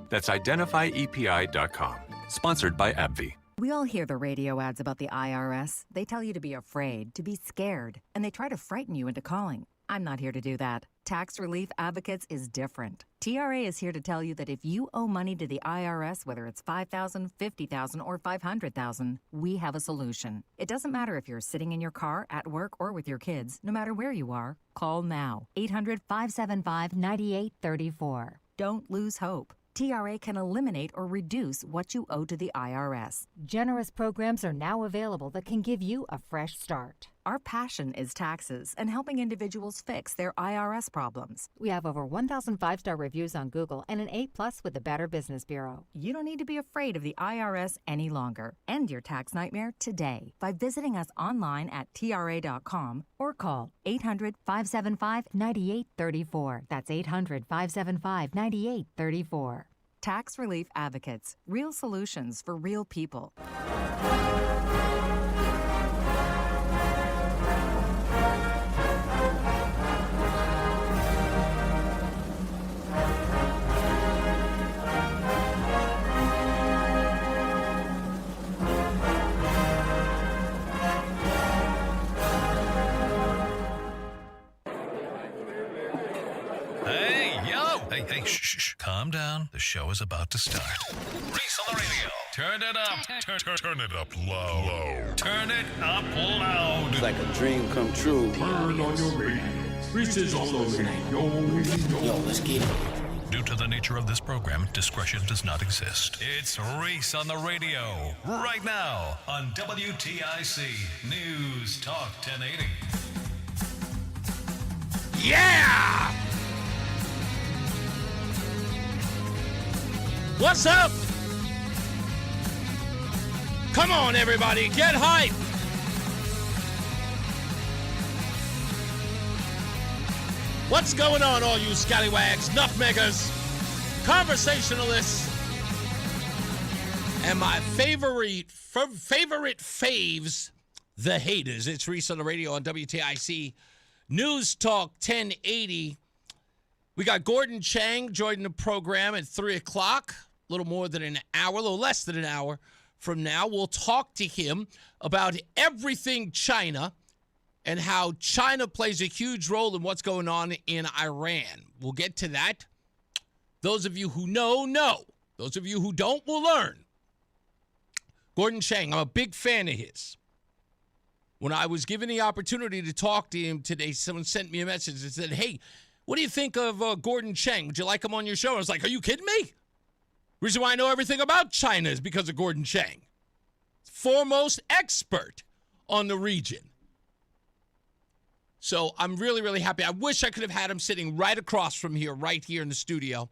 That's identifyepi.com. Sponsored by AbbVie. We all hear the radio ads about the IRS. They tell you to be afraid, to be scared, and they try to frighten you into calling. I'm not here to do that. Tax Relief Advocates is different. TRA is here to tell you that if you owe money to the IRS, whether it's $5,000, $50,000, or $500,000, we have a solution. It doesn't matter if you're sitting in your car, at work, or with your kids. No matter where you are, call now. 800-575-9834. Don't lose hope. TRA can eliminate or reduce what you owe to the IRS. Generous programs are now available that can give you a fresh start. Our passion is taxes and helping individuals fix their IRS problems. We have over 1,000 5-star reviews on Google and an A+ with the Better Business Bureau. You don't need to be afraid of the IRS any longer. End your tax nightmare today by visiting us online at TRA.com or call 800-575-9834. That's 800-575-9834. Tax Relief Advocates. Real solutions for real people. Hey, shh. Calm down. The show is about to start. Reese on the Radio. Turn it up. Turn it up low. Turn it up loud. It's like a dream come true. Turn on your radio. Reese is on the radio. Yo, let's get it. Due to the nature of this program, discretion does not exist. It's Reese on the Radio. Right now on WTIC News Talk 1080. Yeah! What's up? Come on, everybody, get hype. What's going on, all you scallywags, nutmeggers, conversationalists, and my favorite faves, the haters. It's Reese on the Radio on WTIC News Talk 1080. We got Gordon Chang joining the program at 3 o'clock, a little more than an hour, a little less than an hour from now. We'll talk to him about everything China and how China plays a huge role in what's going on in Iran. We'll get to that. Those of you who know. Those of you who don't will learn. Gordon Chang, I'm a big fan of his. When I was given the opportunity to talk to him today, someone sent me a message that said, hey, what do you think of Gordon Chang? Would you like him on your show? I was like, are you kidding me? Reason why I know everything about China is because of Gordon Chang. Foremost expert on the region. So I'm really, really happy. I wish I could have had him sitting right across from here, right here in the studio.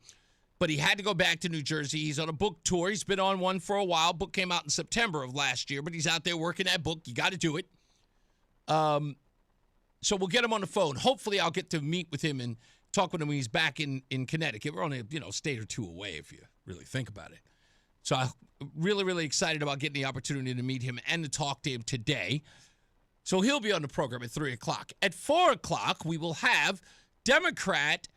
But he had to go back to New Jersey. He's on a book tour. He's been on one for a while. Book came out in September of last year, but he's out there working that book. You got to do it. So we'll get him on the phone. Hopefully I'll get to meet with him and talk with him when he's back in Connecticut. We're only, a state or two away if you really think about it. So I'm really, really excited about getting the opportunity to meet him and to talk to him today. So he'll be on the program at 3 o'clock. At 4 o'clock, we will have Democrat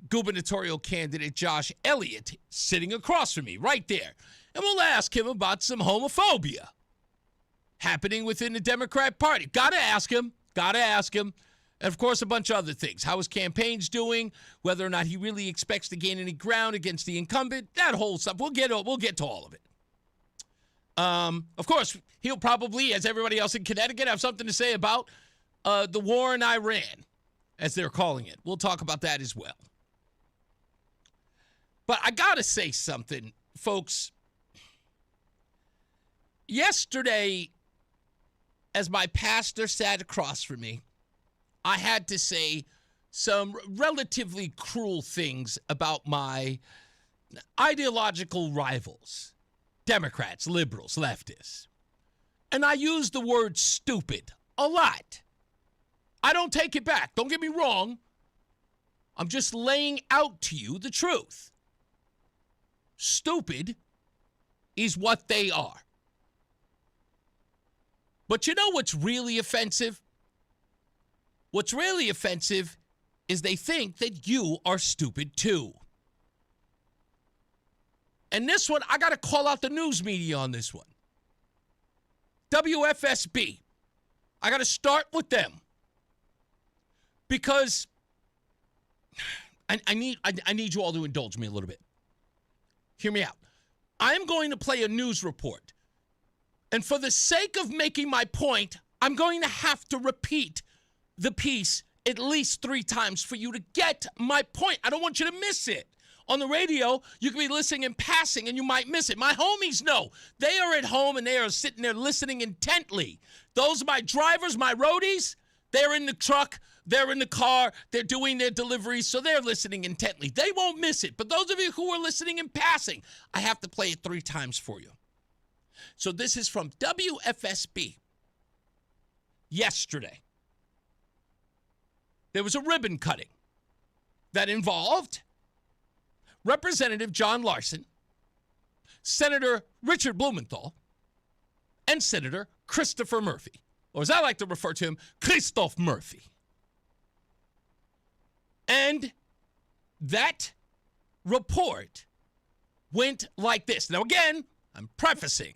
gubernatorial candidate Josh Elliott sitting across from me right there. And we'll ask him about some homophobia happening within the Democrat Party. Got to ask him. And, of course, a bunch of other things. How his campaign's doing, whether or not he really expects to gain any ground against the incumbent, that whole stuff. We'll get to all of it. Of course, he'll probably, as everybody else in Connecticut, have something to say about the war in Iran, as they're calling it. We'll talk about that as well. But I got to say something, folks. Yesterday, as my pastor sat across from me, I had to say some relatively cruel things about my ideological rivals, Democrats, liberals, leftists. And I used the word stupid a lot. I don't take it back. Don't get me wrong. I'm just laying out to you the truth. Stupid is what they are. But you know what's really offensive? What's really offensive is they think that you are stupid too. And this one, I got to call out the news media on this one. WFSB. I got to start with them. Because I need you all to indulge me a little bit. Hear me out. I'm going to play a news report. And for the sake of making my point, I'm going to have to repeat the piece at least 3 times for you to get my point. I don't want you to miss it. On the radio, you can be listening in passing and you might miss it. My homies know. They are at home and they are sitting there listening intently. Those are my drivers, my roadies. They're in the truck. They're in the car. They're doing their deliveries, so they're listening intently. They won't miss it. But those of you who are listening in passing, I have to play it 3 times for you. So this is from WFSB. Yesterday, there was a ribbon cutting that involved Representative John Larson, Senator Richard Blumenthal, and Senator Christopher Murphy, or as I like to refer to him, Christoph Murphy. And that report went like this. Now, again, I'm prefacing.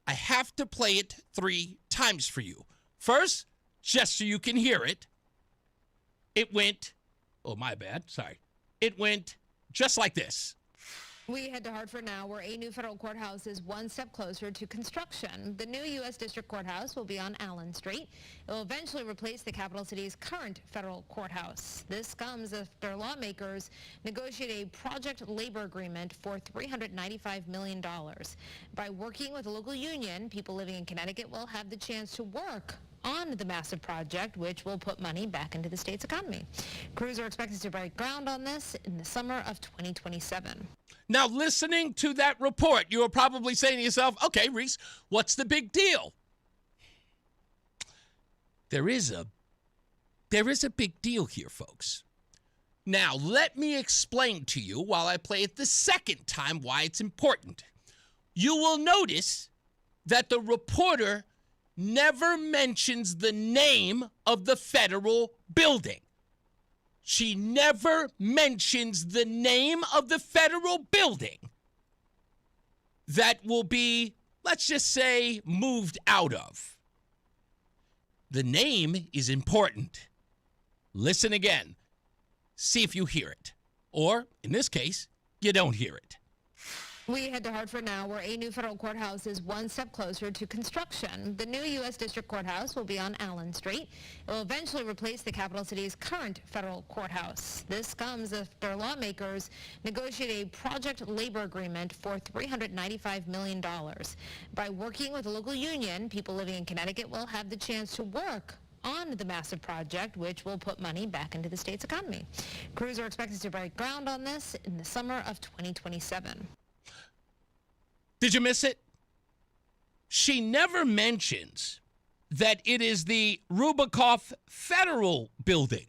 I have to play it 3 times for you. First, just so you can hear it, it went, oh, my bad, sorry. It went just like this. We head to Hartford now, where a new federal courthouse is one step closer to construction. The new U.S. District Courthouse will be on Allen Street. It will eventually replace the capital city's current federal courthouse. This comes after lawmakers negotiate a project labor agreement for $395 million. By working with a local union, people living in Connecticut will have the chance to work on the massive project, which will put money back into the state's economy. Crews are expected to break ground on this in the summer of 2027. Now, listening to that report, you are probably saying to yourself, okay, Reese, what's the big deal? There is a big deal here, folks. Now, let me explain to you while I play it the second time why it's important. You will notice that the reporter never mentions the name of the federal building. She never mentions the name of the federal building that will be, let's just say, moved out of. The name is important. Listen again. See if you hear it. Or, in this case, you don't hear it. We head to Hartford now, where a new federal courthouse is one step closer to construction. The new U.S. District Courthouse will be on Allen Street. It will eventually replace the capital city's current federal courthouse. This comes after lawmakers negotiate a project labor agreement for $395 million. By working with a local union, people living in Connecticut will have the chance to work on the massive project, which will put money back into the state's economy. Crews are expected to break ground on this in the summer of 2027. Did you miss it? She never mentions that it is the Rubakoff Federal Building.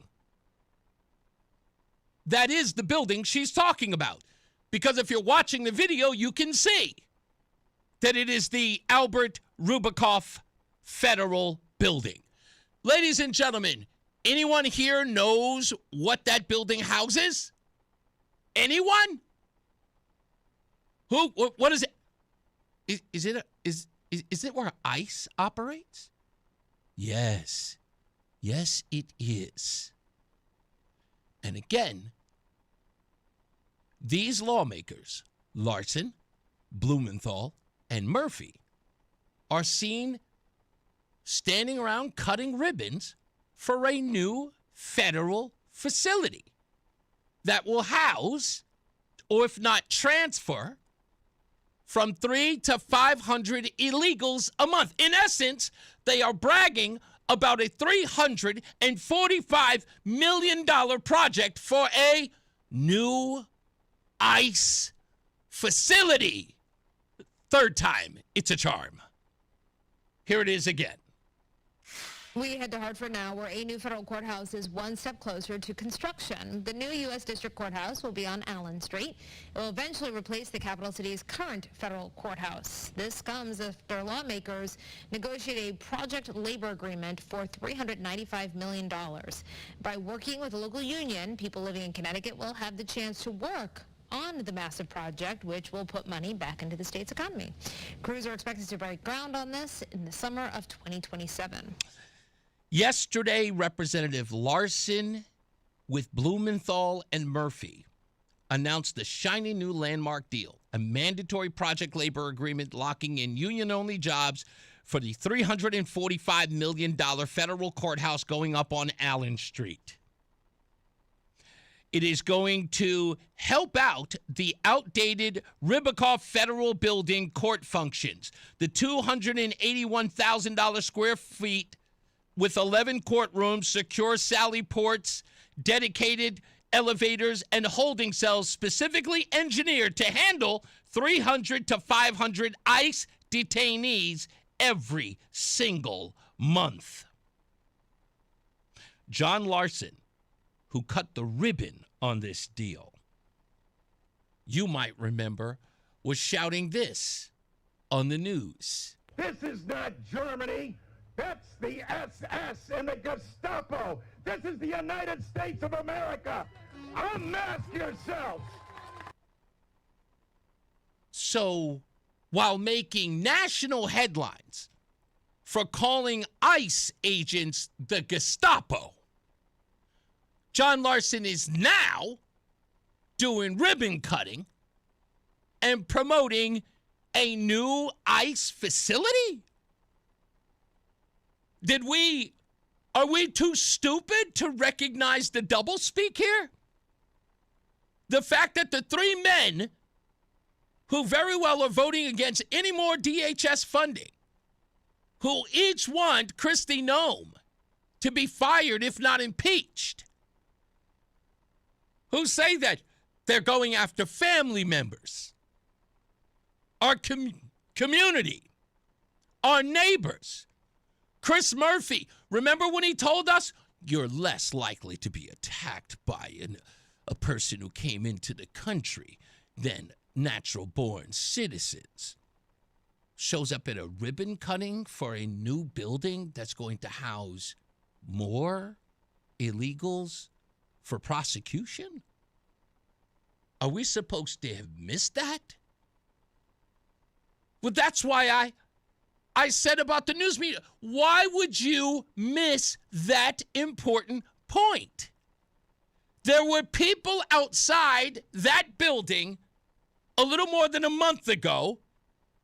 That is the building she's talking about. Because if you're watching the video, you can see that it is the Albert Rubakoff Federal Building. Ladies and gentlemen, anyone here knows what that building houses? Anyone? Who? What is it? Is it where ICE operates? Yes. Yes, it is. And again, these lawmakers, Larson, Blumenthal, and Murphy, are seen standing around cutting ribbons for a new federal facility that will house, or if not transfer, from 300 to 500 illegals a month. In essence, they are bragging about a $345 million project for a new ICE facility. Third time, it's a charm. Here it is again. We head to Hartford now, where a new federal courthouse is one step closer to construction. The new U.S. District Courthouse will be on Allen Street. It will eventually replace the capital city's current federal courthouse. This comes after lawmakers negotiate a project labor agreement for $395 million. By working with a local union, people living in Connecticut will have the chance to work on the massive project, which will put money back into the state's economy. Crews are expected to break ground on this in the summer of 2027. Yesterday, Representative Larson with Blumenthal and Murphy announced the shiny new landmark deal, a mandatory project labor agreement locking in union-only jobs for the $345 million federal courthouse going up on Allen Street. It is going to help out the outdated Ribicoff Federal Building court functions. The $281,000 square feet with 11 courtrooms, secure sally ports, dedicated elevators, and holding cells specifically engineered to handle 300 to 500 ICE detainees every single month. John Larson, who cut the ribbon on this deal, you might remember, was shouting this on the news. This is not Germany. That's the SS and the Gestapo. This is the United States of America. Unmask yourselves. So, while making national headlines for calling ICE agents the Gestapo, John Larson is now doing ribbon cutting and promoting a new ICE facility? Are we too stupid to recognize the doublespeak here? The fact that the three men who very well are voting against any more DHS funding, who each want Kristi Noem to be fired if not impeached, who say that they're going after family members, our community, our neighbors. Chris Murphy, remember when he told us, you're less likely to be attacked by a person who came into the country than natural-born citizens. Shows up at a ribbon cutting for a new building that's going to house more illegals for prosecution? Are we supposed to have missed that? Well, that's why I said about the news media, why would you miss that important point? There were people outside that building a little more than a month ago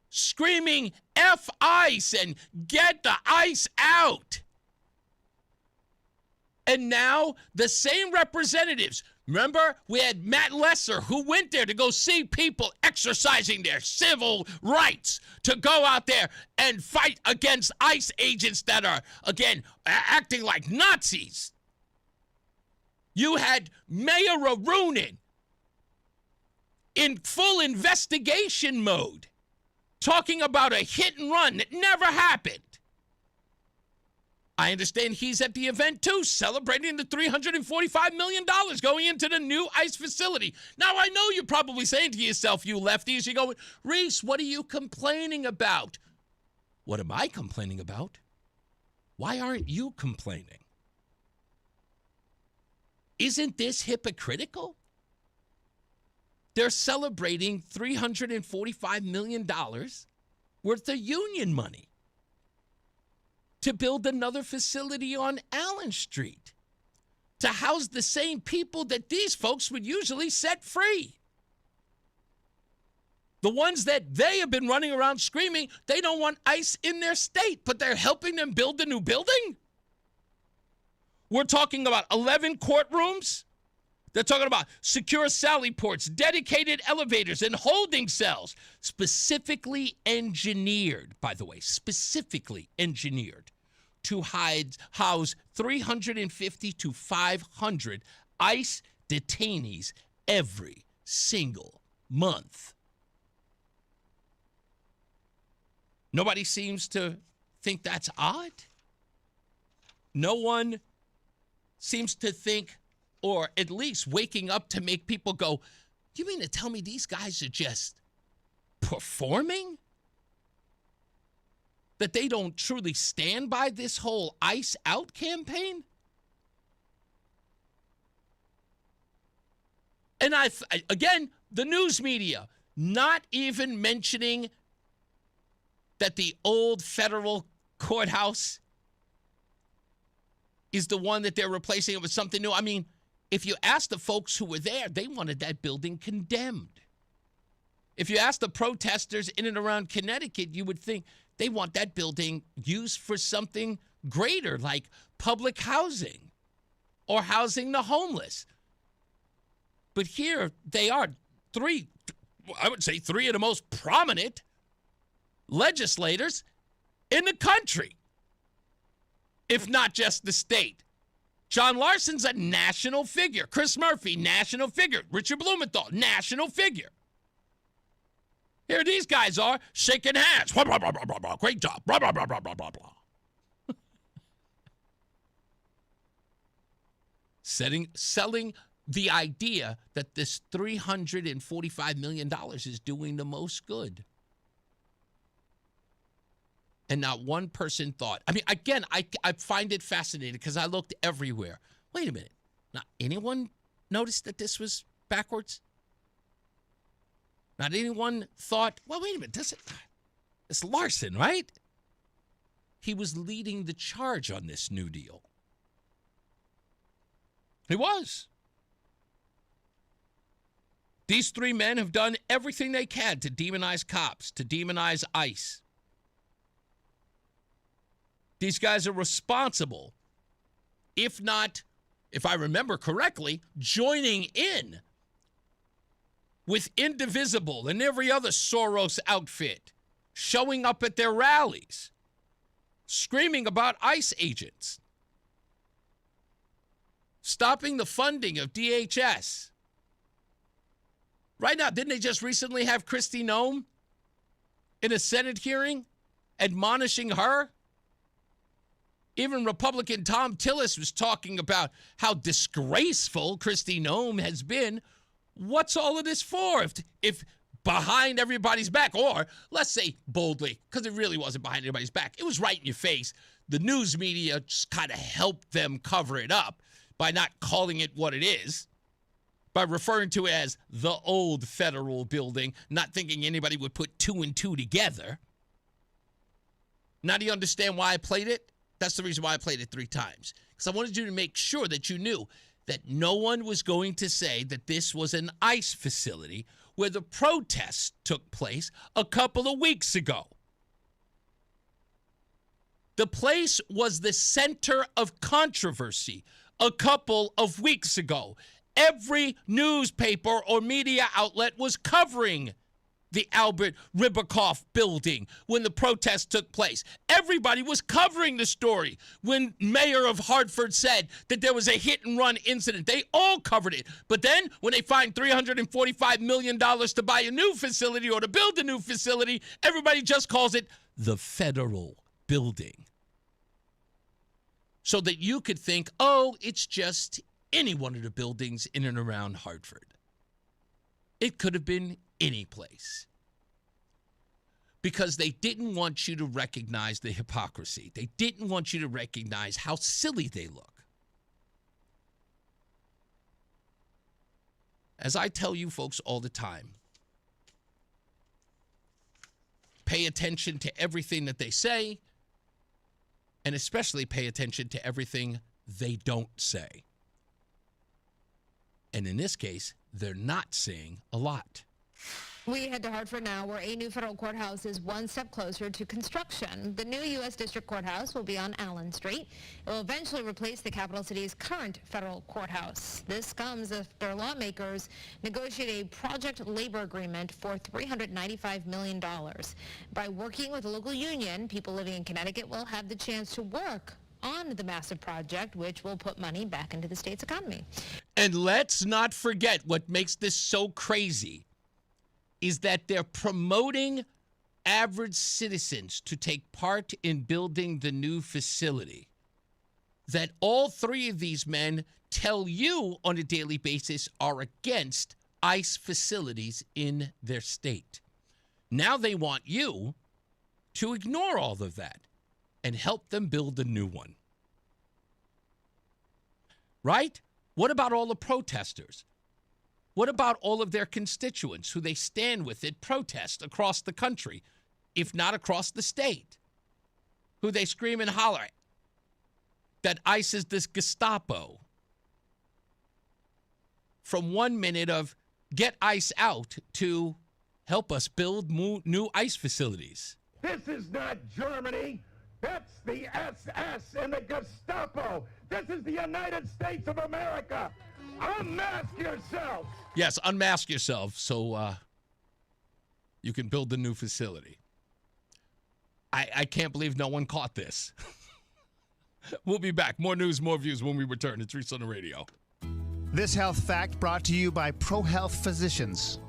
screaming, F ICE and get the ICE out. And now the same representatives, remember we had Matt Lesser who went there to go see people exercising their civil rights to go out there and fight against ICE agents that are, again, acting like Nazis. You had Mayor Arunin in full investigation mode talking about a hit and run that never happened. I understand he's at the event, too, celebrating the $345 million going into the new ICE facility. Now, I know you're probably saying to yourself, you lefties, you're going, Reese, what are you complaining about? What am I complaining about? Why aren't you complaining? Isn't this hypocritical? They're celebrating $345 million worth of union money to build another facility on Allen Street to house the same people that these folks would usually set free. The ones that they have been running around screaming they don't want ICE in their state, but they're helping them build a new building? We're talking about 11 courtrooms. They're talking about secure sally ports, dedicated elevators, and holding cells, specifically engineered, by the way, specifically engineered to house 350 to 500 ICE detainees every single month. Nobody seems to think that's odd. No one seems to think, or at least waking up to make people go, you mean to tell me these guys are just performing? That they don't truly stand by this whole ICE out campaign? And again, the news media not even mentioning that the old federal courthouse is the one that they're replacing it with something new. I mean, if you ask the folks who were there, they wanted that building condemned. If you ask the protesters in and around Connecticut, you would think they want that building used for something greater, like public housing or housing the homeless. But here they are, three of the most prominent legislators in the country, if not just the state. John Larson's a national figure. Chris Murphy, national figure. Richard Blumenthal, national figure. Here these guys are shaking hands. Blah, blah, blah, blah, blah, blah. Great job. Blah, blah, blah, blah, blah, blah, blah. Selling the idea that this $345 million is doing the most good. And not one person thought. I mean, again, I find it fascinating because I looked everywhere. Wait a minute. Not anyone noticed that this was backwards? Not anyone thought, well, wait a minute. It's Larson, right? He was leading the charge on this New Deal. He was. These three men have done everything they can to demonize cops, to demonize ICE. These guys are responsible, if not, if I remember correctly, joining in with Indivisible and every other Soros outfit, showing up at their rallies, screaming about ICE agents, stopping the funding of DHS. Right now, didn't they just recently have Kristi Noem in a Senate hearing admonishing her? Even Republican Tom Tillis was talking about how disgraceful Kristi Noem has been. What's all of this for? If behind everybody's back, or let's say boldly, because it really wasn't behind anybody's back, it was right in your face. The news media just kind of helped them cover it up by not calling it what it is, by referring to it as the old federal building, not thinking anybody would put two and two together. Now do you understand why I played it? That's the reason why I played it 3 times. Because I wanted you to make sure that you knew that no one was going to say that this was an ICE facility where the protests took place a couple of weeks ago. The place was the center of controversy a couple of weeks ago. Every newspaper or media outlet was covering the Albert Ribicoff building when the protest took place. Everybody was covering the story when Mayor of Hartford said that there was a hit-and-run incident. They all covered it. But then when they find $345 million to buy a new facility or to build a new facility, everybody just calls it the federal building. So that you could think, oh, it's just any one of the buildings in and around Hartford. It could have been any place. Because they didn't want you to recognize the hypocrisy. They didn't want you to recognize how silly they look. As I tell you folks all the time, pay attention to everything that they say, and especially pay attention to everything they don't say. And in this case, they're not saying a lot. We head to Hartford now, where a new federal courthouse is one step closer to construction. The new U.S. District Courthouse will be on Allen Street. It will eventually replace the capital city's current federal courthouse. This comes after lawmakers negotiate a project labor agreement for $395 million. By working with a local union, people living in Connecticut will have the chance to work on the massive project, which will put money back into the state's economy. And let's not forget what makes this so crazy is that they're promoting average citizens to take part in building the new facility. That all 3 of these men tell you on a daily basis are against ICE facilities in their state. Now they want you to ignore all of that and help them build a new one. Right? What about all the protesters? What about all of their constituents who they stand with at protest across the country, if not across the state, who they scream and holler that ICE is this Gestapo? From 1 minute of get ICE out to help us build new ICE facilities. This is not Germany. That's the SS and the Gestapo. This is the United States of America. Unmask yourselves. Yes, unmask yourself so you can build the new facility. I can't believe no one caught this. We'll be back. More news, more views when we return. It's Reese on the Radio. This health fact brought to you by ProHealth Physicians.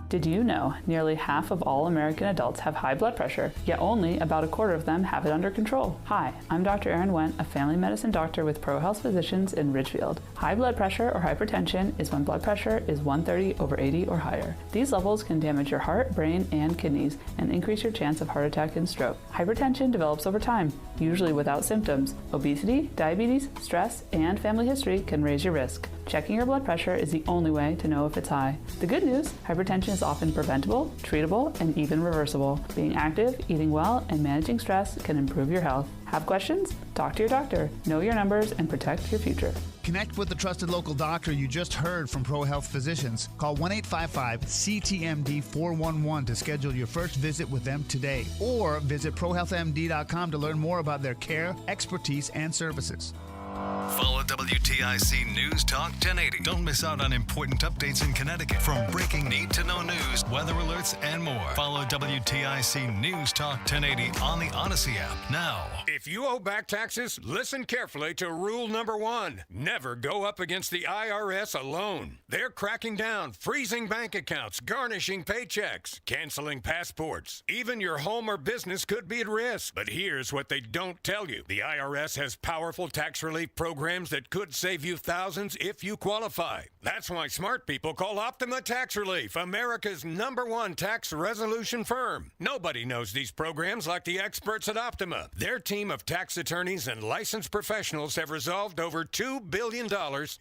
Did you know nearly half of all American adults have high blood pressure, yet only about a quarter of them have it under control? Hi, I'm Dr. Erin Wendt, a family medicine doctor with ProHealth Physicians in Ridgefield. High blood pressure or hypertension is when blood pressure is 130/80 or higher. These levels can damage your heart, brain, and kidneys and increase your chance of heart attack and stroke. Hypertension develops over time, usually without symptoms. Obesity, diabetes, stress, and family history can raise your risk. Checking your blood pressure is the only way to know if it's high. The good news, hypertension is often preventable, treatable, and even reversible. Being active, eating well, and managing stress can improve your health. Have questions? Talk to your doctor. Know your numbers and protect your future. Connect with the trusted local doctor you just heard from ProHealth Physicians. Call 1-855-CTMD-411 to schedule your first visit with them today. Or visit ProHealthMD.com to learn more about their care, expertise, and services. Follow WTIC News Talk 1080. Don't miss out on important updates in Connecticut. From breaking need-to-know news, weather alerts, and more. Follow WTIC News Talk 1080 on the Odyssey app now. If you owe back taxes, listen carefully to rule number 1. Never go up against the IRS alone. They're cracking down, freezing bank accounts, garnishing paychecks, canceling passports. Even your home or business could be at risk. But here's what they don't tell you. The IRS has powerful tax relief programs that could save you thousands if you qualify. That's why smart people call Optima Tax Relief, America's #1 tax resolution firm. Nobody knows these programs like the experts at Optima. Their team of tax attorneys and licensed professionals have resolved over $2 billion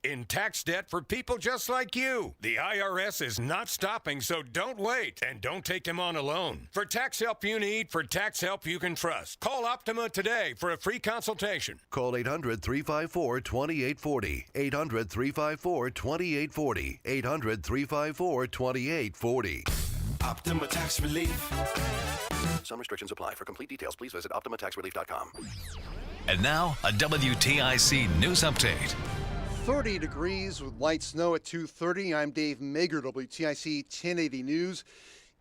in tax debt for people just like you. The IRS is not stopping, so don't wait and don't take them on alone. For tax help you need, for tax help you can trust, call Optima today for a free consultation. Call 800-354-2840. 800-354-2840. 800-354-2840. Optima Tax Relief. Some restrictions apply. For complete details, please visit OptimaTaxRelief.com. And now, a WTIC News Update. 30 degrees with light snow at 2:30. I'm Dave Mager, WTIC 1080 News.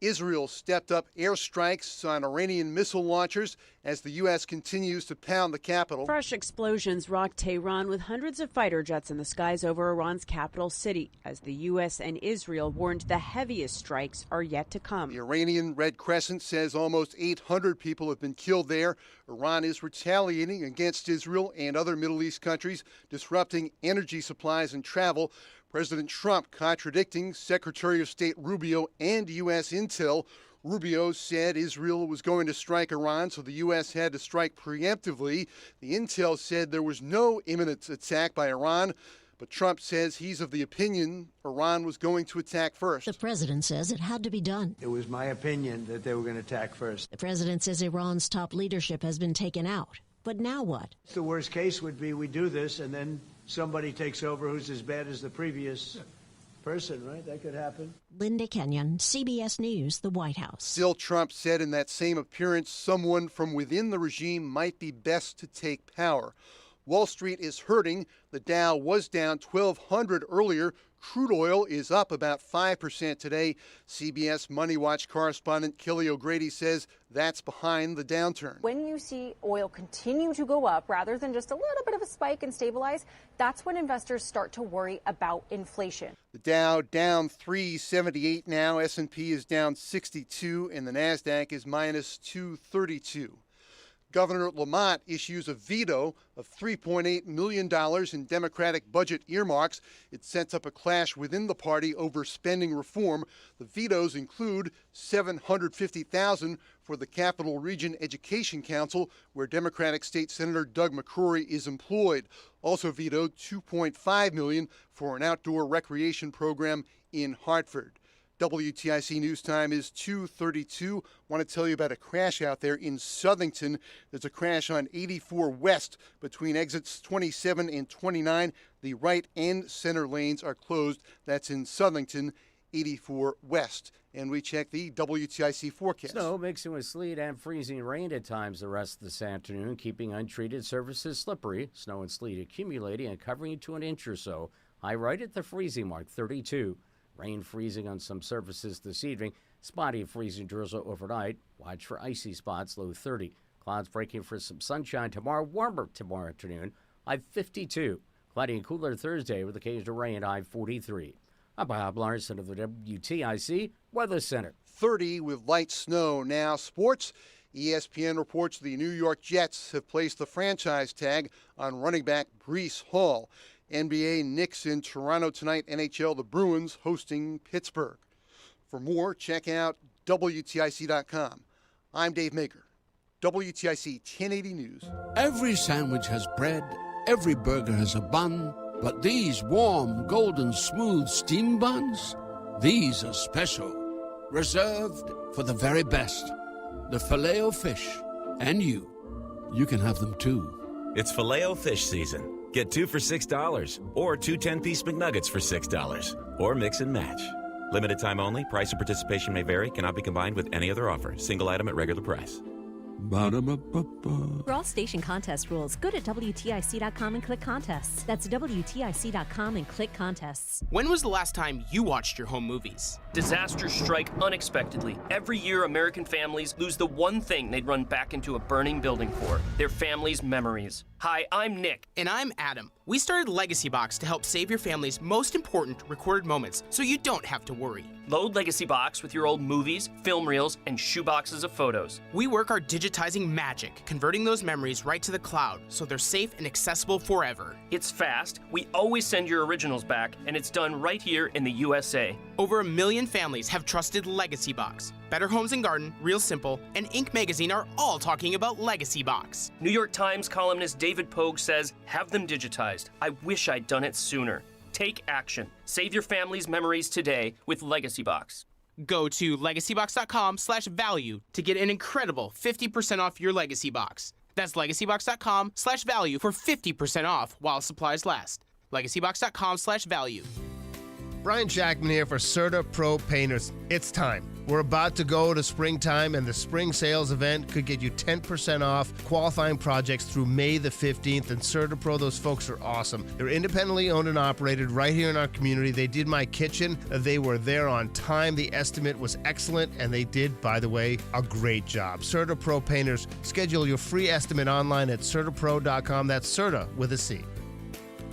Israel stepped up airstrikes on Iranian missile launchers as the U.S. continues to pound the capital. Fresh explosions rocked Tehran with hundreds of fighter jets in the skies over Iran's capital city, as the U.S. and Israel warned the heaviest strikes are yet to come. The Iranian Red Crescent says almost 800 people have been killed there. Iran is retaliating against Israel and other Middle East countries, disrupting energy supplies and travel. President Trump contradicting Secretary of State Rubio and U.S. intel. Rubio said Israel was going to strike Iran, so the U.S. had to strike preemptively. The intel said there was no imminent attack by Iran, but Trump says he's of the opinion Iran was going to attack first. The president says it had to be done. It was my opinion that they were going to attack first. The president says Iran's top leadership has been taken out. But now what? The worst case would be we do this and then somebody takes over who's as bad as the previous person, right? That could happen. Linda Kenyon, CBS News, the White House. Still, Trump said in that same appearance someone from within the regime might be best to take power. Wall Street is hurting. The Dow was down 1,200 earlier. Crude oil is up about 5% today. CBS Money Watch correspondent Kelly O'Grady says that's behind the downturn. When you see oil continue to go up rather than just a little bit of a spike and stabilize, that's when investors start to worry about inflation. The Dow down 378 now. S&P is down 62 and the NASDAQ is minus 232. Governor Lamont issues a veto of $3.8 million in Democratic budget earmarks. It sets up a clash within the party over spending reform. The vetoes include $750,000 for the Capital Region Education Council, where Democratic State Senator Doug McCrory is employed. Also vetoed $2.5 million for an outdoor recreation program in Hartford. WTIC News Time is 2:32. Want to tell you about a crash out there in Southington. There's a crash on 84 West between exits 27 and 29. The right and center lanes are closed. That's in Southington, 84 West. And we check the WTIC forecast. Snow mixing with sleet and freezing rain at times the rest of this afternoon, keeping untreated surfaces slippery. Snow and sleet accumulating and covering to an inch or so. High right at the freezing mark, 32. Rain freezing on some surfaces this evening. Spotty freezing drizzle overnight. Watch for icy spots, low 30. Clouds breaking for some sunshine tomorrow. Warmer tomorrow afternoon, high 52. Cloudy and cooler Thursday with occasional rain, high 43. I'm Bob Larson of the WTIC Weather Center. 30 with light snow. Now sports. ESPN reports the New York Jets have placed the franchise tag on running back Breece Hall. NBA Knicks in Toronto tonight. NHL, the Bruins hosting Pittsburgh. For more, check out WTIC.com. I'm Dave Maker, WTIC 1080 News. Every sandwich has bread, every burger has a bun, but these warm, golden, smooth steam buns, these are special, reserved for the very best. The Filet-O-Fish, and you can have them too. It's Filet-O-Fish season. Get 2 for $6, or 2 10-piece McNuggets for $6, or mix and match. Limited time only. Price and participation may vary. Cannot be combined with any other offer. Single item at regular price. For all station contest rules, go to WTIC.com and click contests. That's WTIC.com and click contests. When was the last time you watched your home movies? Disasters strike unexpectedly. Every year, American families lose the one thing they'd run back into a burning building for, their family's memories. Hi, I'm Nick. And I'm Adam. We started Legacy Box to help save your family's most important recorded moments so you don't have to worry. Load Legacy Box with your old movies, film reels, and shoeboxes of photos. We work our digitizing magic, converting those memories right to the cloud so they're safe and accessible forever. It's fast, we always send your originals back, and it's done right here in the USA. Over 1 million families have trusted Legacy Box. Better Homes and Garden, Real Simple, and Inc. magazine are all talking about Legacy Box. New York Times columnist David Pogue says, have them digitized. I wish I'd done it sooner. Take action. Save your family's memories today with Legacy Box. Go to legacybox.com/value to get an incredible 50% off your Legacy Box. That's legacybox.com/value for 50% off while supplies last. legacybox.com/value. Brian Jackman here for Serta Pro Painters. It's time. We're about to go to springtime, and the spring sales event could get you 10% off qualifying projects through May the 15th. And Serta Pro, those folks are awesome. They're independently owned and operated right here in our community. They did my kitchen. They were there on time. The estimate was excellent, and they did, by the way, a great job. Serta Pro Painters. Schedule your free estimate online at CertaPro.com. That's Serta with a C.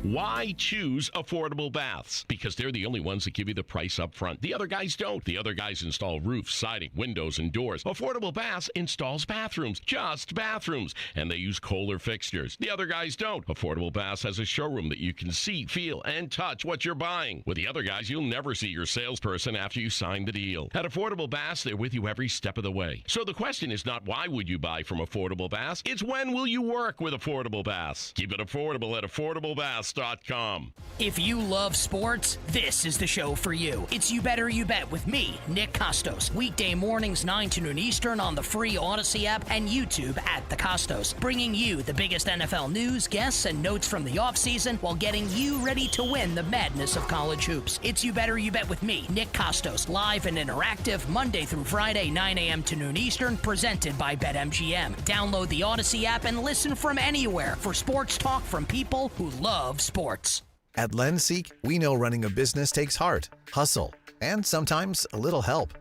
Why choose Affordable Baths? Because they're the only ones that give you the price up front. The other guys don't. The other guys install roofs, siding, windows, and doors. Affordable Baths installs bathrooms, just bathrooms, and they use Kohler fixtures. The other guys don't. Affordable Baths has a showroom that you can see, feel, and touch what you're buying. With the other guys, you'll never see your salesperson after you sign the deal. At Affordable Baths, they're with you every step of the way. So the question is not why would you buy from Affordable Baths, it's when will you work with Affordable Baths. Keep it affordable at AffordableBaths.com. If you love sports, this is the show for you. It's You Better You Bet with me, Nick Costos. Weekday mornings 9 to noon Eastern on the free Odyssey app and YouTube at The Costos. Bringing you the biggest NFL news, guests, and notes from the offseason while getting you ready to win the madness of college hoops. It's You Better You Bet with me, Nick Costos. Live and interactive Monday through Friday, 9 a.m. to noon Eastern. Presented by BetMGM. Download the Odyssey app and listen from anywhere for sports talk from people who love sports. At LendSeek, we know running a business takes heart, hustle, and sometimes a little help.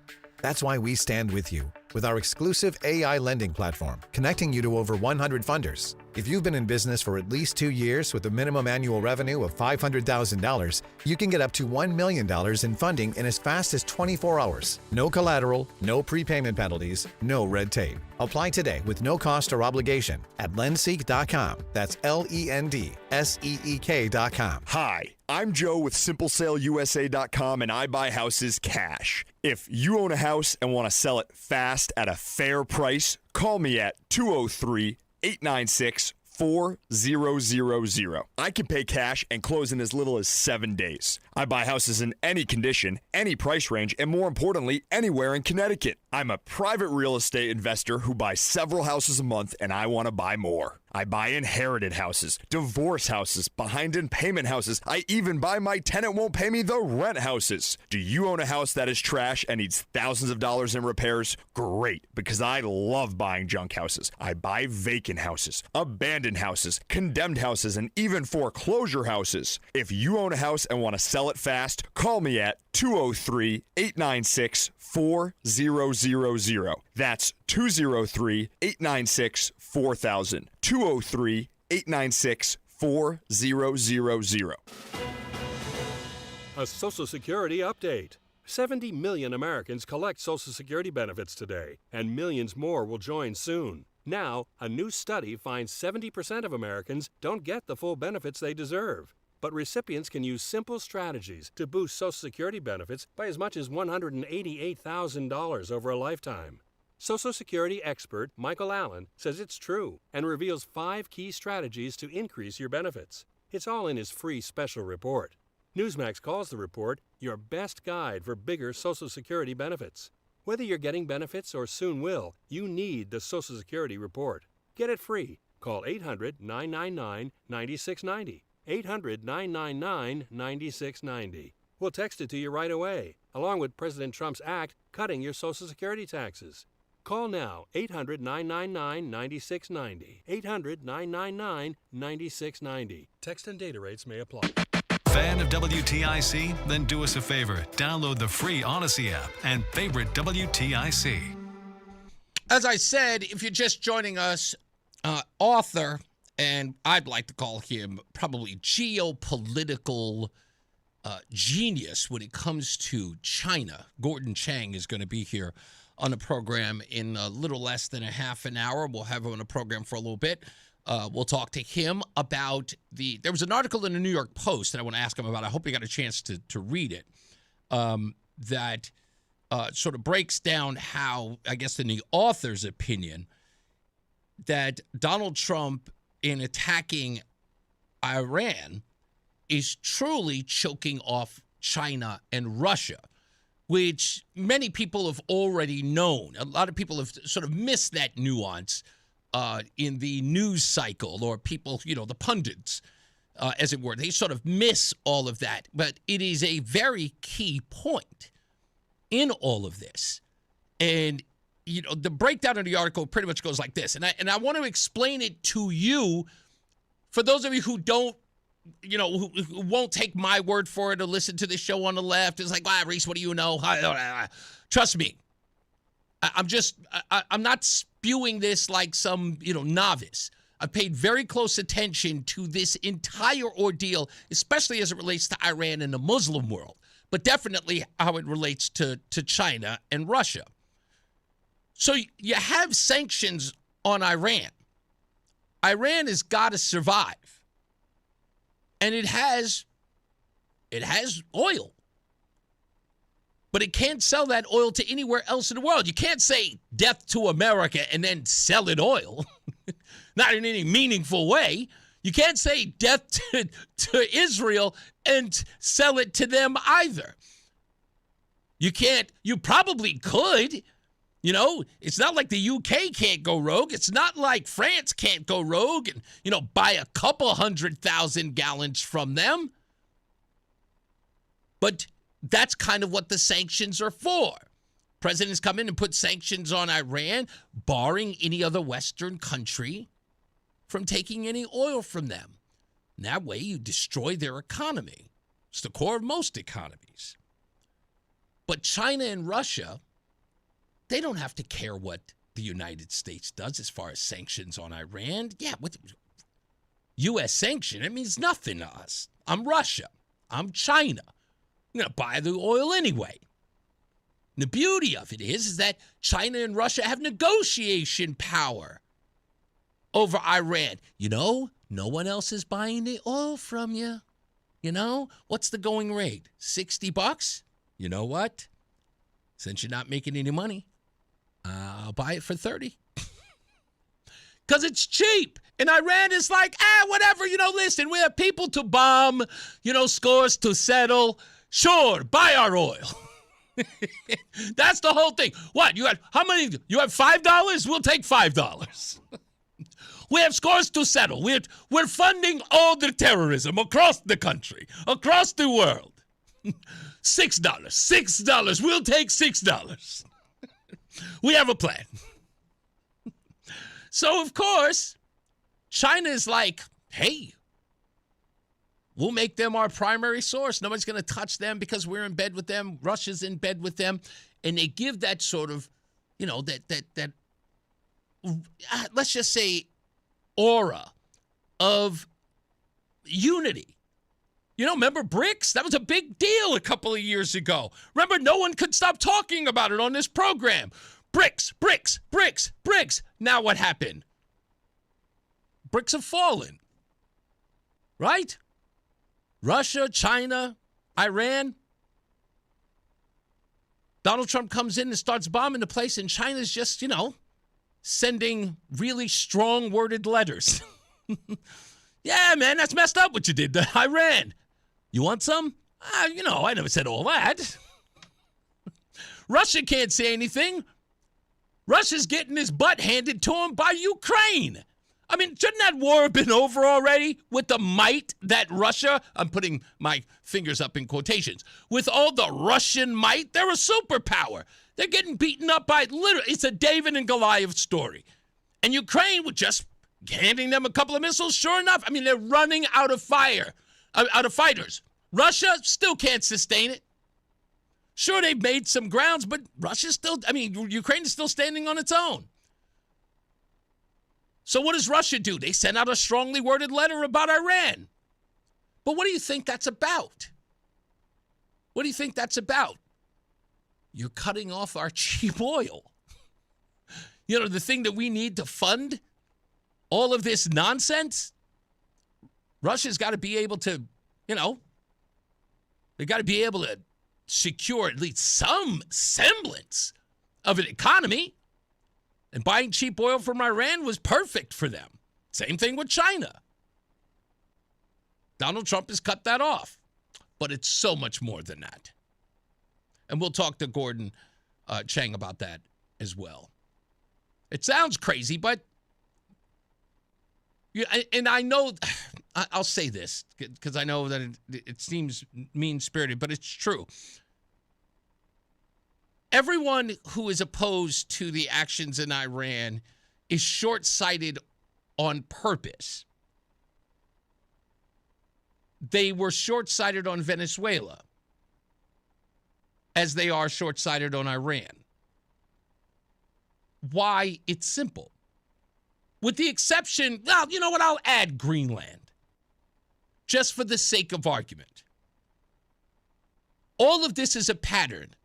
That's why we stand with you with our exclusive AI lending platform, connecting you to over 100 funders, If you've been in business for at least 2 years with a minimum annual revenue of $500,000, you can get up to $1 million in funding in as fast as 24 hours. No collateral, no prepayment penalties, no red tape. Apply today with no cost or obligation at lendseek.com. That's LENDSEEK.com. Hi, I'm Joe with SimpleSaleUSA.com, and I buy houses cash. If you own a house and want to sell it fast at a fair price, call me at 203-896-4000. I can pay cash and close in as little as 7 days. I buy houses in any condition, any price range, and more importantly, anywhere in Connecticut. I'm a private real estate investor who buys several houses a month, and I want to buy more. I buy inherited houses, divorce houses, behind in payment houses. I even buy my tenant won't pay me the rent houses. Do you own a house that is trash and needs thousands of dollars in repairs? Great, because I love buying junk houses. I buy vacant houses, abandoned houses, condemned houses, and even foreclosure houses. If you own a house and want to sell it fast, call me at 203-896-4000. That's 203-896-4000. 203-896-4000. A Social Security update. 70 million Americans collect Social Security benefits today, and millions more will join soon. Now, a new study finds 70% of Americans don't get the full benefits they deserve. But recipients can use simple strategies to boost Social Security benefits by as much as $188,000 over a lifetime. Social Security expert Michael Allen says it's true and reveals 5 key strategies to increase your benefits. It's all in his free special report. Newsmax calls the report your best guide for bigger Social Security benefits. Whether you're getting benefits or soon will, you need the Social Security report. Get it free. Call 800-999-9690. 800-999-9690. We'll text it to you right away, along with President Trump's act cutting your Social Security taxes. Call now, 800-999-9690. 800-999-9690. Text and data rates may apply. Fan of WTIC? Then do us a favor. Download the free Odyssey app and favorite WTIC. As I said, if you're just joining us, author, and I'd like to call him probably geopolitical genius when it comes to China, Gordon Chang is going to be here on the program in a little less than a half an hour. We'll have him on the program for a little bit. We'll talk to him about there was an article in the New York Post that I want to ask him about. I hope you got a chance to read it. That sort of breaks down how, I guess in the author's opinion, that Donald Trump, in attacking Iran, is truly choking off China and Russia, which many people have already known. A lot of people have sort of missed that nuance in the news cycle, or people, the pundits, as it were. They sort of miss all of that. But it is a very key point in all of this. And, the breakdown of the article pretty much goes like this. And I want to explain it to you, for those of you who don't, who won't take my word for it or listen to the show on the left. It's like, Reese, what do you know? Trust me. I'm not spewing this like some, novice. I've paid very close attention to this entire ordeal, especially as it relates to Iran and the Muslim world, but definitely how it relates to China and Russia. So you have sanctions on Iran. Iran has got to survive. And it has oil. But it can't sell that oil to anywhere else in the world. You can't say death to America and then sell it oil. Not in any meaningful way. You can't say death to Israel and sell it to them either. You can't. You probably could. It's not like the UK can't go rogue. It's not like France can't go rogue and, buy a couple 100,000 gallons from them. But that's kind of what the sanctions are for. Presidents come in and put sanctions on Iran, barring any other Western country from taking any oil from them. And that way you destroy their economy. It's the core of most economies. But China and Russia, they don't have to care what the United States does as far as sanctions on Iran. Yeah, what U.S. sanction, it means nothing to us. I'm Russia. I'm China. I'm going to buy the oil anyway. And the beauty of it is that China and Russia have negotiation power over Iran. You know, no one else is buying the oil from you. You know, what's the going rate? $60? You know what? Since you're not making any money, I'll buy it for $30. Because it's cheap. And Iran is like, whatever, listen, we have people to bomb, scores to settle. Sure, buy our oil. That's the whole thing. What, how many, you have $5? We'll take $5. We have scores to settle. We're funding all the terrorism across the country, across the world. $6. We'll take $6. We have a plan. So, of course, China is like, hey, we'll make them our primary source. Nobody's going to touch them because we're in bed with them. Russia's in bed with them. And they give that sort of, let's just say, aura of unity. Remember BRICS? That was a big deal a couple of years ago. Remember, no one could stop talking about it on this program. BRICS, BRICS, BRICS, BRICS. Now what happened? BRICS have fallen. Right? Russia, China, Iran. Donald Trump comes in and starts bombing the place, and China's just, sending really strong worded letters. Yeah, man, that's messed up what you did to Iran. You want some? I never said all that. Russia can't say anything. Russia's getting his butt handed to him by Ukraine. I mean, shouldn't that war have been over already with the might that Russia, I'm putting my fingers up in quotations, with all the Russian might, they're a superpower. They're getting beaten up by it's a David and Goliath story. And Ukraine was just handing them a couple of missiles, sure enough. I mean, they're running out of fighters. Russia still can't sustain it. Sure, they've made some grounds, but Ukraine is still standing on its own. So what does Russia do? They send out a strongly worded letter about Iran. But what do you think that's about? What do you think that's about? You're cutting off our cheap oil. The thing that we need to fund all of this nonsense. Russia's got to be able to, they got to be able to secure at least some semblance of an economy. And buying cheap oil from Iran was perfect for them. Same thing with China. Donald Trump has cut that off. But it's so much more than that. And we'll talk to Gordon Chang about that as well. It sounds crazy, but and I know, I'll say this because I know that it seems mean-spirited, but it's true. Everyone who is opposed to the actions in Iran is short-sighted on purpose. They were short-sighted on Venezuela as they are short-sighted on Iran. Why? It's simple. With the exception, well, you know what? I'll add Greenland just for the sake of argument. All of this is a pattern.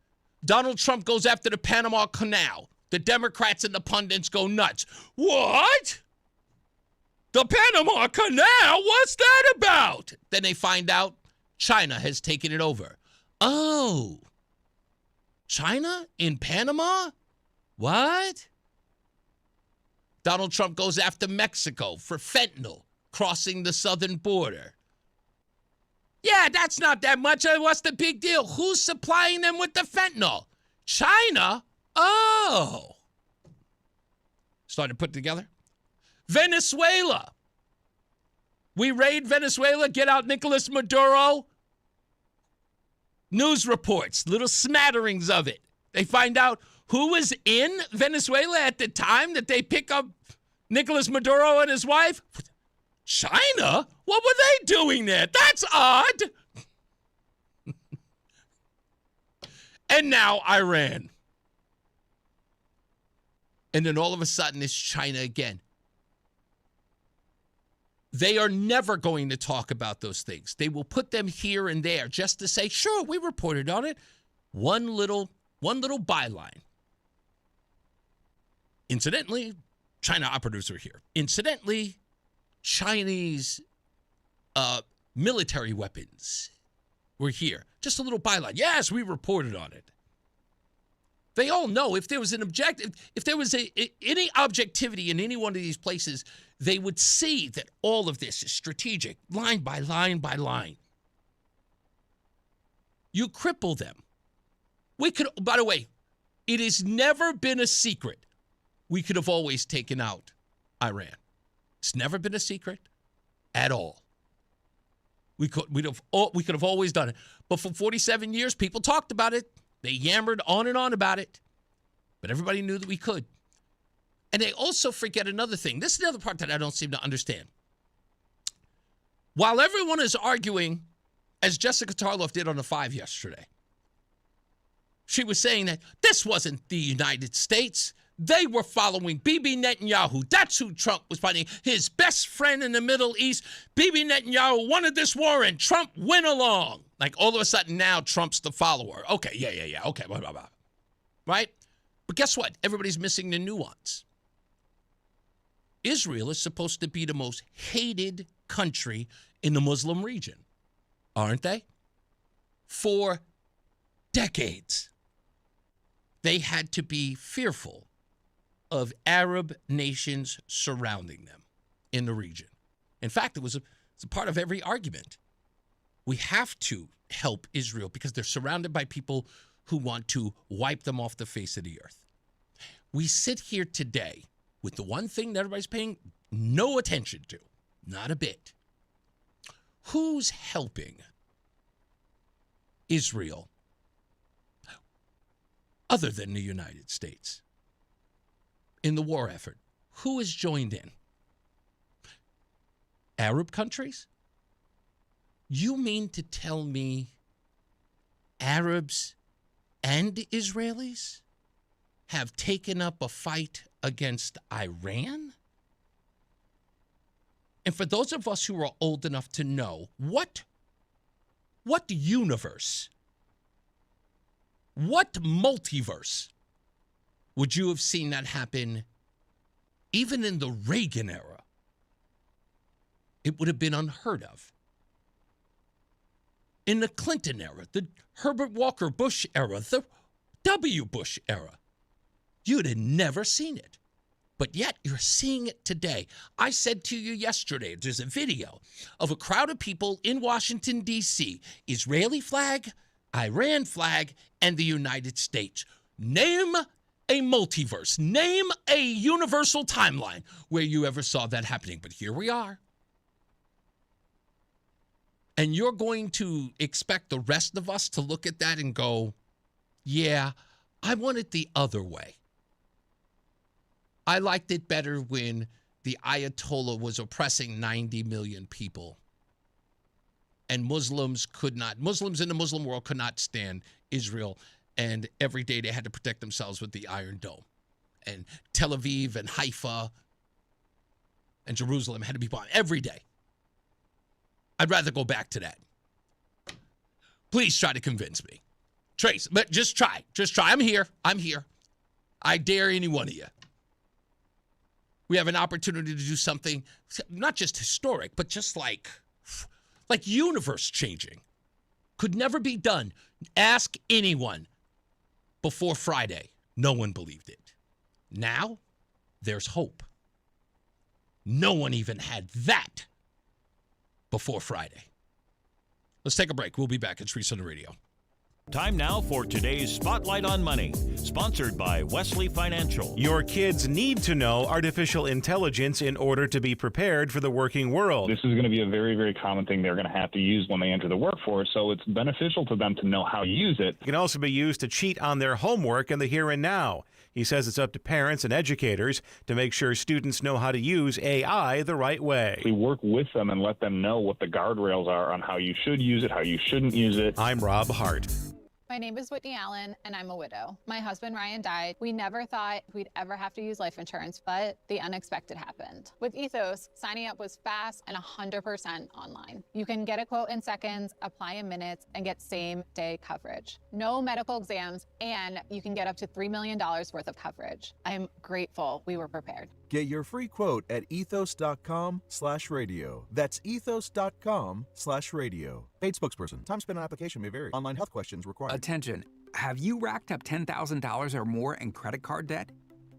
Donald Trump goes after the Panama Canal. The Democrats and the pundits go nuts. What? The Panama Canal? What's that about? Then they find out China has taken it over. Oh, China in Panama? What? Donald Trump goes after Mexico for fentanyl crossing the southern border. Yeah, that's not that much. What's the big deal? Who's supplying them with the fentanyl? China? Oh. Started to put together. Venezuela. We raid Venezuela, get out Nicolas Maduro. News reports, little smatterings of it. They find out who was in Venezuela at the time that they pick up Nicolas Maduro and his wife. China? What were they doing there? That's odd. And now Iran. And then all of a sudden, it's China again. They are never going to talk about those things. They will put them here and there just to say, sure, we reported on it. One little byline. Incidentally, China operatives are here. Incidentally, Chinese military weapons were here. Just a little byline. Yes, we reported on it. They all know if there was an if there was any objectivity in any one of these places, they would see that all of this is strategic, line by line by line. You cripple them. We could, by the way, it has never been a secret. We could have always taken out Iran. It's never been a secret at all. We could have always done it. But for 47 years, people talked about it. They yammered on and on about it. But everybody knew that we could. And they also forget another thing. This is the other part that I don't seem to understand. While everyone is arguing, as Jessica Tarloff did on the 5 yesterday, she was saying that this wasn't the United States. They were following Bibi Netanyahu. That's who Trump was fighting. His best friend in the Middle East. Bibi Netanyahu wanted this war, and Trump went along. Like, all of a sudden, now Trump's the follower. Okay, yeah. Okay, blah, blah, blah. Right? But guess what? Everybody's missing the nuance. Israel is supposed to be the most hated country in the Muslim region, aren't they? For decades. They had to be fearful of Arab nations surrounding them in the region. In fact, it's a part of every argument. We have to help Israel because they're surrounded by people who want to wipe them off the face of the earth. We sit here today with the one thing that everybody's paying no attention to, not a bit. Who's helping Israel other than the United States in the war effort? Who has joined in? Arab countries? You mean to tell me Arabs and Israelis have taken up a fight against Iran? And for those of us who are old enough to know, what universe, what multiverse would you have seen that happen even in the Reagan era? It would have been unheard of. In the Clinton era, the Herbert Walker Bush era, the W. Bush era, you'd have never seen it. But yet you're seeing it today. I said to you yesterday, there's a video of a crowd of people in Washington, D.C., Israeli flag, Iran flag, and the United States. Name a multiverse. Name a universal timeline where you ever saw that happening. But here we are. And you're going to expect the rest of us to look at that and go, yeah, I want it the other way. I liked it better when the Ayatollah was oppressing 90 million people. And Muslims in the Muslim world could not stand Israel. And every day they had to protect themselves with the Iron Dome. And Tel Aviv and Haifa and Jerusalem had to be bombed every day. I'd rather go back to that. Please try to convince me. Trace, but just try. I'm here. I dare any one of you. We have an opportunity to do something not just historic, but just like universe changing. Could never be done. Ask anyone before Friday. No one believed it. Now, there's hope. No one even had that before Friday. Let's take a break. We'll be back. It's Reese on the Radio. Time now for today's Spotlight on Money, sponsored by Wesley Financial. Your kids need to know artificial intelligence in order to be prepared for the working world. This is going to be a very, very common thing they're going to have to use when they enter the workforce, so it's beneficial to them to know how to use it. It can also be used to cheat on their homework in the here and now. He says it's up to parents and educators to make sure students know how to use AI the right way. We work with them and let them know what the guardrails are on how you should use it, how you shouldn't use it. I'm Rob Hart. My name is Whitney Allen, and I'm a widow. My husband, Ryan, died. We never thought we'd ever have to use life insurance, but the unexpected happened. With Ethos, signing up was fast and 100% online. You can get a quote in seconds, apply in minutes, and get same-day coverage. No medical exams, and you can get up to $3 million worth of coverage. I'm grateful we were prepared. Get your free quote at ethos.com/radio. That's ethos.com/radio. Paid spokesperson. Time spent on application may vary. Online health questions required. Attention. Have you racked up $10,000 or more in credit card debt?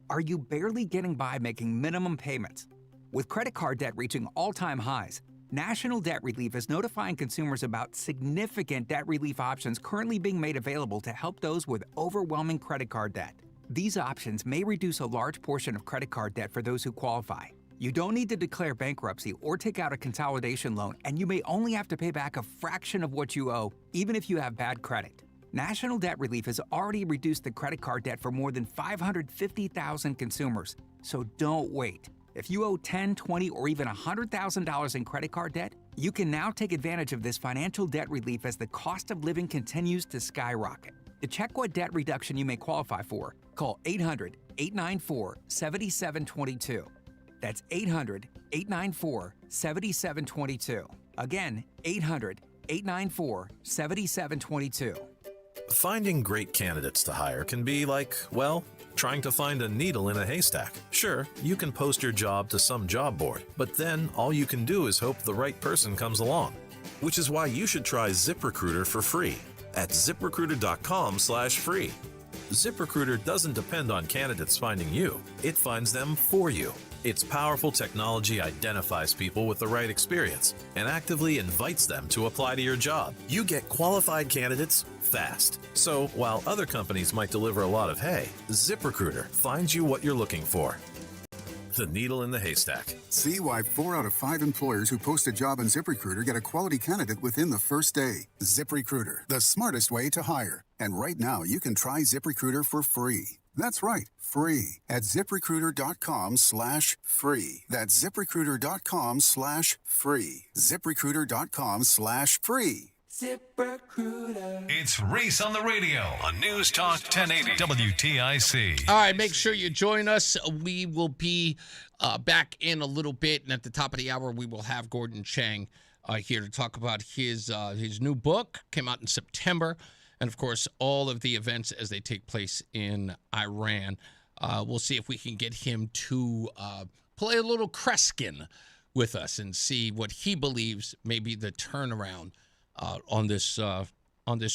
Are you barely getting by making minimum payments? With credit card debt reaching all-time highs, National Debt Relief is notifying consumers about significant debt relief options currently being made available to help those with overwhelming credit card debt. These options may reduce a large portion of credit card debt for those who qualify. You don't need to declare bankruptcy or take out a consolidation loan, and you may only have to pay back a fraction of what you owe, even if you have bad credit. National Debt Relief has already reduced the credit card debt for more than 550,000 consumers, so don't wait. If you owe $10,000, $20,000, or even $100,000 in credit card debt, you can now take advantage of this financial debt relief as the cost of living continues to skyrocket. To check what debt reduction you may qualify for, call 800-894-7722. That's 800-894-7722. Again, 800-894-7722. Finding great candidates to hire can be like, well, trying to find a needle in a haystack. Sure, you can post your job to some job board, but then all you can do is hope the right person comes along. Which is why you should try ZipRecruiter for free at ZipRecruiter.com/free. ZipRecruiter doesn't depend on candidates finding you. It finds them for you. Its powerful technology identifies people with the right experience and actively invites them to apply to your job. You get qualified candidates fast. So while other companies might deliver a lot of hay, ZipRecruiter finds you what you're looking for. The needle in the haystack. See why 4 out of 5 employers who post a job on ZipRecruiter get a quality candidate within the first day. ZipRecruiter, the smartest way to hire. And right now, you can try ZipRecruiter for free. That's right, free at ZipRecruiter.com/free. That's ZipRecruiter.com/free. ZipRecruiter.com/free. ZipRecruiter. It's Reese on the Radio on News Talk 1080 WTIC. All right, make sure you join us. We will be back in a little bit, and at the top of the hour, we will have Gordon Chang here to talk about his new book. Came out in September, and of course, all of the events as they take place in Iran. We'll see if we can get him to play a little Kreskin with us and see what he believes may be the turnaround on this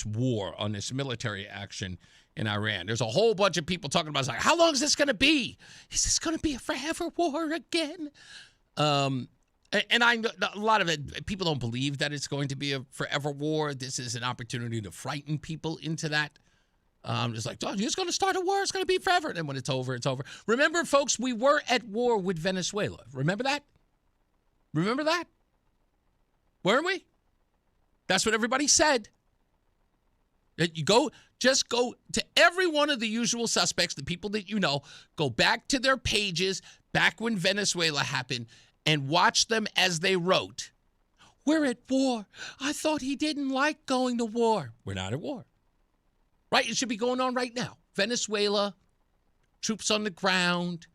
war, on this military action in Iran. There's a whole bunch of people talking about, like, how long is this going to be? Is this going to be a forever war again? And a lot of it, people don't believe that it's going to be a forever war. This is an opportunity to frighten people into that. It's like, oh, you're just going to start a war. It's going to be forever. And then when it's over, it's over. Remember, folks, we were at war with Venezuela. Remember that? Remember that? Weren't we? That's what everybody said. Just go to every one of the usual suspects, the people that you know, go back to their pages back when Venezuela happened and watch them as they wrote, we're at war. I thought he didn't like going to war. We're not at war. Right? It should be going on right now. Venezuela, troops on the ground.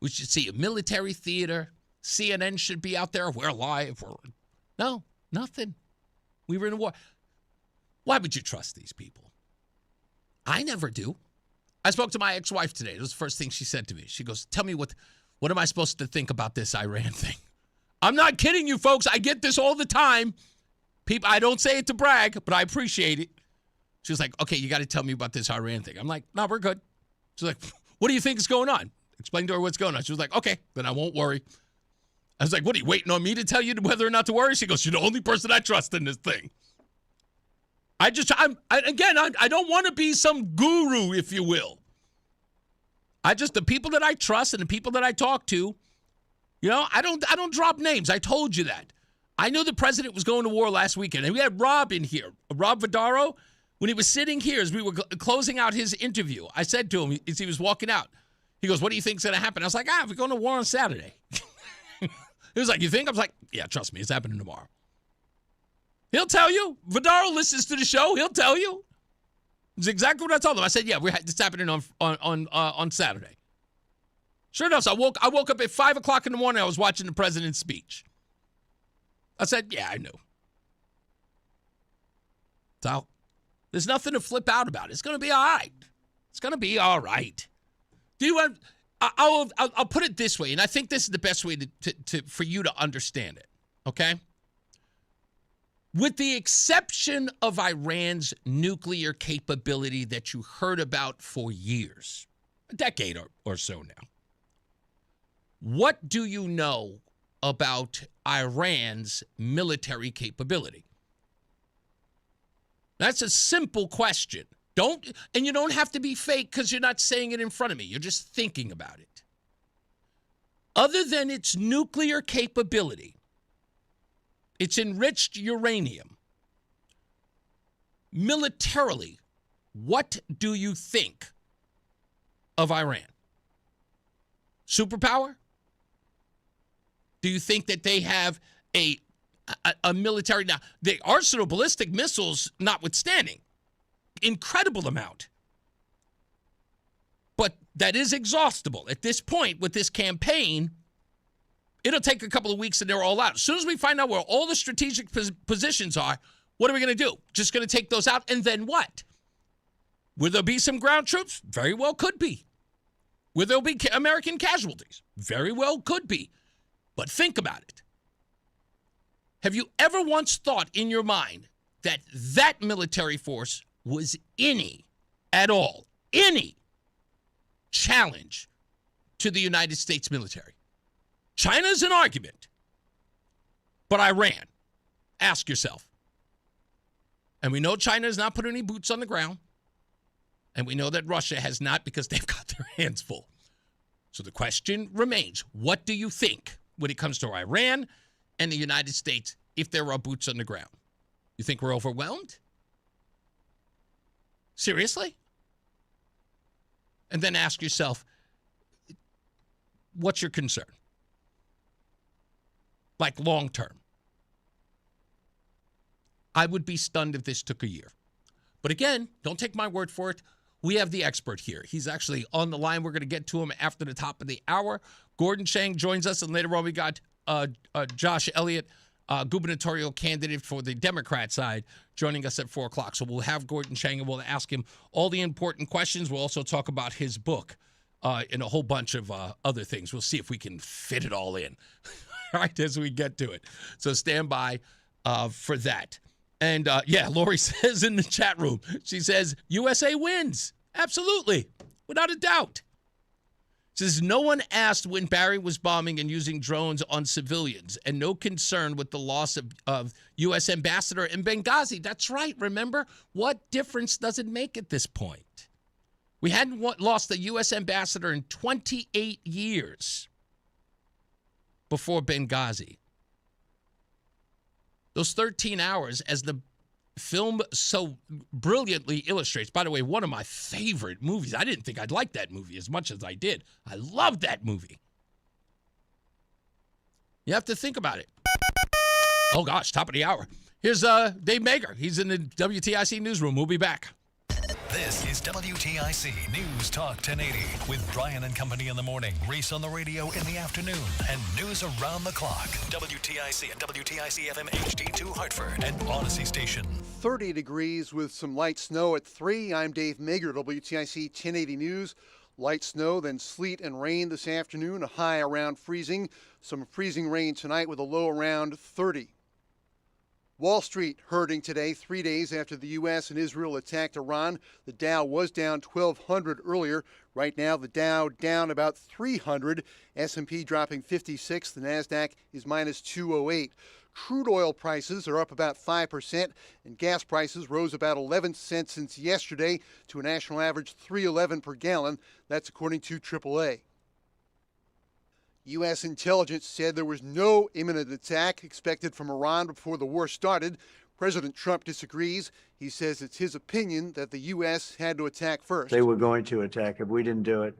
We should see a military theater. CNN should be out there. We're live. No. Nothing. We were in a war. Why would you trust these people? I never do. I spoke to my ex-wife today. It was the first thing she said to me. She goes, tell me what am I supposed to think about this Iran thing? I'm not kidding you, folks. I get this all the time. People, I don't say it to brag, but I appreciate it. She was like, okay, you got to tell me about this Iran thing. I'm like, no, we're good. She's like, what do you think is going on? Explain to her what's going on. She was like, okay, then I won't worry. I was like, what are you waiting on me to tell you whether or not to worry? She goes, you're the only person I trust in this thing. I don't want to be some guru, if you will. The people that I trust and the people that I talk to, I don't drop names. I told you that. I knew the president was going to war last weekend, and we had Rob in here, Rob Vidaro, when he was sitting here as we were closing out his interview. I said to him as he was walking out, he goes, what do you think's going to happen? I was like, we're going to war on Saturday. He was like, you think? I was like, yeah, trust me, it's happening tomorrow. He'll tell you. Vidaro listens to the show. He'll tell you. It's exactly what I told him. I said, yeah, it's happening on Saturday. Sure enough, so I woke up at 5 o'clock in the morning. I was watching the president's speech. I said, yeah, I knew. So there's nothing to flip out about. It's going to be all right. It's going to be all right. Do you want? I'll put it this way, and I think this is the best way for you to understand it. Okay. With the exception of Iran's nuclear capability that you heard about for years, a decade or so now, what do you know about Iran's military capability? That's a simple question. And you don't have to be fake because you're not saying it in front of me. You're just thinking about it. Other than its nuclear capability, it's enriched uranium. Militarily, what do you think of Iran? Superpower? Do you think that they have a military? Now, the arsenal ballistic missiles notwithstanding, incredible amount. But that is exhaustible. At this point, with this campaign, it'll take a couple of weeks and they're all out. As soon as we find out where all the strategic positions are, what are we going to do? Just going to take those out, and then what? Will there be some ground troops? Very well could be. Will there be American casualties? Very well could be. But think about it. Have you ever once thought in your mind that that military force was any challenge to the United States military? China's an argument, but Iran, ask yourself. And we know China has not put any boots on the ground, and we know that Russia has not because they've got their hands full. So the question remains, what do you think when it comes to Iran and the United States if there are boots on the ground? You think we're overwhelmed? Seriously? And then ask yourself, what's your concern? Like long term. I would be stunned if this took a year. But again, don't take my word for it. We have the expert here. He's actually on the line. We're going to get to him after the top of the hour. Gordon Chang joins us, and later on we got Josh Elliott, gubernatorial candidate for the Democrat side, joining us at 4 o'clock. So we'll have Gordon Chang, and we'll ask him all the important questions. We'll also talk about his book and a whole bunch of other things. We'll see if we can fit it all in, right, as we get to it. So stand by for that. And, Lori says in the chat room, she says, USA wins. Absolutely. Without a doubt. Says, no one asked when Barry was bombing and using drones on civilians, and no concern with the loss of U.S. ambassador in Benghazi. That's right. Remember, what difference does it make at this point? We hadn't lost a U.S. ambassador in 28 years before Benghazi. Those 13 hours, as the film so brilliantly illustrates. By the way, one of my favorite movies. I didn't think I'd like that movie as much as I did. I love that movie. You have to think about it. Oh, gosh, top of the hour. Here's Dave Mager. He's in the WTIC newsroom. We'll be back. This is WTIC News Talk 1080 with Brian and Company in the morning, Reese on the radio in the afternoon, and news around the clock. WTIC and WTIC FM HD2 Hartford and Odyssey Station. 30 degrees with some light snow at 3. I'm Dave Mager, WTIC 1080 News. Light snow, then sleet and rain this afternoon, a high around freezing. Some freezing rain tonight with a low around 30. Wall Street hurting today, 3 days after the U.S. and Israel attacked Iran. The Dow was down 1,200 earlier. Right now, the Dow down about 300. S&P dropping 56. The NASDAQ is minus 208. Crude oil prices are up about 5%, and gas prices rose about 11 cents since yesterday to a national average $3.11 per gallon. That's according to AAA. U.S. intelligence said there was no imminent attack expected from Iran before the war started. President Trump disagrees. He says it's his opinion that the U.S. had to attack first. They were going to attack. If we didn't do it,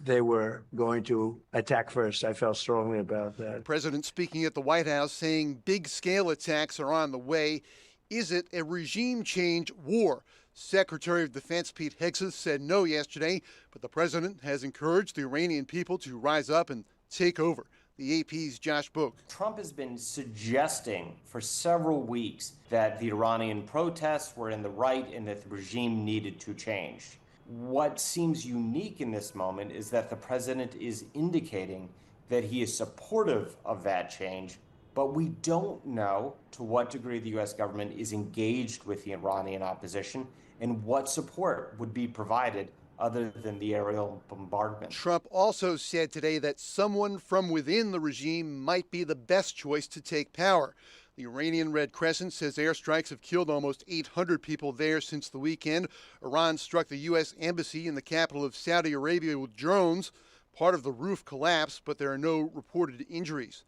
they were going to attack first. I felt strongly about that. The president speaking at the White House saying big-scale attacks are on the way. Is it a regime change war? Secretary of Defense Pete Hegseth said no yesterday, but the president has encouraged the Iranian people to rise up and take over. The AP's Josh Boak. Trump has been suggesting for several weeks that the Iranian protests were in the right and that the regime needed to change. What seems unique in this moment is that the president is indicating that he is supportive of that change, but we don't know to what degree the U.S. government is engaged with the Iranian opposition and what support would be provided other than the aerial bombardment. Trump also said today that someone from within the regime might be the best choice to take power. The Iranian Red Crescent says airstrikes have killed almost 800 people there since the weekend. Iran struck the U.S. embassy in the capital of Saudi Arabia with drones. Part of the roof collapsed, but there are no reported injuries.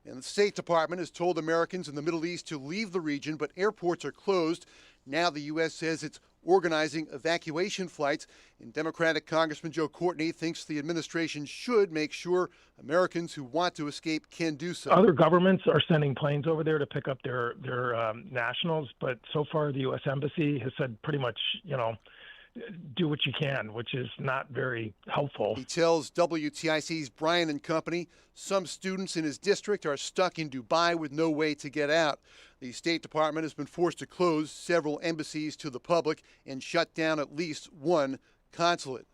And the State Department has told Americans in the Middle East to leave the region, but airports are closed. Now the U.S. says it's organizing evacuation flights, and Democratic Congressman Joe Courtney thinks the administration should make sure Americans who want to escape can do so. Other governments are sending planes over there to pick up their nationals, but so far the U.S. Embassy has said pretty much, do what you can, which is not very helpful. He tells WTIC's Brian and Company some students in his district are stuck in Dubai with no way to get out. The State Department has been forced to close several embassies to the public and shut down at least one consulate.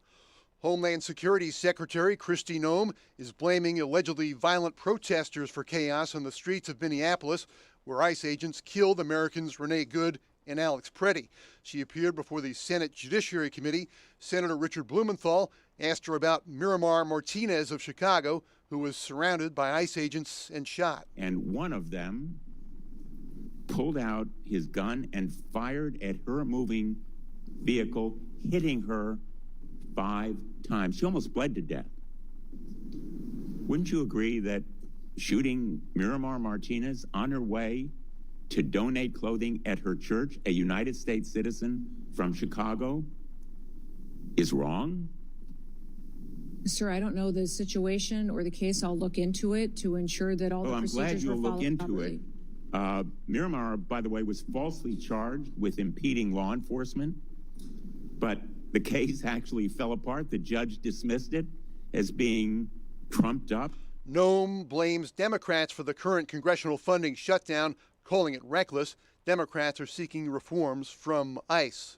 Homeland Security Secretary Kristi Noem is blaming allegedly violent protesters for chaos on the streets of Minneapolis, where ICE agents killed Americans Renee Good and Alex Preddy. She appeared before the Senate Judiciary Committee. Senator Richard Blumenthal asked her about Miramar Martinez of Chicago, who was surrounded by ICE agents and shot. And one of them pulled out his gun and fired at her moving vehicle, hitting her 5 times. She almost bled to death. Wouldn't you agree that shooting Miramar Martinez on her way to donate clothing at her church, a United States citizen from Chicago, is wrong? Sir, I don't know the situation or the case. I'll look into it to ensure that all the procedures were followed properly. I'm glad you'll look into it. Miramar, by the way, was falsely charged with impeding law enforcement, but the case actually fell apart. The judge dismissed it as being trumped up. Noem blames Democrats for the current congressional funding shutdown, calling it reckless. Democrats are seeking reforms from ICE.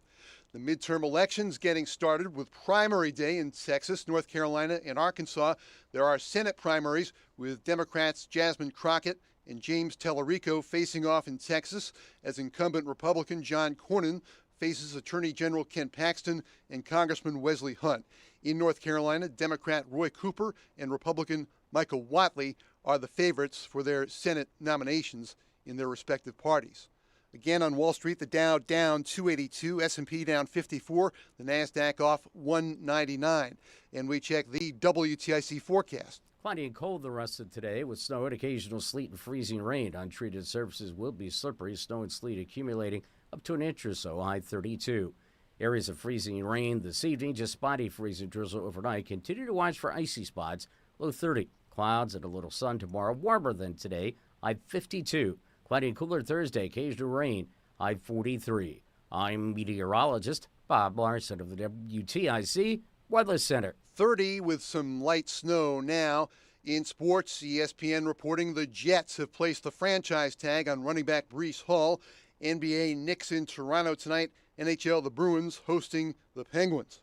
The midterm elections getting started with primary day in Texas, North Carolina, and Arkansas. There are Senate primaries with Democrats Jasmine Crockett and James Tellerico facing off in Texas, as incumbent Republican John Cornyn faces Attorney General Ken Paxton and Congressman Wesley Hunt. In North Carolina, Democrat Roy Cooper and Republican Michael Whatley are the favorites for their Senate nominations in their respective parties. Again, on Wall Street, the Dow down 282, S&P down 54, the NASDAQ off 199. And we check the WTIC forecast. Cloudy and cold the rest of today with snow and occasional sleet and freezing rain. Untreated surfaces will be slippery, snow and sleet accumulating up to an inch or so, high 32. Areas of freezing rain this evening, just spotty freezing drizzle overnight. Continue to watch for icy spots, low 30. Clouds and a little sun tomorrow, warmer than today, high 52. Cloudy and cooler Thursday, occasional rain, high 43. I'm meteorologist Bob Larson of the WTIC Weather Center. 30 with some light snow now. In sports, ESPN reporting the Jets have placed the franchise tag on running back Breece Hall. NBA Knicks in Toronto tonight. NHL, the Bruins hosting the Penguins.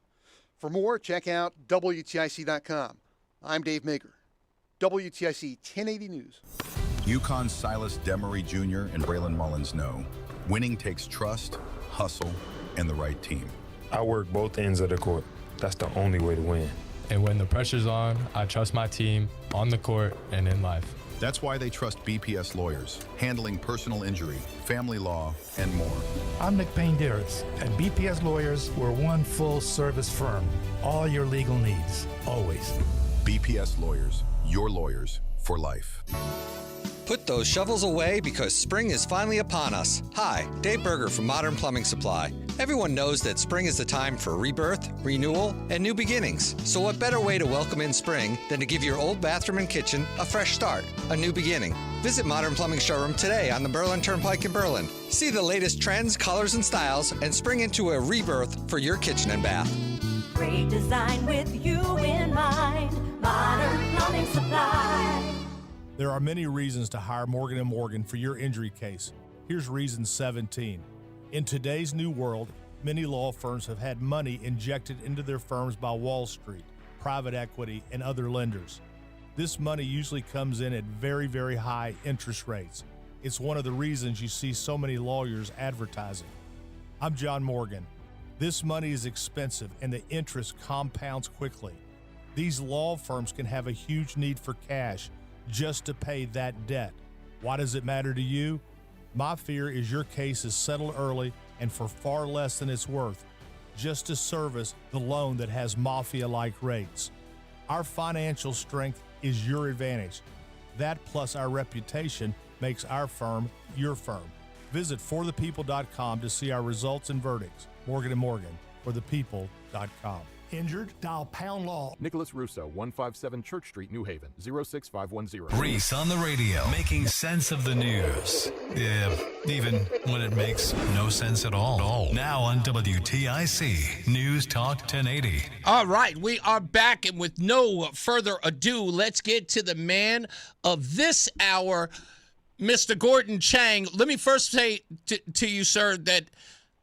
For more, check out WTIC.com. I'm Dave Maker. WTIC 1080 News. UConn's Silas Demery Jr. and Braylon Mullins know winning takes trust, hustle, and the right team. I work both ends of the court. That's the only way to win. And when the pressure's on, I trust my team on the court and in life. That's why they trust BPS lawyers, handling personal injury, family law, and more. I'm Nick Payne-Darris. At BPS Lawyers, we're one full-service firm. All your legal needs, always. BPS Lawyers, your lawyers for life. Put those shovels away because spring is finally upon us. Hi, Dave Berger from Modern Plumbing Supply. Everyone knows that spring is the time for rebirth, renewal, and new beginnings. So what better way to welcome in spring than to give your old bathroom and kitchen a fresh start, a new beginning? Visit Modern Plumbing Showroom today on the Berlin Turnpike in Berlin. See the latest trends, colors, and styles, and spring into a rebirth for your kitchen and bath. Great design with you in mind. Modern Plumbing Supply. There are many reasons to hire Morgan & Morgan for your injury case. Here's reason 17. In today's new world, many law firms have had money injected into their firms by Wall Street, private equity, and other lenders. This money usually comes in at very, very high interest rates. It's one of the reasons you see so many lawyers advertising. I'm John Morgan. This money is expensive and the interest compounds quickly. These law firms can have a huge need for cash just to pay that debt. Why does it matter to you? My fear is your case is settled early and for far less than it's worth, just to service the loan that has mafia-like rates. Our financial strength is your advantage. That plus our reputation makes our firm your firm. Visit forthepeople.com to see our results and verdicts. Morgan & Morgan, forthepeople.com. Injured? Dial pound law. Nicholas Russo, 157 Church Street, New Haven, 06510. Reese on the radio, making sense of the news. Yeah, even when it makes no sense at all. Now on WTIC, News Talk 1080. All right, we are back, and with no further ado, let's get to the man of this hour, Mr. Gordon Chang. Let me first say to you, sir, that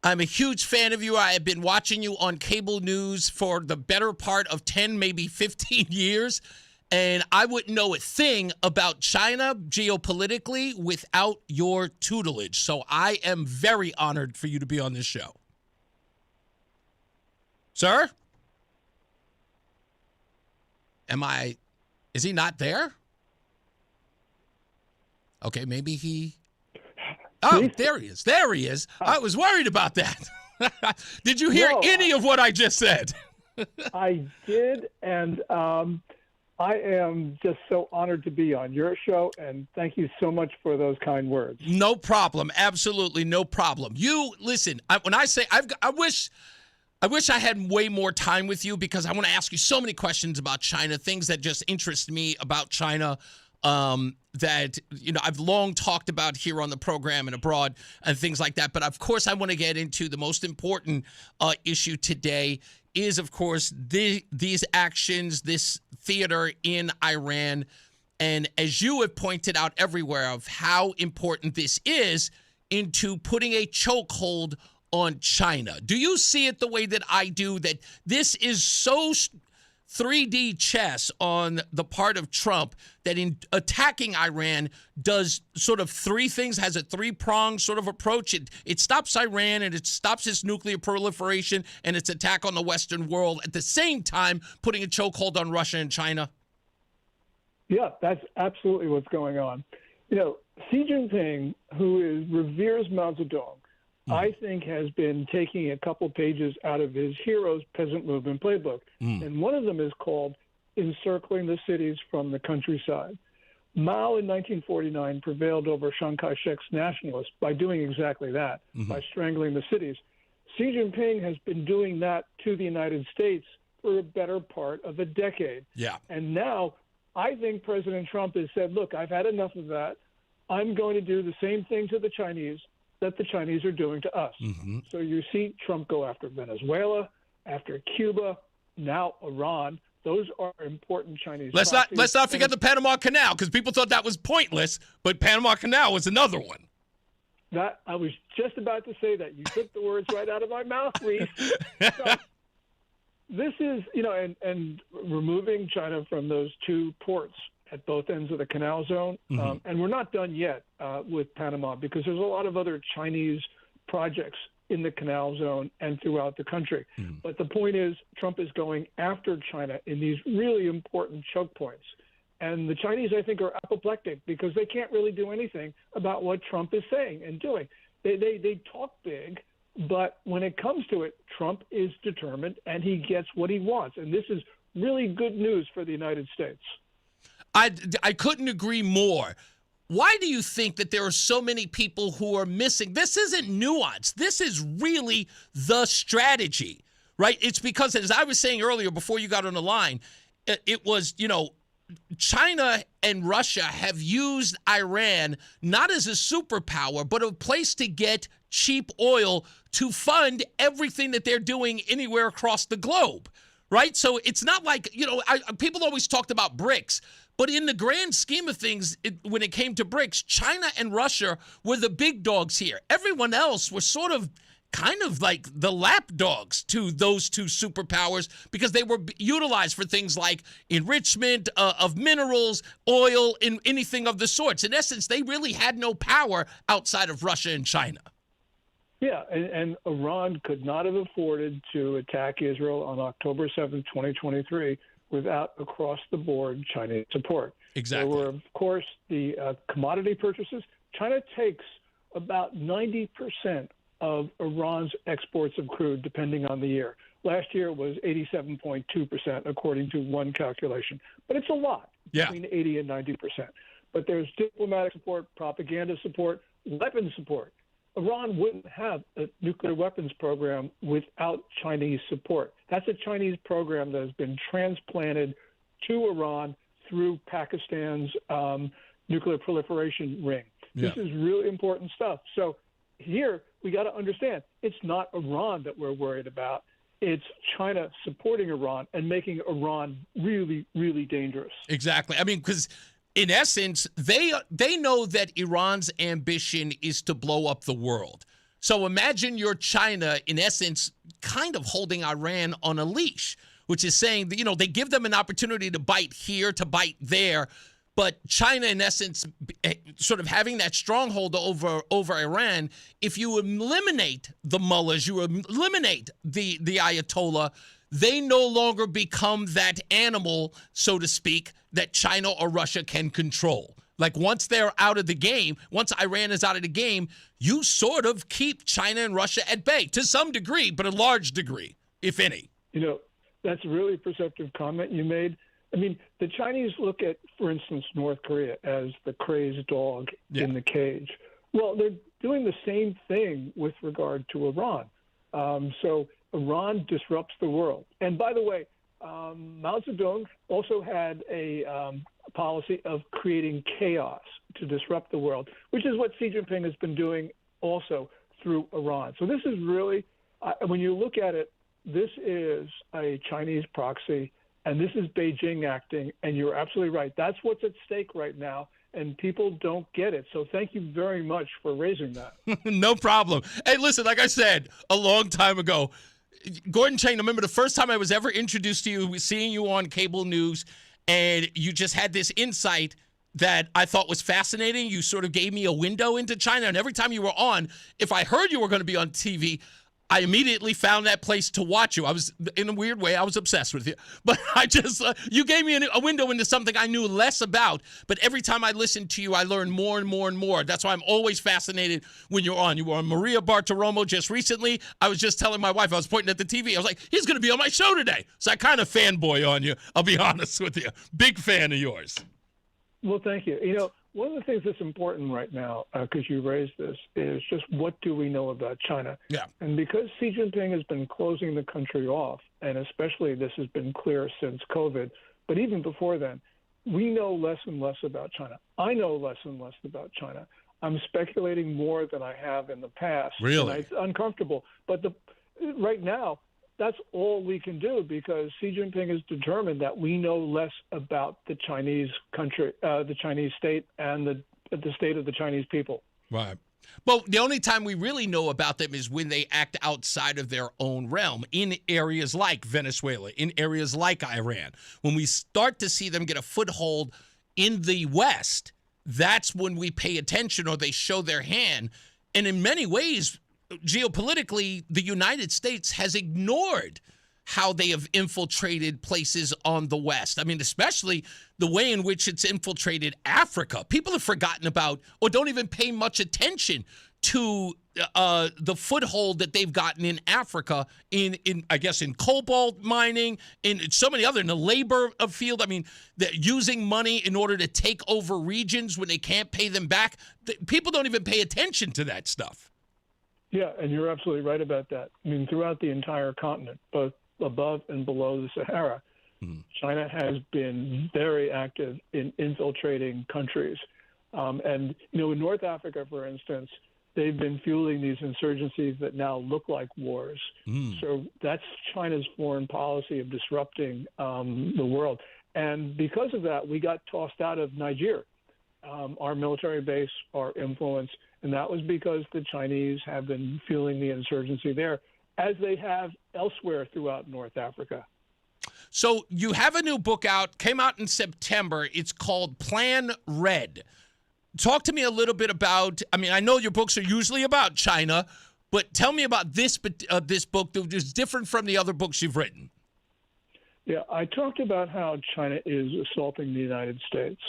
I'm a huge fan of you. I have been watching you on cable news for the better part of 10, maybe 15 years, and I wouldn't know a thing about China geopolitically without your tutelage. So I am very honored for you to be on this show. Sir? Is he not there? Okay, maybe he... Oh, there he is. There he is. I was worried about that. Did you hear any of what I just said? I did, and I am just so honored to be on your show, and thank you so much for those kind words. No problem. Absolutely no problem. You, listen, when I say I wish I had way more time with you because I want to ask you so many questions about China, things that just interest me about China. That, you know, I've long talked about here on the program and abroad and things like that. But, of course, I want to get into the most important issue today is, of course, these actions, this theater in Iran. And as you have pointed out everywhere of how important this is into putting a chokehold on China. Do you see it the way that I do, that this is so 3D chess on the part of Trump that in attacking Iran does sort of three things, has a three-pronged sort of approach. It stops Iran and it stops its nuclear proliferation and its attack on the Western world, at the same time putting a chokehold on Russia and China? Yeah, that's absolutely what's going on. You know, Xi Jinping, who reveres Mao Zedong, I think has been taking a couple pages out of his Heroes Peasant Movement playbook. And one of them is called Encircling the Cities from the Countryside. Mao in 1949 prevailed over Chiang Kai-shek's nationalists by doing exactly that, by strangling the cities. Xi Jinping has been doing that to the United States for a better part of a decade. Yeah. And now I think President Trump has said, look, I've had enough of that. I'm going to do the same thing to the Chinese that the Chinese are doing to us. So you see Trump go after Venezuela, after Cuba, now Iran. Those are important Chinese. Let's not forget the Panama Canal, because people thought that was pointless, but Panama Canal was another one. That I was just about to say that. You took the words right out of my mouth, Reese. So, this is, you know, and removing China from those two ports at both ends of the canal zone. And we're not done yet with Panama, because there's a lot of other Chinese projects in the canal zone and throughout the country. But the point is, Trump is going after China in these really important choke points. And the Chinese, I think, are apoplectic because they can't really do anything about what Trump is saying and doing. They talk big, but when it comes to it, Trump is determined and he gets what he wants. And this is really good news for the United States. I couldn't agree more. why do you think that there are so many people who are missing? This isn't nuance. This is really the strategy, right? It's because, as I was saying earlier before you got on the line, it was, China and Russia have used Iran not as a superpower, but a place to get cheap oil to fund everything that they're doing anywhere across the globe, right? So it's not like, people always talked about BRICS, but in the grand scheme of things, when it came to BRICS, China and Russia were the big dogs here. Everyone else was sort of kind of like the lapdogs to those two superpowers because they were utilized for things like enrichment of minerals, oil, and anything of the sorts. In essence, they really had no power outside of Russia and China. Yeah, and Iran could not have afforded to attack Israel on October 7th, 2023, without across-the-board Chinese support. Exactly. There were, of course, the commodity purchases. China takes about 90% of Iran's exports of crude, depending on the year. Last year it was 87.2%, according to one calculation. But it's a lot, between 80 and 90%. But there's diplomatic support, propaganda support, weapons support. Iran wouldn't have a nuclear weapons program without Chinese support. That's a Chinese program that has been transplanted to Iran through Pakistan's nuclear proliferation ring. This is really important stuff. So here we got to understand it's not Iran that we're worried about. It's China supporting Iran and making Iran really, really dangerous. Exactly. I mean, because in essence, they know that Iran's ambition is to blow up the world. So imagine you're China, in essence, kind of holding Iran on a leash, which is saying that, they give them an opportunity to bite here, to bite there. But China, in essence, sort of having that stronghold over Iran, if you eliminate the mullahs, you eliminate the Ayatollah, they no longer become that animal, so to speak, that China or Russia can control. Like once they're out of the game, once Iran is out of the game, you sort of keep China and Russia at bay to some degree, but a large degree, if any. That's a really perceptive comment you made. I mean, the Chinese look at, for instance, North Korea as the crazed dog in the cage. Well, they're doing the same thing with regard to Iran. So Iran disrupts the world. And by the way, Mao Zedong also had a policy of creating chaos to disrupt the world, which is what Xi Jinping has been doing also through Iran. So this is really, when you look at it, this is a Chinese proxy. And this is Beijing acting, and you're absolutely right. That's what's at stake right now, and people don't get it. So thank you very much for raising that. No problem. Hey, listen, like I said a long time ago, Gordon Chang, remember the first time I was ever introduced to you, seeing you on cable news, and you just had this insight that I thought was fascinating. You sort of gave me a window into China, and every time you were on, if I heard you were going to be on TV, I immediately found that place to watch you. I was, in a weird way, I was obsessed with you. But I just, you gave me a window into something I knew less about. But every time I listened to you, I learned more and more and more. That's why I'm always fascinated when you're on. You were on Maria Bartiromo just recently. I was just telling my wife, I was pointing at the TV. I was like, he's going to be on my show today. So I kind of fanboy on you. I'll be honest with you. Big fan of yours. Well, thank you. One of the things that's important right now, because you raised this, is just what do we know about China? Yeah. And because Xi Jinping has been closing the country off, and especially this has been clear since COVID, but even before then, we know less and less about China. I know less and less about China. I'm speculating more than I have in the past. Really? And it's uncomfortable. But right now, that's all we can do because Xi Jinping is determined that we know less about the Chinese country, the Chinese state, and the state of the Chinese people. Right. Well, the only time we really know about them is when they act outside of their own realm in areas like Venezuela, in areas like Iran. When we start to see them get a foothold in the West, that's when we pay attention or they show their hand. And in many ways, geopolitically, the United States has ignored how they have infiltrated places on the West. I mean, especially the way in which it's infiltrated Africa. People have forgotten about or don't even pay much attention to the foothold that they've gotten in Africa in I guess in cobalt mining, in so many other, in the labor field. I mean, they're using money in order to take over regions when they can't pay them back. People don't even pay attention to that stuff. Yeah, and you're absolutely right about that. I mean, throughout the entire continent, both above and below the Sahara, China has been very active in infiltrating countries. And, in North Africa, for instance, they've been fueling these insurgencies that now look like wars. So that's China's foreign policy of disrupting the world. And because of that, we got tossed out of Niger, our military base, our influence. And that was because the Chinese have been fueling the insurgency there, as they have elsewhere throughout North Africa. So you have a new book out, came out in September. It's called Plan Red. Talk to me a little bit about, I mean, I know your books are usually about China, but tell me about this book that is different from the other books you've written. Yeah, I talked about how China is assaulting the United States.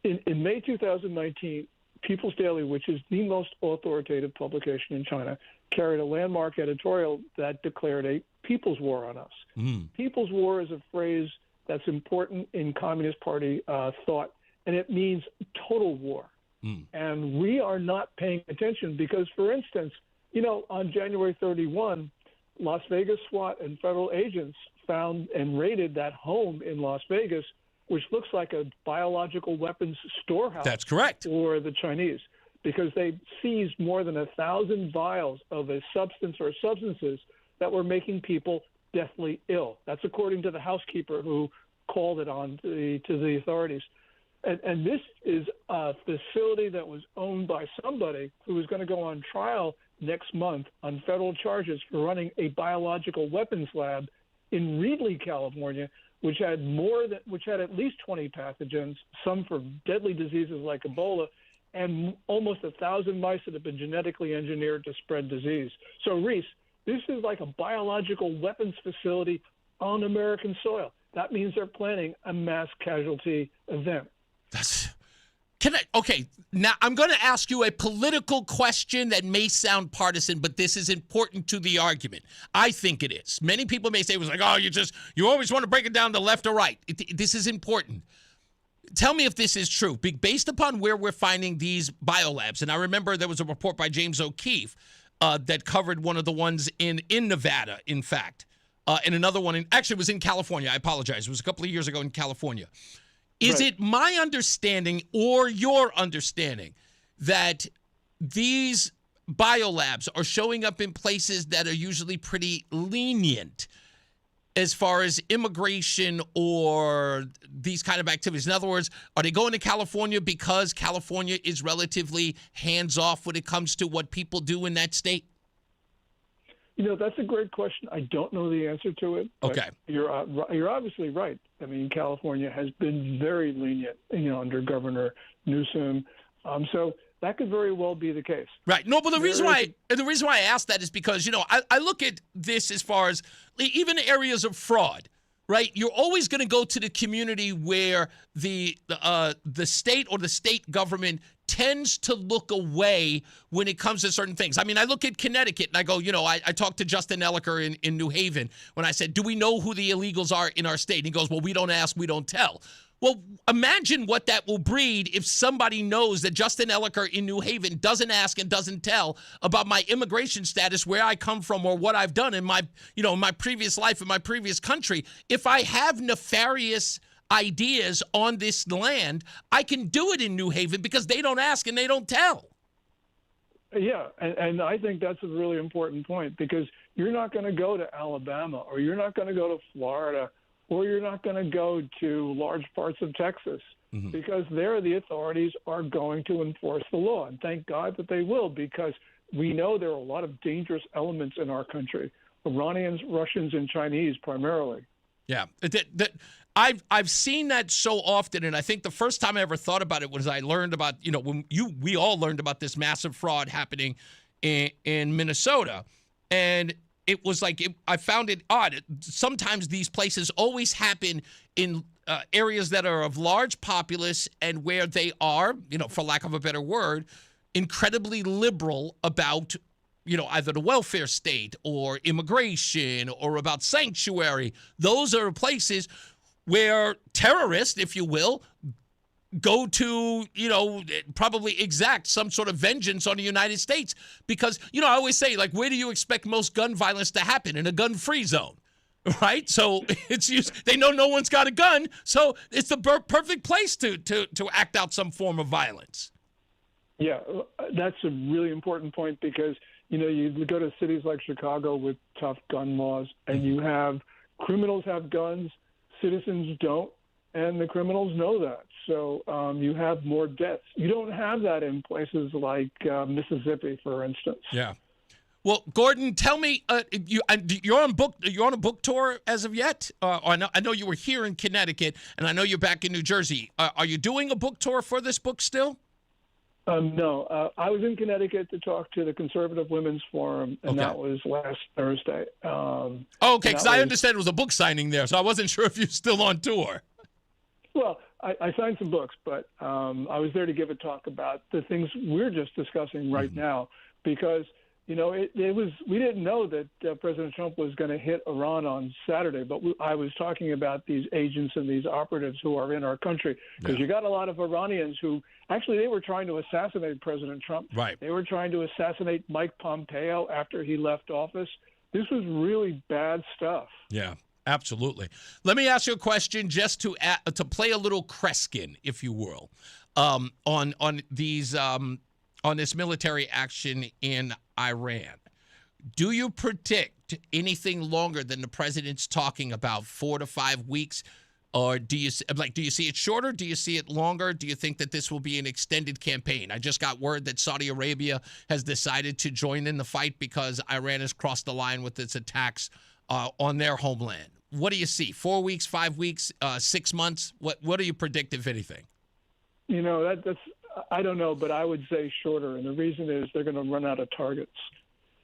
In May 2019, People's Daily, which is the most authoritative publication in China, carried a landmark editorial that declared a people's war on us. People's war is a phrase that's important in Communist Party thought, and it means total war. And we are not paying attention because, for instance, on January 31, Las Vegas SWAT and federal agents found and raided that home in Las Vegas, which looks like a biological weapons storehouse. That's correct. For the Chinese, because they seized more than 1,000 vials of a substance or substances that were making people deathly ill. That's according to the housekeeper who called it on to the authorities. And this is a facility that was owned by somebody who is going to go on trial next month on federal charges for running a biological weapons lab in Reedley, California, which had at least 20 pathogens, some for deadly diseases like Ebola, and almost 1,000 mice that have been genetically engineered to spread disease. So, Reese, this is like a biological weapons facility on American soil. That means they're planning a mass casualty event. Okay, now I'm going to ask you a political question that may sound partisan, but this is important to the argument. I think it is. Many people may say it was like, you always want to break it down to left or right. This is important. Tell me if this is true. Based upon where we're finding these biolabs, and I remember there was a report by James O'Keefe that covered one of the ones in Nevada, in fact, and another one it was in California. I apologize. It was a couple of years ago in California. Is it my understanding or your understanding that these biolabs are showing up in places that are usually pretty lenient as far as immigration or these kind of activities? In other words, are they going to California because California is relatively hands-off when it comes to what people do in that state? That's a great question. I don't know the answer to it. Okay. You're obviously right. I mean, California has been very lenient, under Governor Newsom. So that could very well be the case. Right. No, but the reason why I asked that is because, I look at this as far as even areas of fraud, right? You're always going to go to the community where the state or the state government tends to look away when it comes to certain things. I mean, I look at Connecticut and I go, I talked to Justin Elliker in New Haven when I said, do we know who the illegals are in our state? And he goes, well, we don't ask, we don't tell. Well, imagine what that will breed if somebody knows that Justin Elliker in New Haven doesn't ask and doesn't tell about my immigration status, where I come from, or what I've done in my, my previous life in my previous country. If I have nefarious ideas on this land, I can do it in New Haven because they don't ask and they don't tell. Yeah, and I think that's a really important point, because you're not going to go to Alabama, or you're not going to go to Florida, or you're not going to go to large parts of Texas, because there the authorities are going to enforce the law. And thank God that they will, because we know there are a lot of dangerous elements in our country, Iranians, Russians, and Chinese primarily. Yeah. I've seen that so often, and I think the first time I ever thought about it was I learned about, when we all learned about this massive fraud happening in Minnesota, and it was like I found it odd. Sometimes these places always happen in areas that are of large populace and where they are, for lack of a better word, incredibly liberal about, either the welfare state or immigration or about sanctuary. Those are places where terrorists, if you will, go to, probably exact some sort of vengeance on the United States. Because, I always say, like, where do you expect most gun violence to happen? In a gun-free zone, right? So they know no one's got a gun, so it's the perfect place to act out some form of violence. Yeah, that's a really important point because, you go to cities like Chicago with tough gun laws, and you have criminals have guns, citizens don't, and the criminals know that. So you have more deaths. You don't have that in places like Mississippi, for instance. Yeah. Well, Gordon, tell me, you're on a book tour as of yet? I know you were here in Connecticut, and I know you're back in New Jersey. Are you doing a book tour for this book still? No. I was in Connecticut to talk to the Conservative Women's Forum, and that was last Thursday. Okay, because I understand it was a book signing there, so I wasn't sure if you're still on tour. Well, I signed some books, but I was there to give a talk about the things we're just discussing right now because, we didn't know that President Trump was going to hit Iran on Saturday, but I was talking about these agents and these operatives who are in our country because you got a lot of Iranians who actually they were trying to assassinate President Trump. Right. They were trying to assassinate Mike Pompeo after he left office. This was really bad stuff. Yeah. Absolutely. Let me ask you a question just to play a little Kreskin, if you will, on this military action in Iran. Do you predict anything longer than the president's talking about, 4 to 5 weeks, or do you see it shorter? Do you see it longer? Do you think that this will be an extended campaign? I just got word that Saudi Arabia has decided to join in the fight because Iran has crossed the line with its attacks on their homeland. What do you see? 4 weeks, 5 weeks, 6 months? What do you predict, if anything? That's I don't know, but I would say shorter. And the reason is they're going to run out of targets.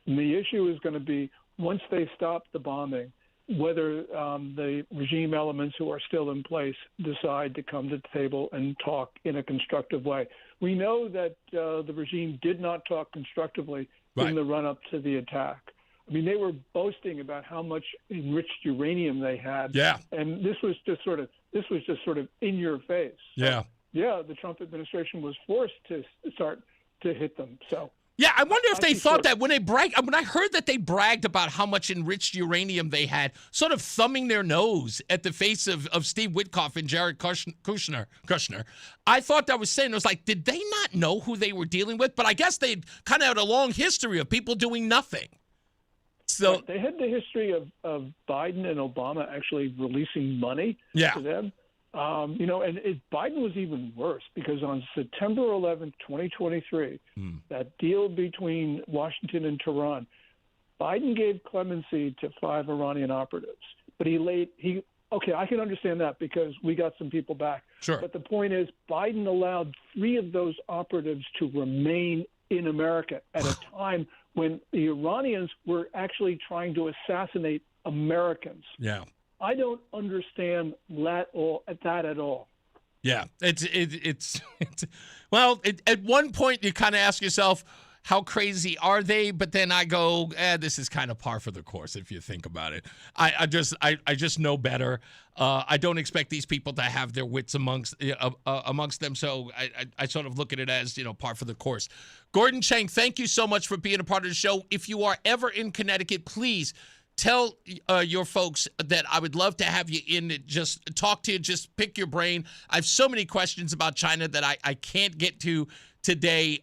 And the issue is going to be once they stop the bombing, whether the regime elements who are still in place decide to come to the table and talk in a constructive way. We know that the regime did not talk constructively in the run-up to the attack. I mean, they were boasting about how much enriched uranium they had. Yeah. And this was just sort of in your face. Yeah. Yeah, the Trump administration was forced to start to hit them. So. Yeah, I wonder if they thought that when they bragged. When I heard that they bragged about how much enriched uranium they had, sort of thumbing their nose at the face of Steve Witkoff and Jared Kushner, I thought that was saying, it was like, did they not know who they were dealing with? But I guess they kind of had a long history of people doing nothing. So they had the history of Biden and Obama actually releasing money to them. And Biden was even worse because on September 11th, 2023, that deal between Washington and Tehran, Biden gave clemency to 5 Iranian operatives. But I can understand that because we got some people back. Sure. But the point is Biden allowed 3 of those operatives to remain in America at a time when the Iranians were actually trying to assassinate Americans. Yeah. I don't understand that at all. Yeah, it's well, at one point you kind of ask yourself, how crazy are they? But then I go, this is kind of par for the course if you think about it. I just know better. I don't expect these people to have their wits amongst them. So I sort of look at it as, par for the course. Gordon Chang, thank you so much for being a part of the show. If you are ever in Connecticut, please tell your folks that I would love to have you in to just talk to you, just pick your brain. I have so many questions about China that I can't get to today,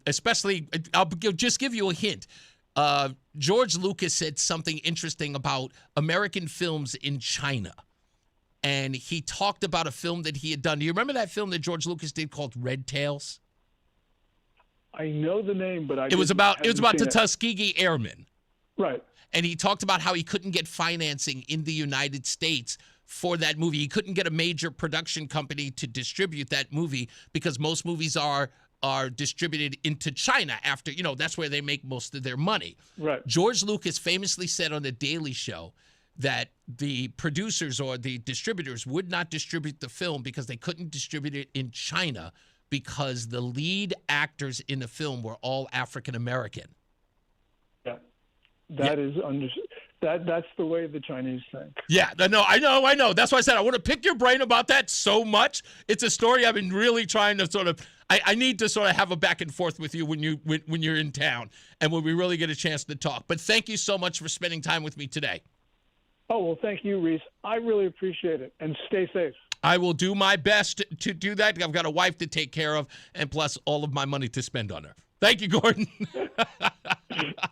especially, I'll just give you a hint. George Lucas said something interesting about American films in China. And he talked about a film that he had done. Do you remember that film that George Lucas did called Red Tails? I know the name, but it was about the Tuskegee Airmen. Right. And he talked about how he couldn't get financing in the United States for that movie. He couldn't get a major production company to distribute that movie because most movies are distributed into China after, that's where they make most of their money. Right. George Lucas famously said on The Daily Show that the producers or the distributors would not distribute the film because they couldn't distribute it in China because the lead actors in the film were all African American. Yeah, that is that's the way the Chinese think. Yeah, no, I know. That's why I said I want to pick your brain about that so much. It's a story I've been really trying to sort of. I need to sort of have a back and forth with you when you're in town and when we really get a chance to talk. But thank you so much for spending time with me today. Oh, well, thank you, Reese. I really appreciate it. And stay safe. I will do my best to do that. I've got a wife to take care of and plus all of my money to spend on her. Thank you, Gordon.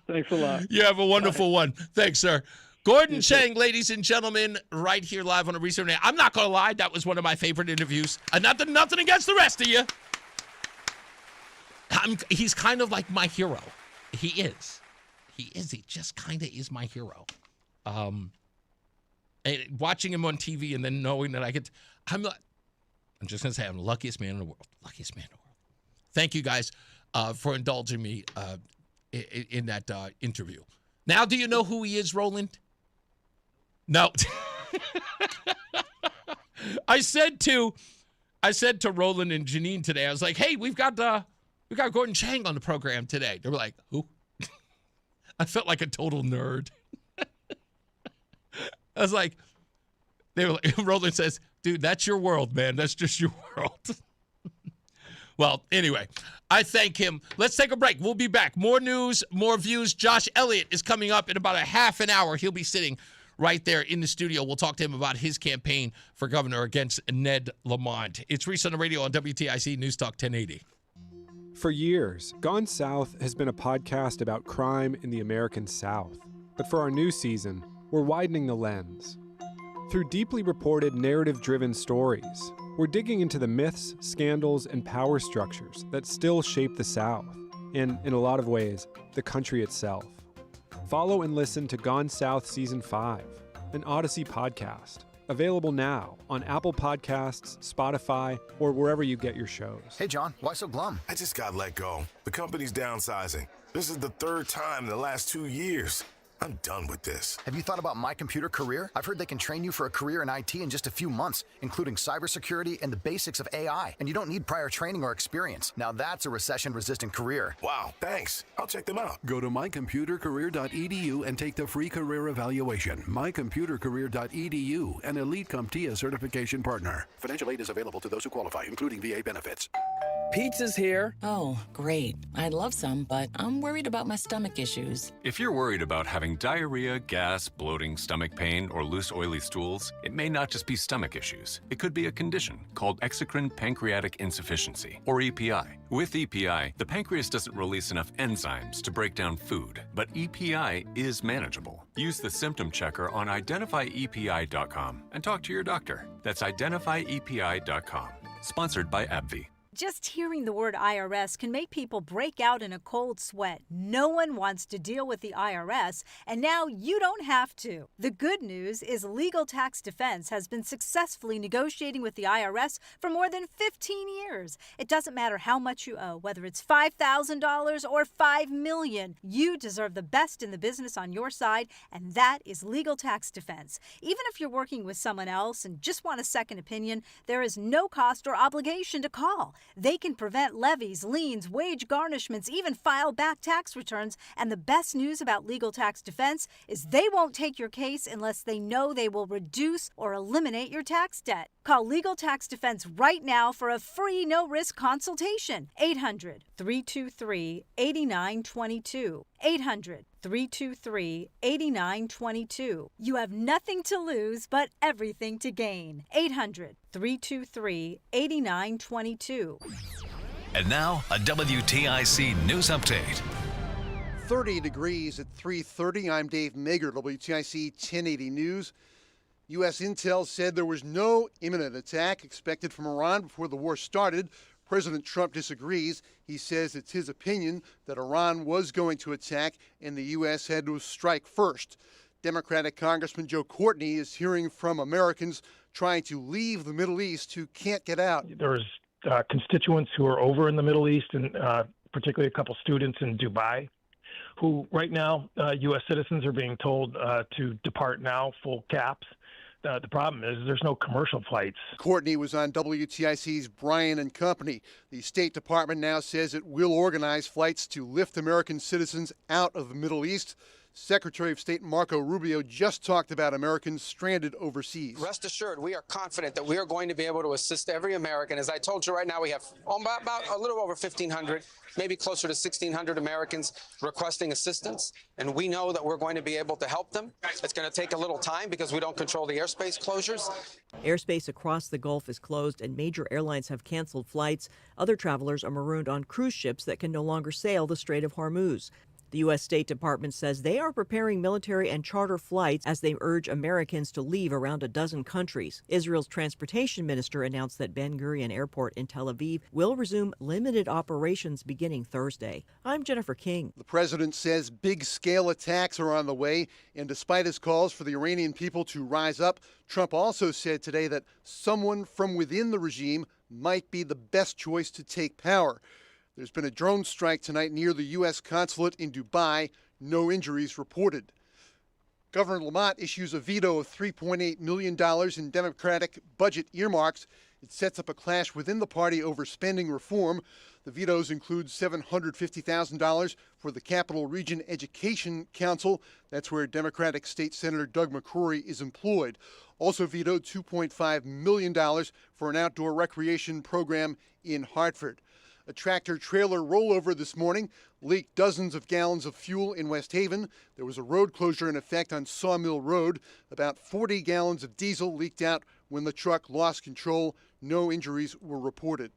Thanks a lot. You have a wonderful one. Thanks, sir. Gordon Chang, ladies and gentlemen, right here live on the Reese On The Radio. I'm not going to lie. That was one of my favorite interviews. Nothing against the rest of you. He's kind of like my hero. He is. He just kind of is my hero. And watching him on TV and then knowing that I'm just going to say I'm the luckiest man in the world. Luckiest man in the world. Thank you guys for indulging me in that interview. Now, do you know who he is, Roland? No. I said to Roland and Janine today, I was like, hey, we got Gordon Chang on the program today. They were like, who? I felt like a total nerd. I was like, Roland says, dude, that's your world, man. That's just your world. Well, anyway, I thank him. Let's take a break. We'll be back. More news, more views. Josh Elliott is coming up in about a half an hour. He'll be sitting right there in the studio. We'll talk to him about his campaign for governor against Ned Lamont. It's Reese on the Radio on WTIC News Talk 1080. For years, Gone South has been a podcast about crime in the American South. But for our new season, we're widening the lens. Through deeply reported, narrative-driven stories, we're digging into the myths, scandals, and power structures that still shape the South, and, in a lot of ways, the country itself. Follow and listen to Gone South Season 5, an Odyssey podcast, available now on Apple Podcasts, Spotify, or wherever you get your shows. Hey, John, why so glum? I just got let go. The company's downsizing. This is the third time in the last 2 years. I'm done with this. Have you thought about My Computer Career? I've heard they can train you for a career in IT in just a few months, including cybersecurity and the basics of AI. And you don't need prior training or experience. Now that's a recession-resistant career. Wow, thanks. I'll check them out. Go to mycomputercareer.edu and take the free career evaluation. Mycomputercareer.edu, an Elite CompTIA certification partner. Financial aid is available to those who qualify, including VA benefits. Pizza's here. Oh, great. I'd love some, but I'm worried about my stomach issues. If you're worried about having diarrhea, gas, bloating, stomach pain, or loose, oily stools, it may not just be stomach issues. It could be a condition called exocrine pancreatic insufficiency, or EPI. With EPI, the pancreas doesn't release enough enzymes to break down food, but EPI is manageable. Use the symptom checker on identifyepi.com and talk to your doctor. That's identifyepi.com. Sponsored by AbbVie. Just hearing the word IRS can make people break out in a cold sweat. No one wants to deal with the IRS, and now you don't have to. The good news is Legal Tax Defense has been successfully negotiating with the IRS for more than 15 years. It doesn't matter how much you owe, whether it's $5,000 or $5 million. You deserve the best in the business on your side, and that is Legal Tax Defense. Even if you're working with someone else and just want a second opinion, there is no cost or obligation to call. They can prevent levies, liens, wage garnishments, even file back tax returns. And the best news about Legal Tax Defense is they won't take your case unless they know they will reduce or eliminate your tax debt. Call Legal Tax Defense right now for a free no-risk consultation. 800-323-8922. 800-323-8922. You have nothing to lose but everything to gain. 800-323-8922. And now, a WTIC news update. 30 degrees at 3:30. I'm Dave Mager, WTIC 1080 News. U.S. intel said there was no imminent attack expected from Iran before the war started. President Trump disagrees. He says it's his opinion that Iran was going to attack and the U.S. had to strike first. Democratic Congressman Joe Courtney is hearing from Americans trying to leave the Middle East who can't get out. There's constituents who are over in the Middle East, and particularly a couple students in Dubai, who right now, U.S. citizens are being told to depart now, full caps. The problem is there's no commercial flights. Courtney was on WTIC's Brian and Company. The State Department now says it will organize flights to lift American citizens out of the Middle East. Secretary of State Marco Rubio just talked about Americans stranded overseas. Rest assured, we are confident that we are going to be able to assist every American. As I told you right now, we have about a little over 1,500, maybe closer to 1,600 Americans requesting assistance, and we know that we're going to be able to help them. It's going to take a little time because we don't control the airspace closures. Airspace across the Gulf is closed and major airlines have canceled flights. Other travelers are marooned on cruise ships that can no longer sail the Strait of Hormuz. The U.S. State Department says they are preparing military and charter flights as they urge Americans to leave around a dozen countries. Israel's transportation minister announced that Ben Gurion Airport in Tel Aviv will resume limited operations beginning Thursday. I'm Jennifer King. The president says big-scale attacks are on the way, and despite his calls for the Iranian people to rise up, Trump also said today that someone from within the regime might be the best choice to take power. There's been a drone strike tonight near the U.S. consulate in Dubai. No injuries reported. Governor Lamont issues a veto of $3.8 million in Democratic budget earmarks. It sets up a clash within the party over spending reform. The vetoes include $750,000 for the Capital Region Education Council. That's where Democratic State Senator Doug McCrory is employed. Also vetoed $2.5 million for an outdoor recreation program in Hartford. A tractor-trailer rollover this morning leaked dozens of gallons of fuel in West Haven. There was a road closure in effect on Sawmill Road. About 40 gallons of diesel leaked out when the truck lost control. No injuries were reported.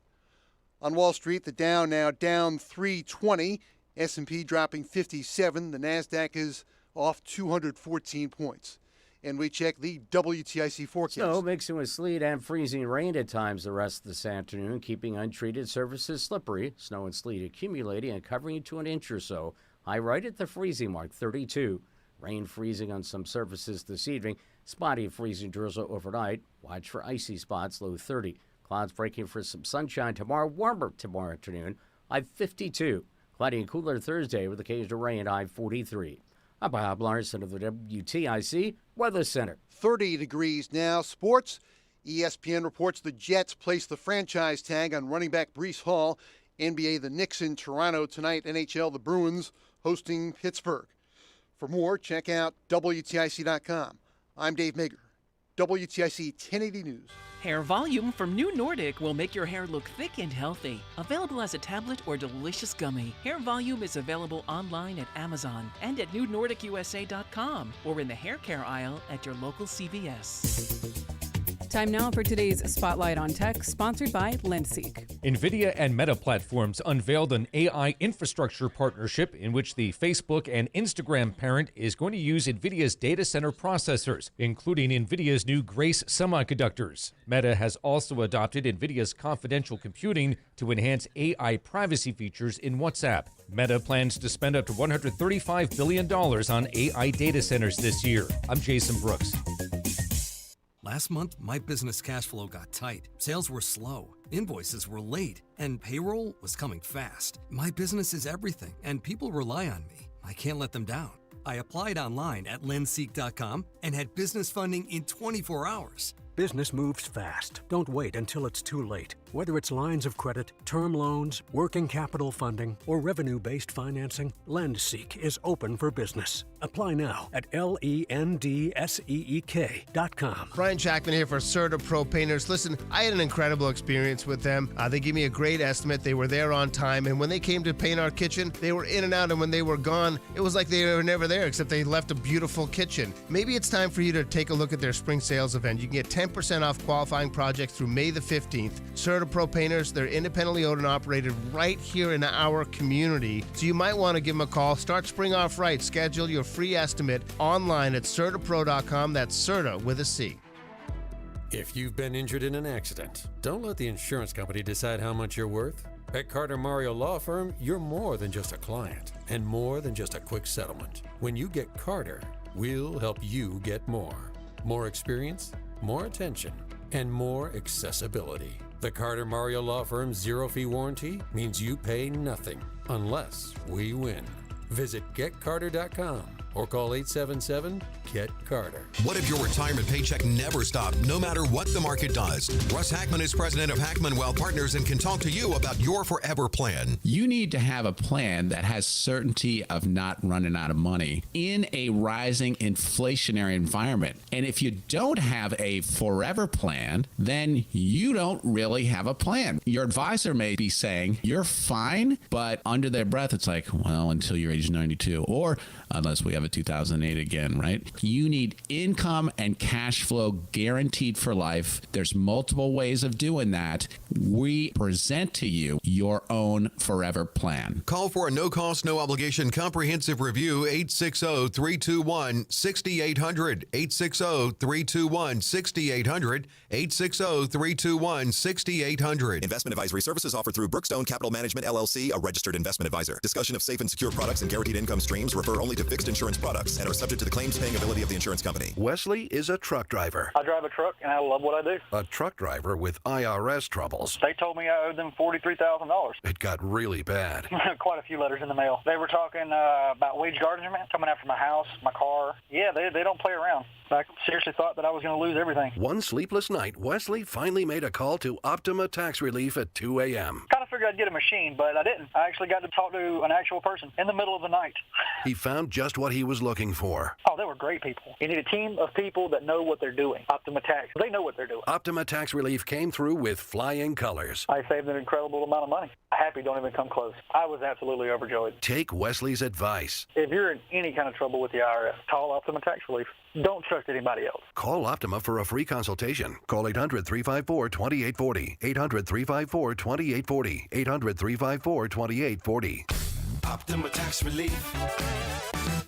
On Wall Street, the Dow now down 320, S&P dropping 57. The NASDAQ is off 214 points. And we check the WTIC forecast. Snow mixing with sleet and freezing rain at times the rest of this afternoon, keeping untreated surfaces slippery. Snow and sleet accumulating and covering to an inch or so. High right at the freezing mark, 32. Rain freezing on some surfaces this evening. Spotty freezing drizzle overnight. Watch for icy spots, low 30. Clouds breaking for some sunshine tomorrow. Warmer tomorrow afternoon, high 52. Cloudy and cooler Thursday with occasional rain, high 43. I'm Bob Larson of the WTIC Weather Center. 30 degrees now. Sports. ESPN reports the Jets placed the franchise tag on running back Breece Hall. NBA, the Knicks in Toronto tonight. NHL, the Bruins hosting Pittsburgh. For more, check out WTIC.com. I'm Dave Mager, WTIC 1080 News. Hair Volume from New Nordic will make your hair look thick and healthy. Available as a tablet or delicious gummy. Hair Volume is available online at Amazon and at newnordicusa.com or in the hair care aisle at your local CVS. Time now for today's Spotlight on Tech, sponsored by Lenseek. NVIDIA and Meta Platforms unveiled an AI infrastructure partnership in which the Facebook and Instagram parent is going to use NVIDIA's data center processors, including NVIDIA's new Grace semiconductors. Meta has also adopted NVIDIA's confidential computing to enhance AI privacy features in WhatsApp. Meta plans to spend up to $135 billion on AI data centers this year. I'm Jason Brooks. Last month, my business cash flow got tight. Sales were slow, invoices were late, and payroll was coming fast. My business is everything, and people rely on me. I can't let them down. I applied online at lenseek.com and had business funding in 24 hours. Business moves fast. Don't wait until it's too late. Whether it's lines of credit, term loans, working capital funding, or revenue-based financing, LendSeek is open for business. Apply now at LENDSEEK.com. Brian Jackman here for Serta Pro Painters. Listen, I had an incredible experience with them. They gave me a great estimate. They were there on time, and when they came to paint our kitchen, they were in and out, and when they were gone, it was like they were never there, except they left a beautiful kitchen. Maybe it's time for you to take a look at their spring sales event. You can get 10% off qualifying projects through May the 15th. Serta Pro Painters, they're independently owned and operated right here in our community, so you might want to give them a call. Start spring off right. Schedule your free estimate online at CertaPro.com. That's Serta with a C. If you've been injured in an accident, don't let the insurance company decide how much you're worth. At Carter Mario Law Firm, you're more than just a client and more than just a quick settlement. When you get Carter, we'll help you get more. More experience, more attention, and more accessibility. The Carter Mario Law Firm's zero-fee warranty means you pay nothing unless we win. Visit GetCarter.com or call 877-GET-CARTER. What if your retirement paycheck never stopped, no matter what the market does? Russ Hackman is president of Hackman Wealth Partners and can talk to you about your forever plan. You need to have a plan that has certainty of not running out of money in a rising inflationary environment. And if you don't have a forever plan, then you don't really have a plan. Your advisor may be saying, you're fine, but under their breath, it's like, well, until you're age 92, or unless we have a 2008 again, right? You need income and cash flow guaranteed for life. There's multiple ways of doing that. We present to you your own forever plan. Call for a no-cost, no-obligation comprehensive review, 860-321-6800, 860-321-6800, 860-321-6800. Investment advisory services offered through Brookstone Capital Management, LLC, a registered investment advisor. Discussion of safe and secure products and guaranteed income streams refer only to fixed insurance products and are subject to the claims-paying ability of the insurance company. Wesley is a truck driver. I drive a truck, and I love what I do. A truck driver with IRS troubles. They told me I owed them $43,000. It got really bad. Quite a few letters in the mail. They were talking about wage garnishment, coming after my house, my car. Yeah, they don't play around. I seriously thought that I was going to lose everything. One sleepless night, Wesley finally made a call to Optima Tax Relief at 2 a.m. Kind of figured I'd get a machine, but I didn't. I actually got to talk to an actual person in the middle of the night. He found just what he was looking for. Oh, they were great people. You need a team of people that know what they're doing. Optima Tax, they know what they're doing. Optima Tax Relief came through with flying colors. I saved an incredible amount of money. Happy don't even come close. I was absolutely overjoyed. Take Wesley's advice. If you're in any kind of trouble with the IRS, call Optima Tax Relief. Don't trust anybody else. Call Optima for a free consultation. Call 800-354-2840. 800-354-2840. 800-354-2840. Optima Tax Relief.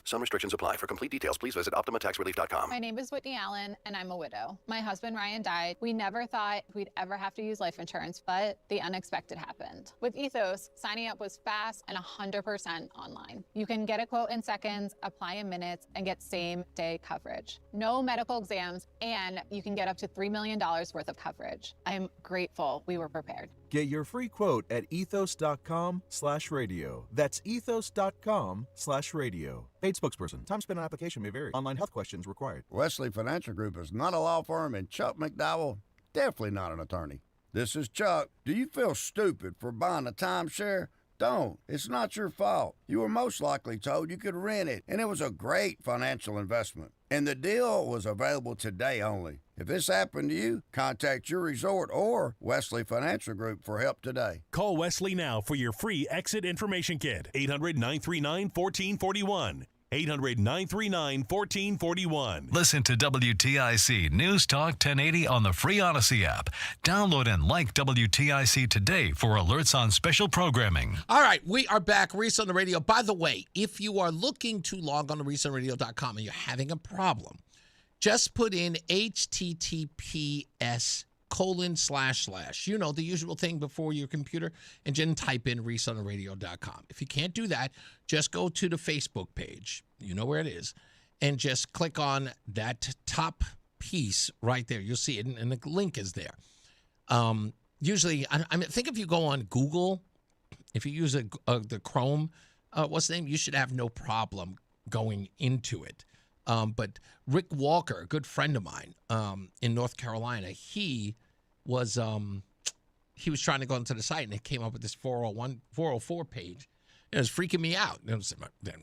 Some restrictions apply. For complete details, please visit OptimaTaxRelief.com. My name is Whitney Allen, and I'm a widow. My husband, Ryan, died. We never thought we'd ever have to use life insurance, but the unexpected happened. With Ethos, signing up was fast and 100% online. You can get a quote in seconds, apply in minutes, and get same-day coverage. No medical exams, and you can get up to $3 million worth of coverage. I'm grateful we were prepared. Get your free quote at ethos.com/radio. That's ethos.com/radio. Paid spokesperson. Time spent on application may vary. Online health questions required. Wesley Financial Group is not a law firm, and Chuck McDowell, definitely not an attorney. This is Chuck. Do you feel stupid for buying a timeshare? Don't. It's not your fault. You were most likely told you could rent it, and it was a great financial investment. And the deal was available today only. If this happened to you, contact your resort or Wesley Financial Group for help today. Call Wesley now for your free exit information kit. 800-939-1441. 800-939-1441. Listen to WTIC News Talk 1080 on the free Odyssey app. Download and like WTIC today for alerts on special programming. All right, we are back. Reese on the Radio. By the way, if you are looking to log on to ReeseOnTheRadio.com and you're having a problem, just put in https:// you know, the usual thing before your computer, and then type in ReeseOnTheRadio.com. If you can't do that, just go to the Facebook page. You know where it is. And just click on that top piece right there. You'll see it, and the link is there. Usually, I think if you go on Google, if you use the Chrome, what's the name? You should have no problem going into it. But Rick Walker, a good friend of mine in North Carolina, he was trying to go into the site, and it came up with this 404 page. It was freaking me out. Then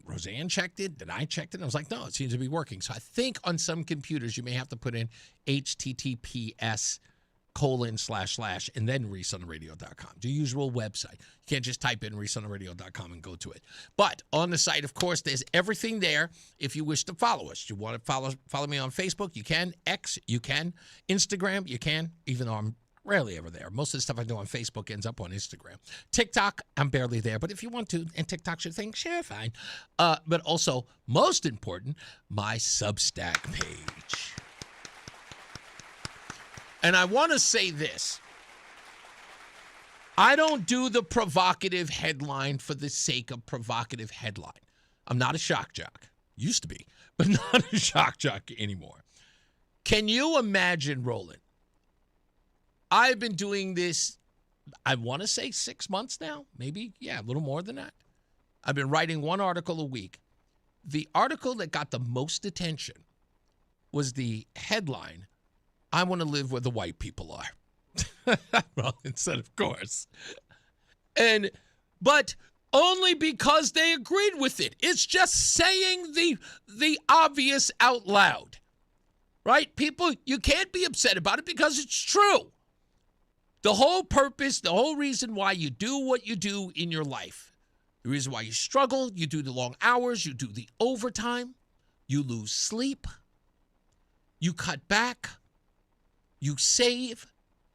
Roseanne checked it. Then I checked it. And I was like, no, it seems to be working. So I think on some computers you may have to put in https:// and then ReeseOnTheRadio.com, the usual website. You can't just type in ReeseOnTheRadio.com and go to it. But on the site, of course, there's everything there if you wish to follow us. You want to follow me on Facebook, you can. X, you can. Instagram, you can, even though I'm rarely ever there. Most of the stuff I do on Facebook ends up on Instagram. TikTok, I'm barely there. But if you want to, and TikTok's your thing, sure, fine. But also, most important, my Substack page. And I want to say this. I don't do the provocative headline for the sake of provocative headline. I'm not a shock jock. Used to be, but not a shock jock anymore. Can you imagine, Roland? I've been doing this, I want to say 6 months now. Maybe, a little more than that. I've been writing one article a week. the article that got the most attention was the headline, I want to live where the white people are. Well, instead, of course. But only because they agreed with it. It's just saying the obvious out loud. Right? People, you can't be upset about it because it's true. The whole purpose, the whole reason why you do what you do in your life, the reason why you struggle, you do the long hours, you do the overtime, you lose sleep, you cut back, you save,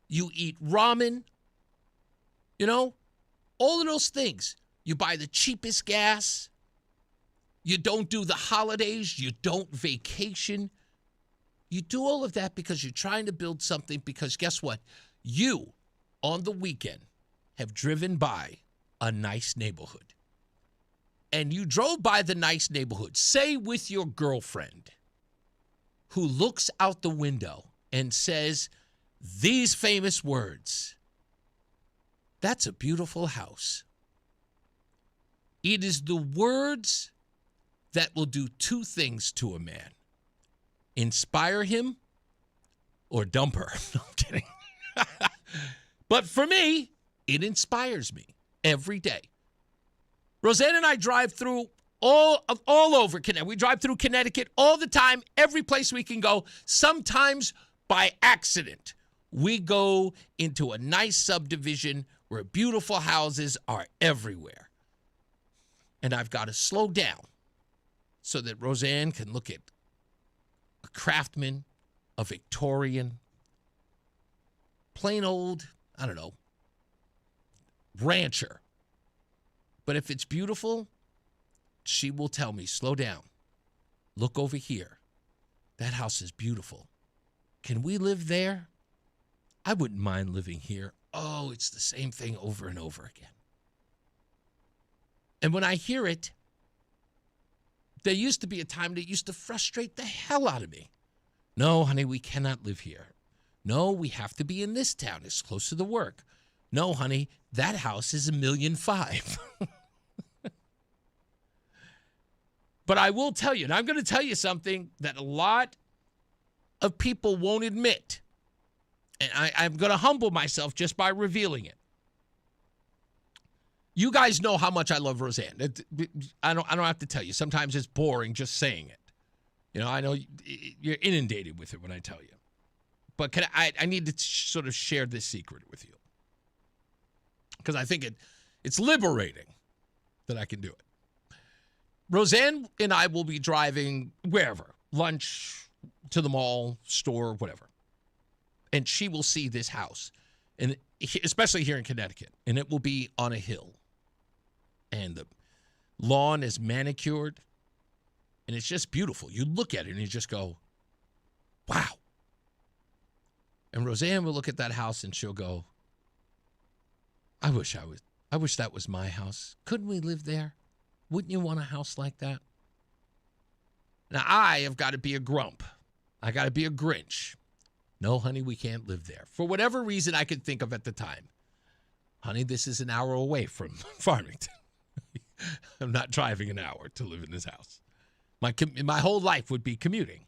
you eat ramen, all of those things. You buy the cheapest gas, you don't do the holidays, you don't vacation. You do all of that because you're trying to build something, because guess what? You, on the weekend, have driven by a nice neighborhood. And you drove by the nice neighborhood, say with your girlfriend, who looks out the window and says these famous words, "That's a beautiful house." It is the words that will do two things to a man: inspire him or dump her. No, I'm kidding. But for me, it inspires me every day. Roseanne and I drive through all over Connecticut. We drive through Connecticut all the time, every place we can go, sometimes by accident. We go into a nice subdivision where beautiful houses are everywhere. And I've got to slow down so that Roseanne can look at a Craftsman, a Victorian, plain old, I don't know, rancher. But if it's beautiful, she will tell me, slow down. Look over here. That house is beautiful. Can we live there? I wouldn't mind living here. Oh, it's the same thing over and over again. And when I hear it, there used to be a time that used to frustrate the hell out of me. No, honey, we cannot live here. No, we have to be in this town. It's close to the work. No, honey, that house is $1.5 million. But I will tell you, and I'm going to tell you something that a lot of people won't admit. And I'm going to humble myself just by revealing it. You guys know how much I love Roseanne. I don't have to tell you. Sometimes it's boring just saying it. I know you're inundated with it when I tell you. But I need to sort of share this secret with you, because I think it's liberating that I can do it. Roseanne and I will be driving wherever, lunch, to the mall, store, whatever. And she will see this house, and especially here in Connecticut, and it will be on a hill. And the lawn is manicured, and it's just beautiful. You look at it and you just go, wow. And Roseanne will look at that house and she'll go, I wish that was my house. Couldn't we live there? Wouldn't you want a house like that? Now, I have got to be a grump. I got to be a Grinch. No, honey, we can't live there. For whatever reason I could think of at the time. Honey, this is an hour away from Farmington. I'm not driving an hour to live in this house. My whole life would be commuting.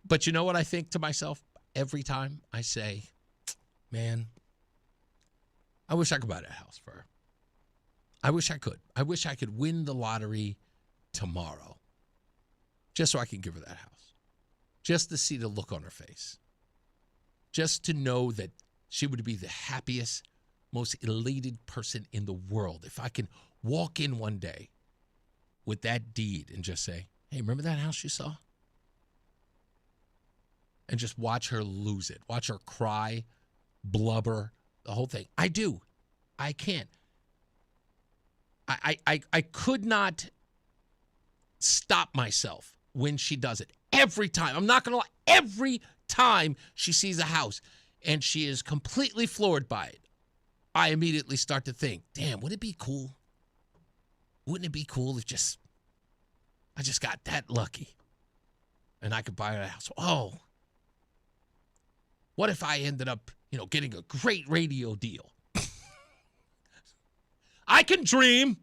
But you know what I think to myself every time? I say, man, I wish I could buy that house for her. I wish I could. I wish I could win the lottery tomorrow, just so I can give her that house, just to see the look on her face, just to know that she would be the happiest, most elated person in the world. If I can walk in one day with that deed and just say, hey, remember that house you saw? And just watch her lose it, watch her cry, blubber, the whole thing. I do. I can't. I could not stop myself when she does it. Every time. I'm not going to lie. Every time she sees a house and she is completely floored by it, I immediately start to think, damn, would it be cool? Wouldn't it be cool if I just got that lucky and I could buy her a house? Oh, what if I ended up, getting a great radio deal? I can dream.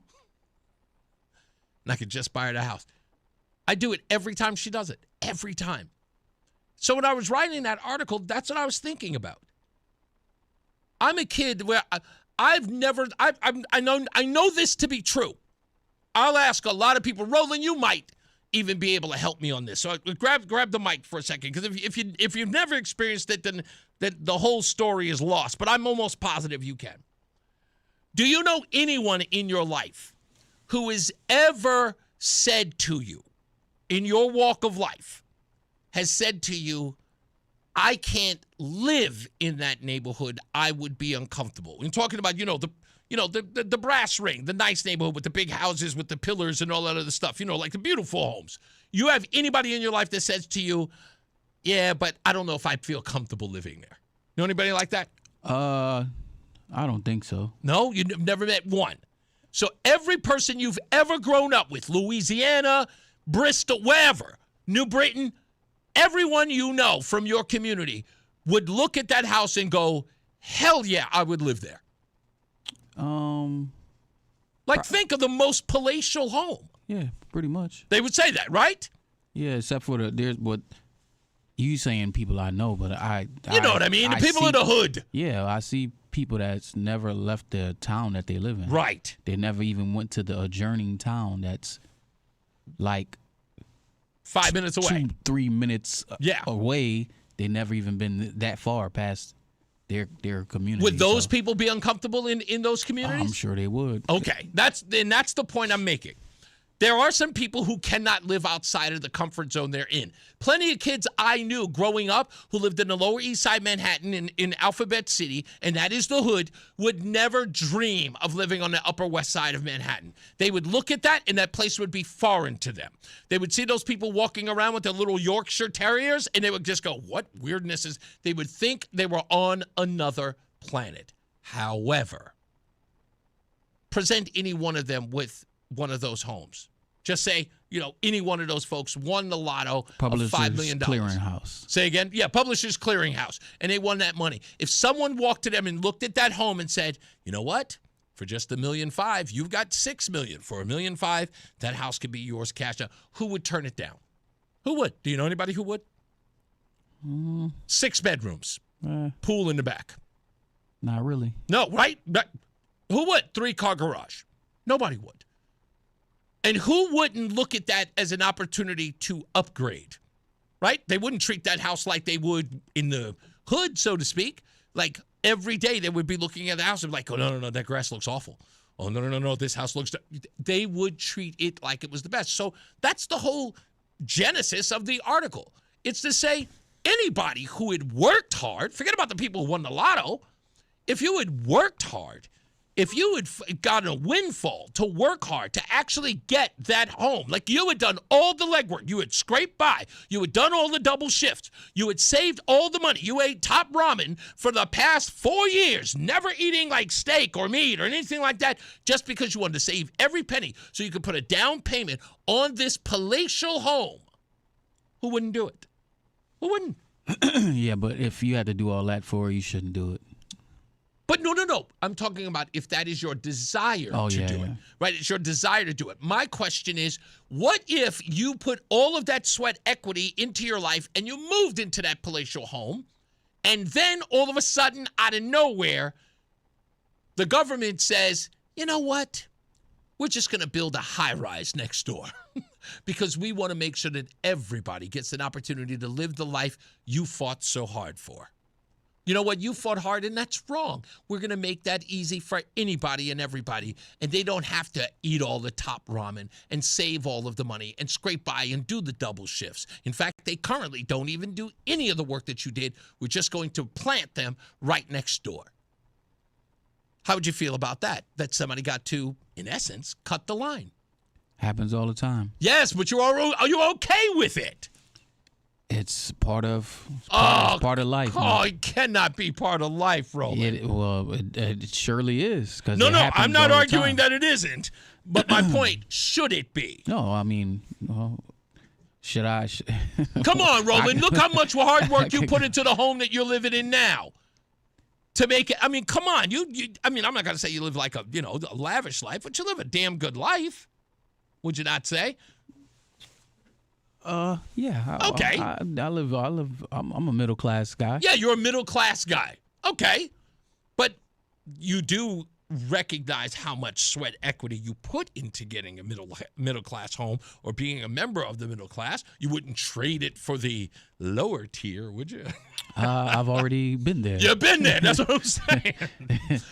and I could just buy her the house. I do it every time she does it. Every time. So when I was writing that article, that's what I was thinking about. I'm a kid where I know this to be true. I'll ask a lot of people. Roland, you might even be able to help me on this. So grab the mic for a second, because if you've never experienced it, then the whole story is lost. But I'm almost positive you can. Do you know anyone in your life who has ever said to you, in your walk of life, has said to you, I can't live in that neighborhood, I would be uncomfortable? We're talking about, the brass ring, the nice neighborhood with the big houses with the pillars and all that other stuff, like the beautiful homes. You have anybody in your life that says to you, yeah, but I don't know if I feel comfortable living there? Know anybody like that? I don't think so. No? You've never met one? So every person you've ever grown up with, Louisiana, Bristol, wherever, New Britain, everyone you know from your community would look at that house and go, hell yeah, I would live there. Think of the most palatial home. Yeah, pretty much. They would say that, right? Yeah, except for you saying people I know, but you know what I mean? The people in the hood. Yeah, I see people that's never left the town that they live in. Right. They never even went to the adjoining town that's like 5 minutes away. 2-3 minutes away. They never even been that far past their community. Would those people be uncomfortable in those communities? I'm sure they would. Okay, that's the point I'm making. There are some people who cannot live outside of the comfort zone they're in. Plenty of kids I knew growing up who lived in the Lower East Side Manhattan in Alphabet City, and that is the hood, would never dream of living on the Upper West Side of Manhattan. They would look at that, and that place would be foreign to them. They would see those people walking around with their little Yorkshire Terriers, and they would just go, what weirdness is? They would think they were on another planet. However, present any one of them with one of those homes. Just say, any one of those folks won the lotto of $5 million. Clearinghouse. Say again? Yeah, Publishers Clearinghouse. And they won that money. If someone walked to them and looked at that home and said, you know what? For just $1.5 million, you've got $6 million. For $1.5 million, that house could be yours cash out. Who would turn it down? Who would? Do you know anybody who would? 6 bedrooms. Pool in the back. Not really. No, right? Who would? 3-car garage. Nobody would. And who wouldn't look at that as an opportunity to upgrade, right? They wouldn't treat that house like they would in the hood, so to speak. Like every day they would be looking at the house and be like, oh, no, that grass looks awful. Oh, no, this house looks... They would treat it like it was the best. So that's the whole genesis of the article. It's to say anybody who had worked hard, forget about the people who won the lotto, if you had worked hard, if you had gotten a windfall to work hard to actually get that home, like you had done all the legwork, you had scraped by, you had done all the double shifts, you had saved all the money, you ate top ramen for the past 4 years, never eating like steak or meat or anything like that, just because you wanted to save every penny so you could put a down payment on this palatial home. Who wouldn't do it? Who wouldn't? Yeah, but if you had to do all that for her, you shouldn't do it. But no. I'm talking about if that is your desire to do it. Right? It's your desire to do it. My question is, what if you put all of that sweat equity into your life and you moved into that palatial home, and then all of a sudden, out of nowhere, the government says, you know what? We're just going to build a high-rise next door because we want to make sure that everybody gets an opportunity to live the life you fought so hard for. You know what? You fought hard, and that's wrong. We're going to make that easy for anybody and everybody, and they don't have to eat all the top ramen and save all of the money and scrape by and do the double shifts. In fact, they currently don't even do any of the work that you did. We're just going to plant them right next door. How would you feel about that? That somebody got to, in essence, cut the line. Happens all the time. Yes, but are you okay with it? It's part of life. Oh, it cannot be part of life, Roland. It surely is. No, I'm not arguing that it isn't. But my point, should it be? No, I mean, should I? Come on, Roland. Look how much hard work you put into the home that you're living in now. To make it, I mean, come on. I'm not going to say you live like a lavish life, but you live a damn good life. Would you not say? Yeah. Okay. I'm a middle class guy. Yeah, you're a middle class guy. Okay. But you do recognize how much sweat equity you put into getting a middle class home or being a member of the middle class. You wouldn't trade it for the lower tier, would you? I've already been there. You've been there. That's what I'm saying.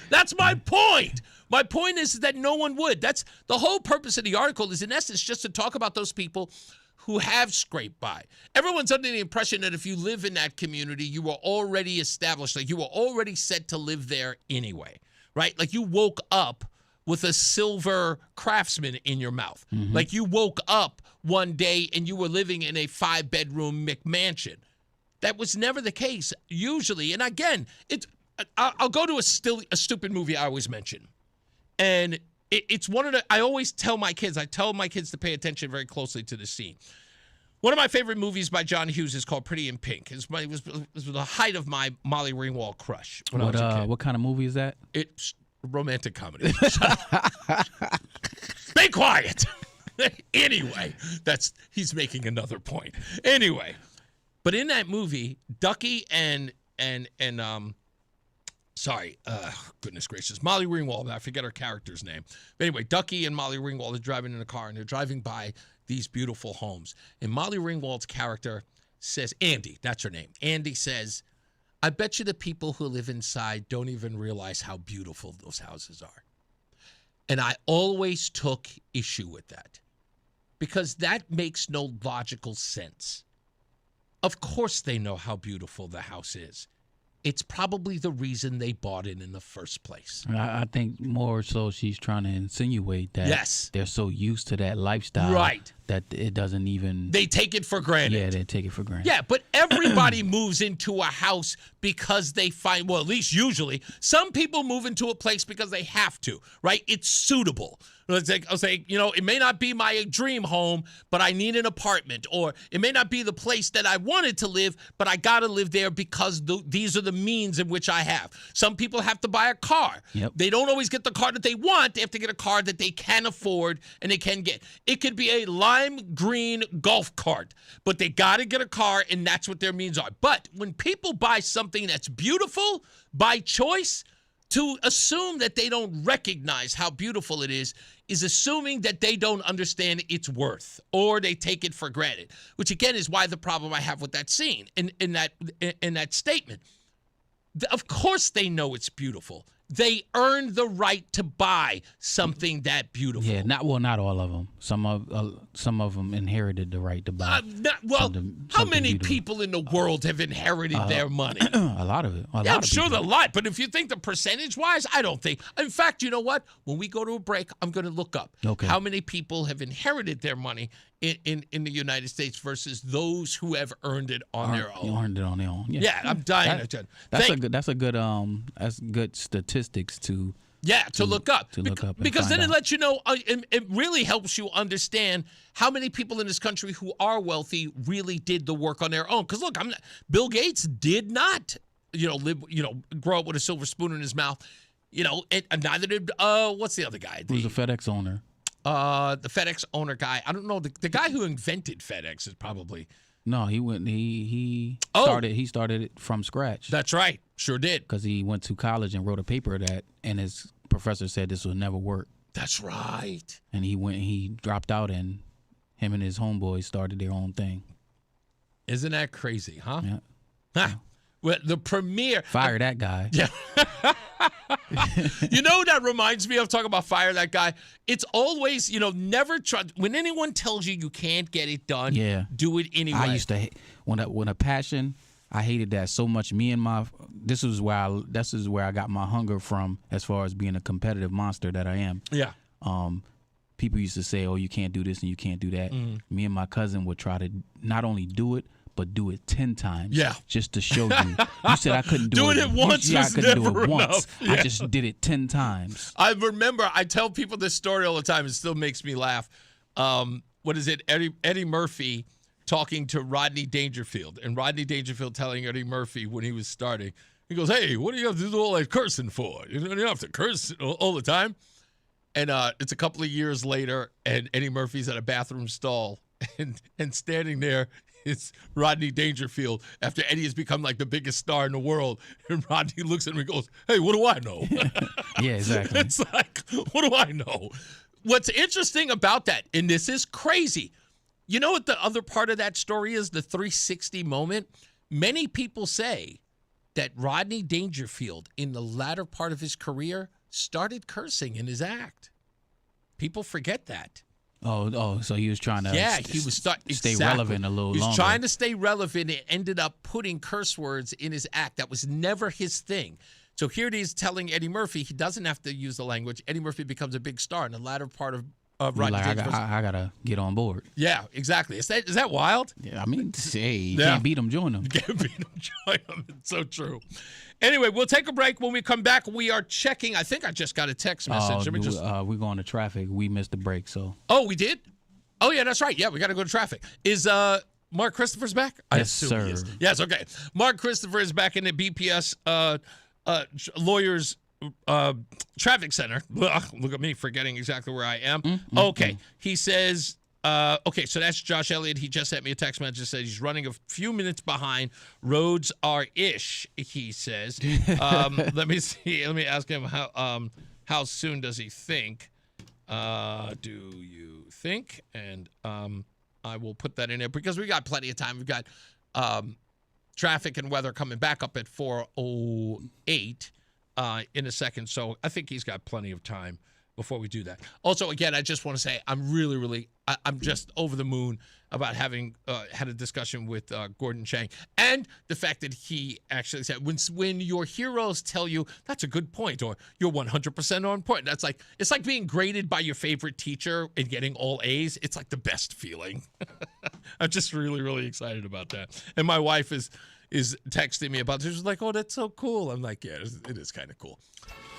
That's my point. My point is that no one would. That's the whole purpose of the article is, in essence, just to talk about those people who have scraped by. Everyone's under the impression that if you live in that community, you were already established, like you were already set to live there anyway, right? Like you woke up with a silver Craftsman in your mouth. Mm-hmm. Like you woke up one day and you were living in a 5-bedroom McMansion. That was never the case, usually. And again, I'll go to a stupid movie I always mention. And it's one of the, I always tell my kids to pay attention very closely to the scene. One of my favorite movies by John Hughes is called Pretty in Pink. It was the height of my Molly Ringwald crush when I was a kid. What kind of movie is that? It's a romantic comedy. Be quiet. Anyway, he's making another point. Anyway, but in that movie, Ducky goodness gracious, Molly Ringwald, I forget her character's name. But anyway, Ducky and Molly Ringwald are driving in a car, and they're driving by these beautiful homes. And Molly Ringwald's character says, Andy, that's her name. Andy says, I bet you the people who live inside don't even realize how beautiful those houses are. And I always took issue with that because that makes no logical sense. Of course they know how beautiful the house is. It's probably the reason they bought it in the first place. I think more so she's trying to insinuate that they're so used to that lifestyle that it doesn't even... They take it for granted. Yeah, they take it for granted. Yeah, but everybody moves into a house because they find, well, at least usually, some people move into a place because they have to, right? It's suitable. I'll say, it may not be my dream home, but I need an apartment. Or it may not be the place that I wanted to live, but I got to live there because these are the means in which I have. Some people have to buy a car. Yep. They don't always get the car that they want. They have to get a car that they can afford and they can get. It could be a lime green golf cart, but they got to get a car, and that's what their means are. But when people buy something that's beautiful by choice, to assume that they don't recognize how beautiful it is assuming that they don't understand its worth or they take it for granted, which again is why the problem I have with that scene in that statement. Of course they know it's beautiful. They earned the right to buy something that beautiful. Yeah, not all of them. Some of them inherited the right to buy. How many people in the world have inherited their money? A lot of it. I'm sure a lot, but if you think the percentage-wise, I don't think. In fact, you know what? When we go to a break, I'm going to look up how many people have inherited their money in the United States versus those who have earned it on their own. You earned it on their own. Yeah, I'm dying to tell. That's good statistics to look up. Because then it out. lets you know, it really helps you understand how many people in this country who are wealthy really did the work on their own. Because look, Bill Gates did not, grow up with a silver spoon in his mouth. And neither did what's the other guy? Who's the FedEx owner? The FedEx owner guy. I don't know. The guy who invented FedEx is probably. No, he went. He started it from scratch. That's right. Sure did. Because he went to college and wrote a paper and his professor said this will never work. That's right. And he dropped out, and him and his homeboys started their own thing. Isn't that crazy, huh? Yeah. Huh. Well, the premiere. Fire that guy. Yeah. You know what that reminds me of? Talking about fire that guy. It's always, never try. When anyone tells you can't get it done, do it anyway. I used to when a passion. I hated that so much. This is where I got my hunger from, as far as being a competitive monster that I am. Yeah. People used to say, "Oh, you can't do this and you can't do that." Mm-hmm. Me and my cousin would try to not only do it, but do it 10 times. Yeah. Just to show you. You said I couldn't do it. Doing it once I couldn't do it once. Enough. Yeah. I just did it 10 times. I remember. I tell people this story all the time. It still makes me laugh. What is it? Eddie Murphy talking to Rodney Dangerfield, and Rodney Dangerfield telling Eddie Murphy when he was starting, he goes, "Hey, what do you have to do all that cursing for? You don't have to curse all the time." And it's a couple of years later, and Eddie Murphy's at a bathroom stall, and standing there is Rodney Dangerfield after Eddie has become like the biggest star in the world. And Rodney looks at him and goes, "Hey, what do I know?" Yeah, exactly. It's like, what do I know? What's interesting about that, and this is crazy, you know what the other part of that story is, the 360 moment? Many people say that Rodney Dangerfield, in the latter part of his career, started cursing in his act. People forget that. Oh, so he was trying to he was stay relevant a little longer. He was trying to stay relevant and ended up putting curse words in his act. That was never his thing. So here it is telling Eddie Murphy he doesn't have to use the language. Eddie Murphy becomes a big star in the latter part of Rodney Dangerfield. I got to get on board. Yeah, exactly. Is that wild? Yeah, I mean, you can't beat him, join him. Can't beat him, join him. It's so true. Anyway, we'll take a break. When we come back, we are checking. I think I just got a text message. We're going to traffic. We missed the break, so. Oh, we did? Oh, yeah, that's right. Yeah, we got to go to traffic. Is Mark Christopher's back? Yes, sir. He is. Yes, okay. Mark Christopher is back in the BPS Lawyers Traffic Center. Ugh, look at me forgetting exactly where I am. Okay. He says, okay, so that's Josh Elliott. He just sent me a text message that says he's running a few minutes behind. Roads are ish, he says. Let me see. Let me ask him how soon does he think? Do you think? And I will put that in there because we got plenty of time. We've got traffic and weather coming back up at 4:08 in a second. So I think he's got plenty of time before we do that. Also, again, I just want to say I'm I'm just over the moon about having had a discussion with Gordon Chang, and the fact that he actually said when your heroes tell you that's a good point or you're 100% on point, it's like being graded by your favorite teacher and getting all A's. It's like the best feeling. I'm just really, really excited about that. And my wife is texting me about this. She's like, "Oh, that's so cool." I'm like, "Yeah, it is kind of cool."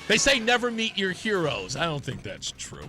They say never meet your heroes. I don't think that's true.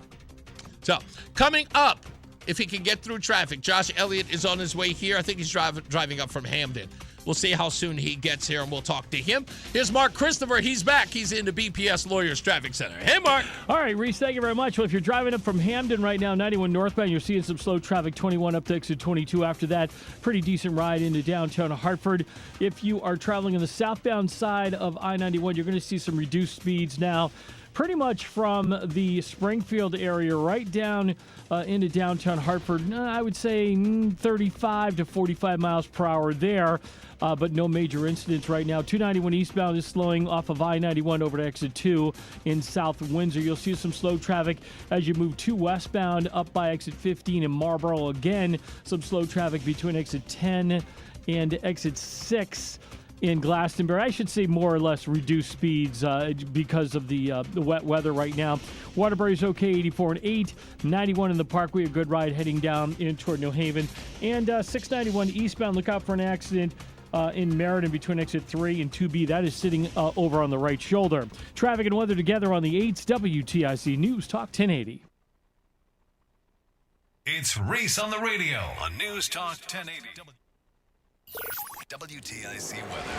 So, coming up, if he can get through traffic, Josh Elliott is on his way here. I think he's driving up from Hamden. We'll see how soon he gets here, and we'll talk to him. Here's Mark Christopher. He's back. He's in the BPS Lawyers Traffic Center. Hey, Mark. All right, Reese, thank you very much. Well, if you're driving up from Hamden right now, 91 northbound, you're seeing some slow traffic, 21 up to exit 22. After that, pretty decent ride into downtown Hartford. If you are traveling on the southbound side of I-91, you're going to see some reduced speeds now. Pretty much from the Springfield area right down into downtown Hartford. I would say 35 to 45 miles per hour there, but no major incidents right now. 291 eastbound is slowing off of I-91 over to exit 2 in South Windsor. You'll see some slow traffic as you move 2 westbound up by exit 15 in Marlboro. Again, some slow traffic between exit 10 and exit 6. In Glastonbury, I should say more or less reduced speeds because of the wet weather right now. Waterbury's okay, 84 and 8. 91 in the Parkway, a good ride heading down in toward New Haven. And 691 eastbound, look out for an accident in Meriden between exit 3 and 2B. That is sitting over on the right shoulder. Traffic and weather together on the 8s, WTIC News Talk 1080. It's Reese on the Radio on NewsTalk 1080. WTIC weather.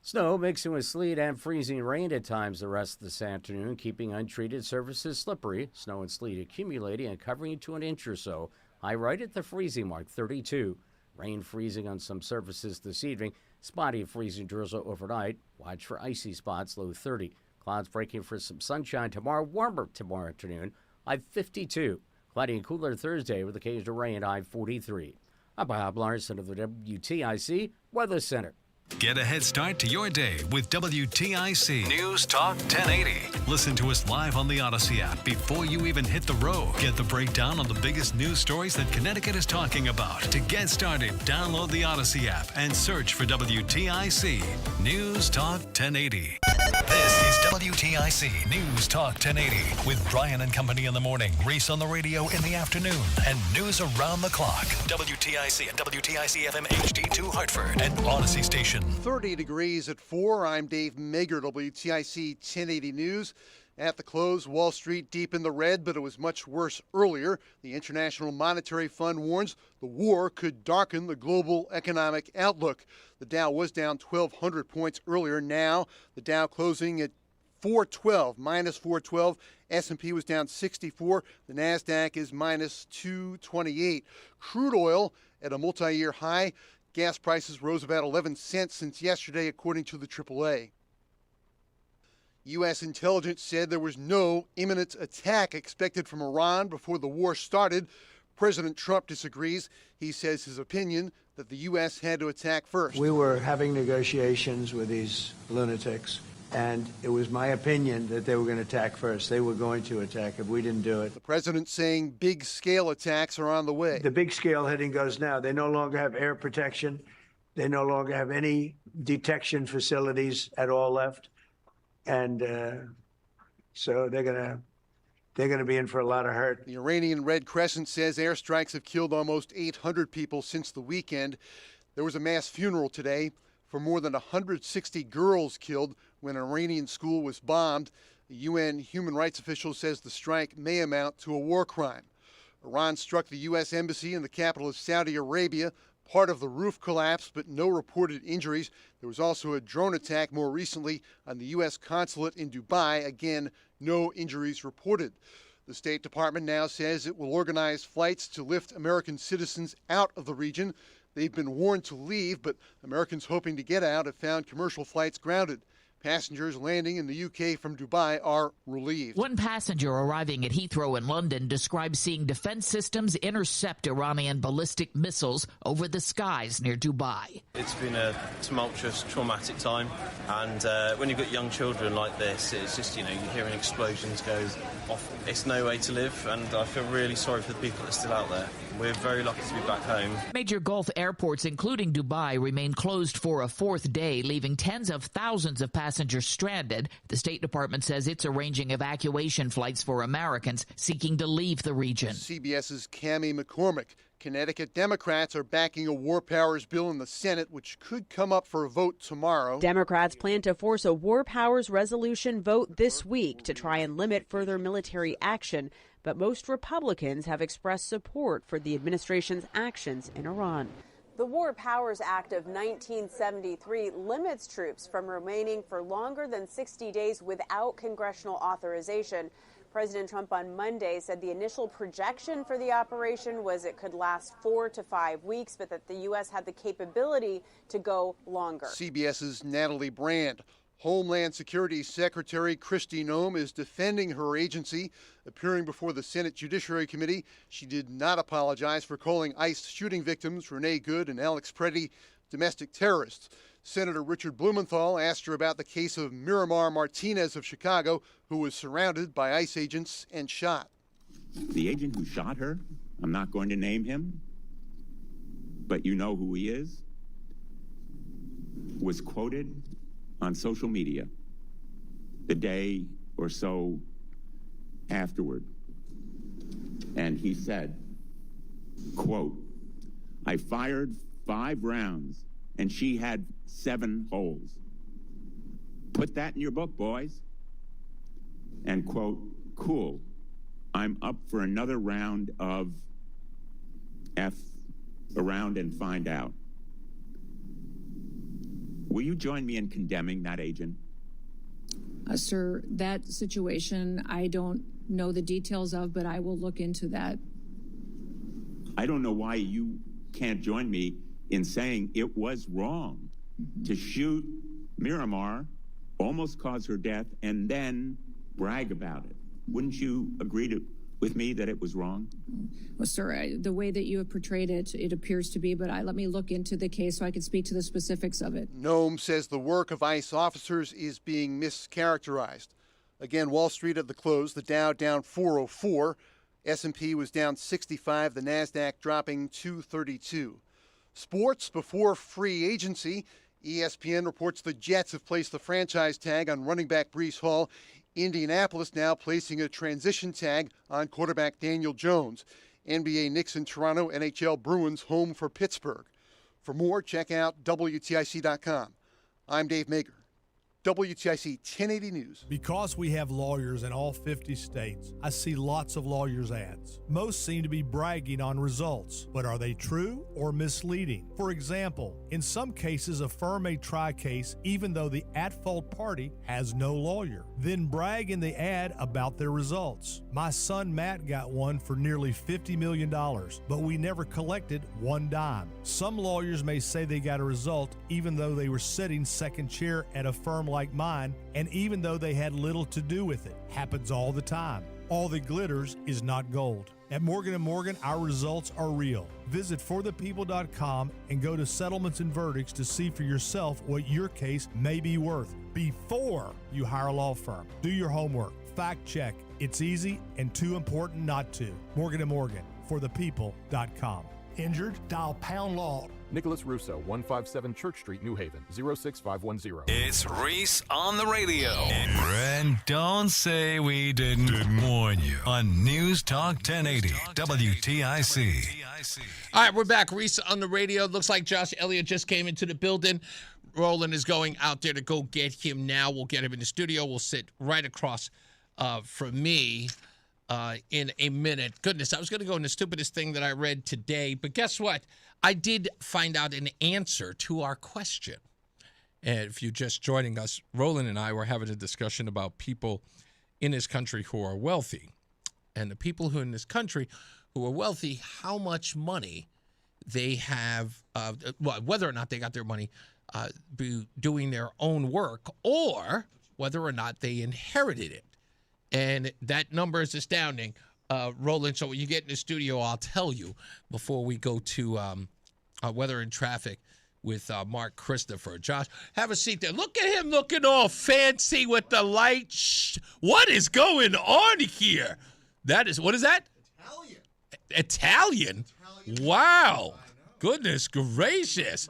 Snow mixing with sleet and freezing rain at times the rest of this afternoon, keeping untreated surfaces slippery. Snow and sleet accumulating and covering to an inch or so. High right at the freezing mark, 32. Rain freezing on some surfaces this evening. Spotty freezing drizzle overnight. Watch for icy spots, low 30. Clouds breaking for some sunshine tomorrow. Warmer tomorrow afternoon, high 52. Cloudy and cooler Thursday with occasional rain, high 43. I'm Bob Larson of the WTIC Weather Center. Get a head start to your day with WTIC News Talk 1080. Listen to us live on the Odyssey app before you even hit the road. Get the breakdown on the biggest news stories that Connecticut is talking about. To get started, download the Odyssey app and search for WTIC News Talk 1080. This is WTIC News Talk 1080 with Brian and Company in the morning, Reese on the Radio in the afternoon, and news around the clock. WTIC and WTIC FM HD2 Hartford and Odyssey Station. 30 degrees at 4. I'm Dave Mager, WTIC 1080 News. At the close, Wall Street deep in the red, but it was much worse earlier. The International Monetary Fund warns the war could darken the global economic outlook. The Dow was down 1,200 points earlier. Now, the Dow closing at minus 412. S&P was down 64. The NASDAQ is minus 228. Crude oil at a multi-year high. Gas prices rose about 11 cents since yesterday, according to the AAA. U.S. intelligence said there was no imminent attack expected from Iran before the war started. President Trump disagrees. He says his opinion that the U.S. had to attack first. We were having negotiations with these lunatics, and it was my opinion that they were going to attack first. They were going to attack if we didn't do it. The president saying big-scale attacks are on the way. The big-scale hitting goes now. They no longer have air protection. They no longer have any detection facilities at all left. And so they're going to be in for a lot of hurt. The Iranian Red Crescent says airstrikes have killed almost 800 people since the weekend. There was a mass funeral today for more than 160 girls killed when an Iranian school was bombed. The UN human rights official says the strike may amount to a war crime. Iran struck the U.S. embassy in the capital of Saudi Arabia. Part of the roof collapsed, but no reported injuries. There was also a drone attack more recently on the U.S. consulate in Dubai. Again, no injuries reported. The State Department now says it will organize flights to lift American citizens out of the region. They've been warned to leave, but Americans hoping to get out have found commercial flights grounded. Passengers landing in the UK from Dubai are relieved. One passenger arriving at Heathrow in London describes seeing defense systems intercept Iranian ballistic missiles over the skies near Dubai. It's been a tumultuous, traumatic time, and when you've got young children like this, it's just, you're hearing explosions go off. It's no way to live, and I feel really sorry for the people that are still out there. We're very lucky to be back home. Major Gulf airports, including Dubai, remain closed for a fourth day, leaving tens of thousands of passengers stranded. The State Department says it's arranging evacuation flights for Americans seeking to leave the region. CBS's Cammie McCormick. Connecticut Democrats are backing a war powers bill in the Senate, which could come up for a vote tomorrow. Democrats plan to force a war powers resolution vote this week to try and limit further military action. But most Republicans have expressed support for the administration's actions in Iran. The War Powers Act of 1973 limits troops from remaining for longer than 60 days without congressional authorization. President Trump on Monday said the initial projection for the operation was it could last 4 to 5 weeks, but that the U.S. had the capability to go longer. CBS's Natalie Brand. Homeland Security Secretary Kristi Noem is defending her agency. Appearing before the Senate Judiciary Committee, she did not apologize for calling ICE shooting victims Renee Good and Alex Preddy domestic terrorists. Senator Richard Blumenthal asked her about the case of Miramar Martinez of Chicago, who was surrounded by ICE agents and shot. The agent who shot her, I'm not going to name him, but you know who he is, was quoted on social media the day or so afterward. And he said, quote, "I fired 5 rounds and she had 7 holes. Put that in your book, boys." And quote, "Cool, I'm up for another round of F around and find out." Will you join me in condemning that agent? Sir, that situation I don't know the details of, but I will look into that. I don't know why you can't join me in saying it was wrong to shoot Miramar, almost cause her death, and then brag about it. Wouldn't you agree with me that it was wrong? Well, sir, the way that you have portrayed it, it appears to be, but let me look into the case so I can speak to the specifics of it. Noem says the work of ICE officers is being mischaracterized. Again, Wall Street at the close, the Dow down 404, S&P was down 65, the NASDAQ dropping 232. Sports before free agency. ESPN reports the Jets have placed the franchise tag on running back Breece Hall. Indianapolis now placing a transition tag on quarterback Daniel Jones. NBA Knicks in Toronto, NHL Bruins home for Pittsburgh. For more, check out WTIC.com. I'm Dave Mager. WTIC 1080 News. Because we have lawyers in all 50 states, I see lots of lawyers' ads. Most seem to be bragging on results, but are they true or misleading? For example, in some cases, a firm may try a case even though the at-fault party has no lawyer, then brag in the ad about their results. My son Matt got one for nearly $50 million, but we never collected one dime. Some lawyers may say they got a result even though they were sitting second chair at a firm like mine, and even though they had little to do with it. Happens all the time. All that glitters is not gold. At Morgan & Morgan, our results are real. Visit forthepeople.com and go to settlements and verdicts to see for yourself what your case may be worth before you hire a law firm. Do your homework. Fact check. It's easy and too important not to. Morgan & Morgan, forthepeople.com. Injured? Dial pound law. Nicholas Russo, 157 Church Street, New Haven, 06510. It's Reese on the radio. And don't say we didn't warn you on News Talk 1080 WTIC. All right, we're back. Reese on the radio. Looks like Josh Elliott just came into the building. Roland is going out there to go get him now. We'll get him in the studio. We'll sit right across from me in a minute. Goodness, I was going to go in the stupidest thing that I read today, but guess what? I did find out an answer to our question. And if you're just joining us, Roland and I were having a discussion about people in this country who are wealthy. And the people who in this country who are wealthy, how much money they have, whether or not they got their money doing their own work, or whether or not they inherited it. And that number is astounding. Roland, so when you get in the studio, I'll tell you before we go to Weather and Traffic with Mark Christopher. Josh, have a seat there. Look at him looking all fancy with the light. What is going on here? That is, what is that? Italian? Wow. Goodness gracious.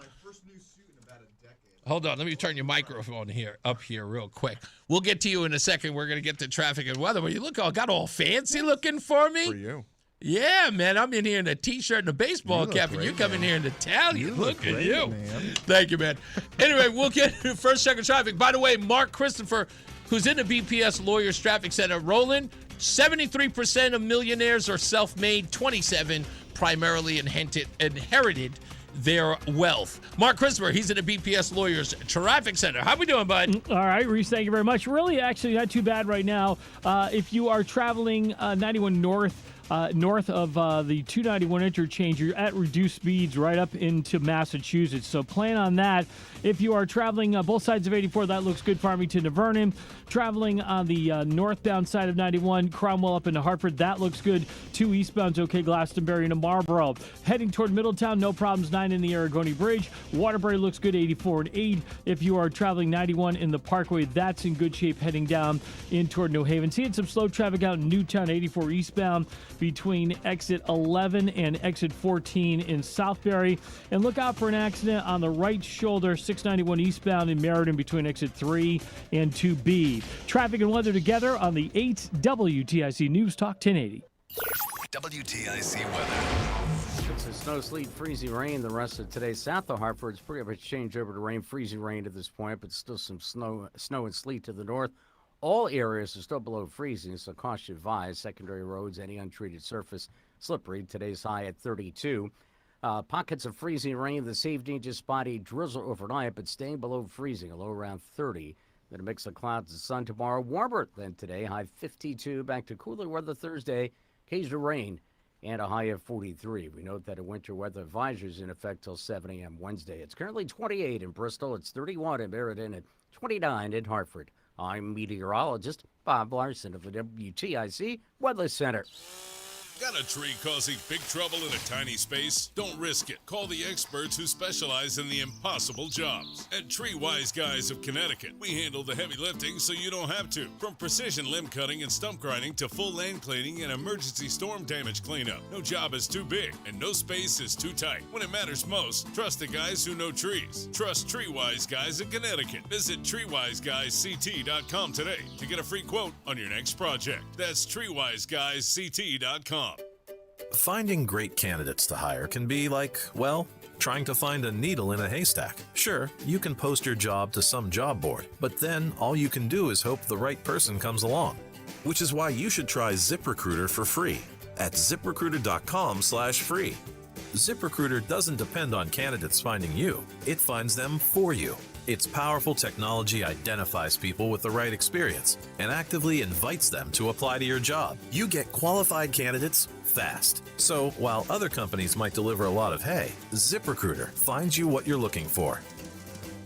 Hold on, let me turn your microphone up here real quick. We'll get to you in a second. We're going to get to traffic and weather. But you got all fancy looking for me? For you. Yeah, man. I'm in here in a T-shirt and a baseball cap, and you come in here in Italian. Look at you. Man. Thank you, man. Anyway, we'll get to first check of traffic. By the way, Mark Christopher, who's in the BPS Lawyers Traffic Center. Roland, 73% of millionaires are self-made, 27% primarily inherited their wealth. Mark Christopher, he's in the BPS Lawyers Traffic Center. How we doing, bud? All right, Reese, thank you very much. Really, actually, not too bad right now. If you are traveling 91 north of the 291 interchange, you're at reduced speeds right up into Massachusetts. So plan on that. If you are traveling both sides of 84, that looks good. Farmington to Vernon. Traveling on the northbound side of 91, Cromwell up into Hartford, that looks good. 2 eastbounds, okay, Glastonbury into Marlboro. Heading toward Middletown, no problems. 9 in the Aragoni Bridge. Waterbury looks good, 84 and 8. If you are traveling 91 in the Parkway, that's in good shape heading down in toward New Haven. Seeing some slow traffic out in Newtown, 84 eastbound between exit 11 and exit 14 in Southbury. And look out for an accident on the right shoulder, 691 eastbound in Meriden between exit 3 and 2B. Traffic and weather together on the 8 WTIC News Talk 1080. WTIC weather. It's a snow, sleet, freezing rain the rest of today. South of Hartford, it's pretty much changed over to rain, freezing rain at this point, but still some snow and sleet to the north. All areas are still below freezing, so caution advised. Secondary roads, any untreated surface, slippery. Today's high at 32. Pockets of freezing rain this evening, just spotty drizzle overnight, but staying below freezing, a low around 30. Then a mix of clouds and sun tomorrow, warmer than today, high 52. Back to cooler weather Thursday, occasional rain, and a high of 43. We note that a winter weather advisory is in effect till 7 a.m. Wednesday. It's currently 28 in Bristol, it's 31 in Meriden, and 29 in Hartford. I'm meteorologist Bob Larson of the WTIC Weather Center. Got a tree causing big trouble in a tiny space? Don't risk it. Call the experts who specialize in the impossible jobs. At Tree Wise Guys of Connecticut, we handle the heavy lifting so you don't have to. From precision limb cutting and stump grinding to full land cleaning and emergency storm damage cleanup. No job is too big and no space is too tight. When it matters most, trust the guys who know trees. Trust Tree Wise Guys of Connecticut. Visit treewiseguysct.com today to get a free quote on your next project. That's treewiseguysct.com. Finding great candidates to hire can be like, well, trying to find a needle in a haystack. Sure, you can post your job to some job board, but then all you can do is hope the right person comes along. Which is why you should try ZipRecruiter for free at ZipRecruiter.com/free. ZipRecruiter doesn't depend on candidates finding you. It finds them for you. Its powerful technology identifies people with the right experience and actively invites them to apply to your job. You get qualified candidates fast. So while other companies might deliver a lot of hay, ZipRecruiter finds you what you're looking for.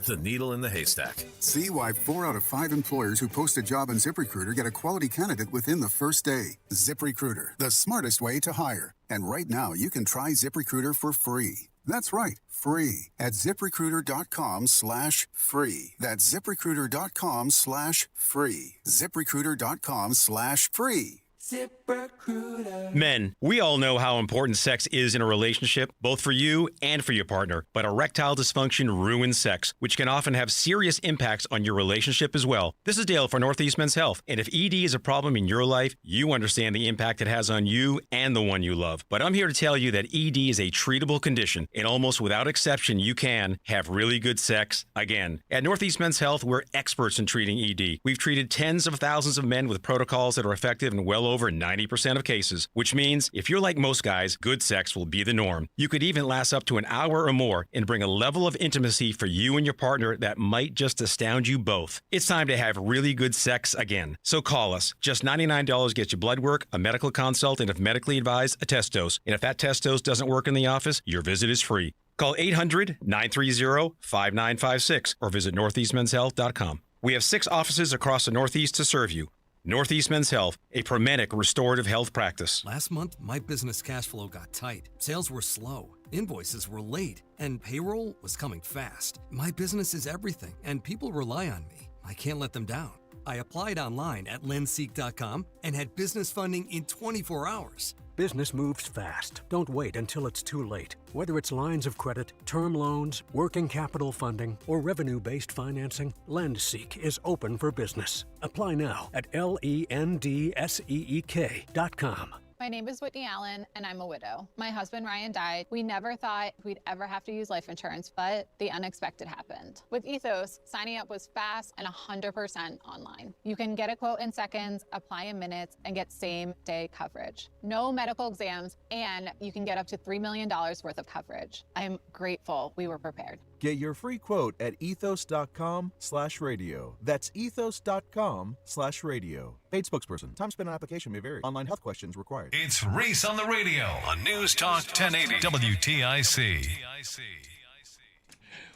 The needle in the haystack. See why 4 out of 5 employers who post a job on ZipRecruiter get a quality candidate within the first day. ZipRecruiter, the smartest way to hire. And right now, you can try ZipRecruiter for free. That's right, free at ZipRecruiter.com/free. That's ZipRecruiter.com/free. ZipRecruiter.com/free. ZipRecruiter. Men, we all know how important sex is in a relationship, both for you and for your partner. But erectile dysfunction ruins sex, which can often have serious impacts on your relationship as well. This is Dale for Northeast Men's Health. And if ED is a problem in your life, you understand the impact it has on you and the one you love. But I'm here to tell you that ED is a treatable condition, and almost without exception, you can have really good sex again. At Northeast Men's Health, we're experts in treating ED. We've treated tens of thousands of men with protocols that are effective in well over 90% of cases, which means if you're like most guys, good sex will be the norm. You could even last up to an hour or more and bring a level of intimacy for you and your partner that might just astound you both. It's time to have really good sex again. So call us. Just $99 gets you blood work, a medical consult, and if medically advised, a test dose. And if that test dose doesn't work in the office, your visit is free. Call 800-930-5956 or visit northeastmenshealth.com. We have 6 offices across the Northeast to serve you. Northeast Men's Health, a Promenic restorative health practice. Last month, my business cash flow got tight. Sales were slow, invoices were late, and payroll was coming fast. My business is everything, and people rely on me. I can't let them down. I applied online at lenseek.com and had business funding in 24 hours. Business moves fast. Don't wait until it's too late. Whether it's lines of credit, term loans, working capital funding, or revenue-based financing, LendSeek is open for business. Apply now at LENDSEEK.com. My name is Whitney Allen, and I'm a widow. My husband, Ryan, died. We never thought we'd ever have to use life insurance, but the unexpected happened. With Ethos, signing up was fast and 100% online. You can get a quote in seconds, apply in minutes, and get same-day coverage. No medical exams, and you can get up to $3 million worth of coverage. I'm grateful we were prepared. Get your free quote at ethos.com/radio. That's ethos.com/radio. Paid spokesperson. Time spent on application may vary. Online health questions required. It's Reese on the Radio on News Talk 1080 WTIC.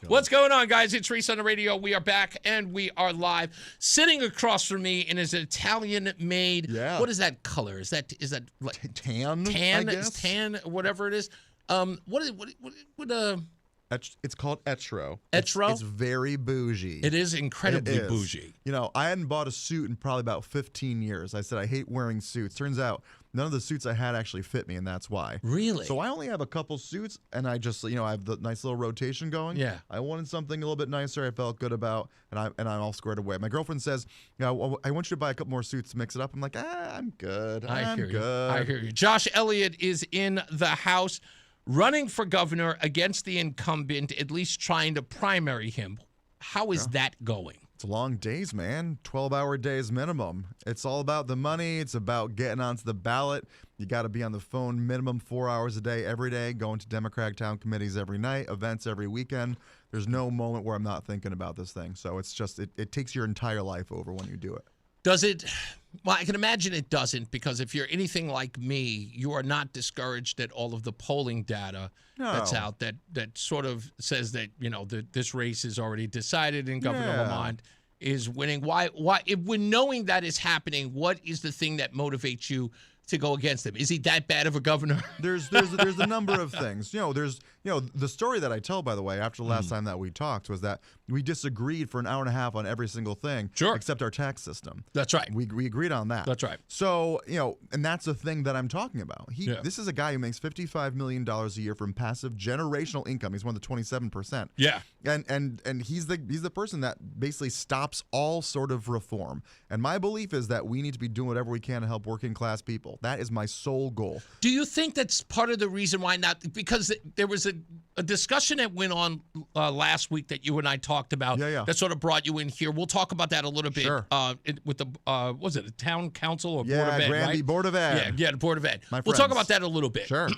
What's going on, guys? It's Reese on the Radio. We are back and we are live. Sitting across from me in his Italian-made. Yeah. What is that color? Is that like tan? Tan, I guess? tan, whatever it is. It's called Etro. Etro? It's very bougie. It is incredibly bougie. You know, I hadn't bought a suit in probably about 15 years. I said I hate wearing suits. Turns out none of the suits I had actually fit me, and that's why. Really? So I only have a couple suits, and I just, I have the nice little rotation going. Yeah. I wanted something a little bit nicer. I felt good about, and I'm all squared away. My girlfriend says, I want you to buy a couple more suits to mix it up. I'm like, I'm good. I hear you. good. I hear you. Josh Elliott is in the house, running for governor against the incumbent, at least trying to primary him. How is that going? It's long days, man. 12-hour days minimum. It's all about the money. It's about getting onto the ballot. You got to be on the phone minimum 4 hours a day, every day, going to Democratic town committees every night, events every weekend. There's no moment where I'm not thinking about this thing. So it's just, it takes your entire life over when you do it. Does it? Well, I can imagine it doesn't, because if you're anything like me, you are not discouraged at all of the polling data that's out that sort of says that, this race is already decided and Governor Lamont is winning. Why? When knowing that is happening, what is the thing that motivates you to go against him? Is he that bad of a governor? There's a number of things. There's The story that I tell, by the way, after the last time that we talked was that we disagreed for an hour and a half on every single thing except our tax system. That's right. We agreed on that. That's right. So, and that's the thing that I'm talking about. This is a guy who makes $55 million a year from passive generational income. He's one of the 27%. Yeah. And he's the person that basically stops all sort of reform. And my belief is that we need to be doing whatever we can to help working class people. That is my sole goal. Do you think that's part of the reason why not? Because there was a discussion that went on last week that you and I talked about that sort of brought you in here. We'll talk about that a little bit with the, was it a town council or Board of Ed, Granby right? Board of Ed. Yeah, the Board of Ed. We'll talk about that a little bit. Sure.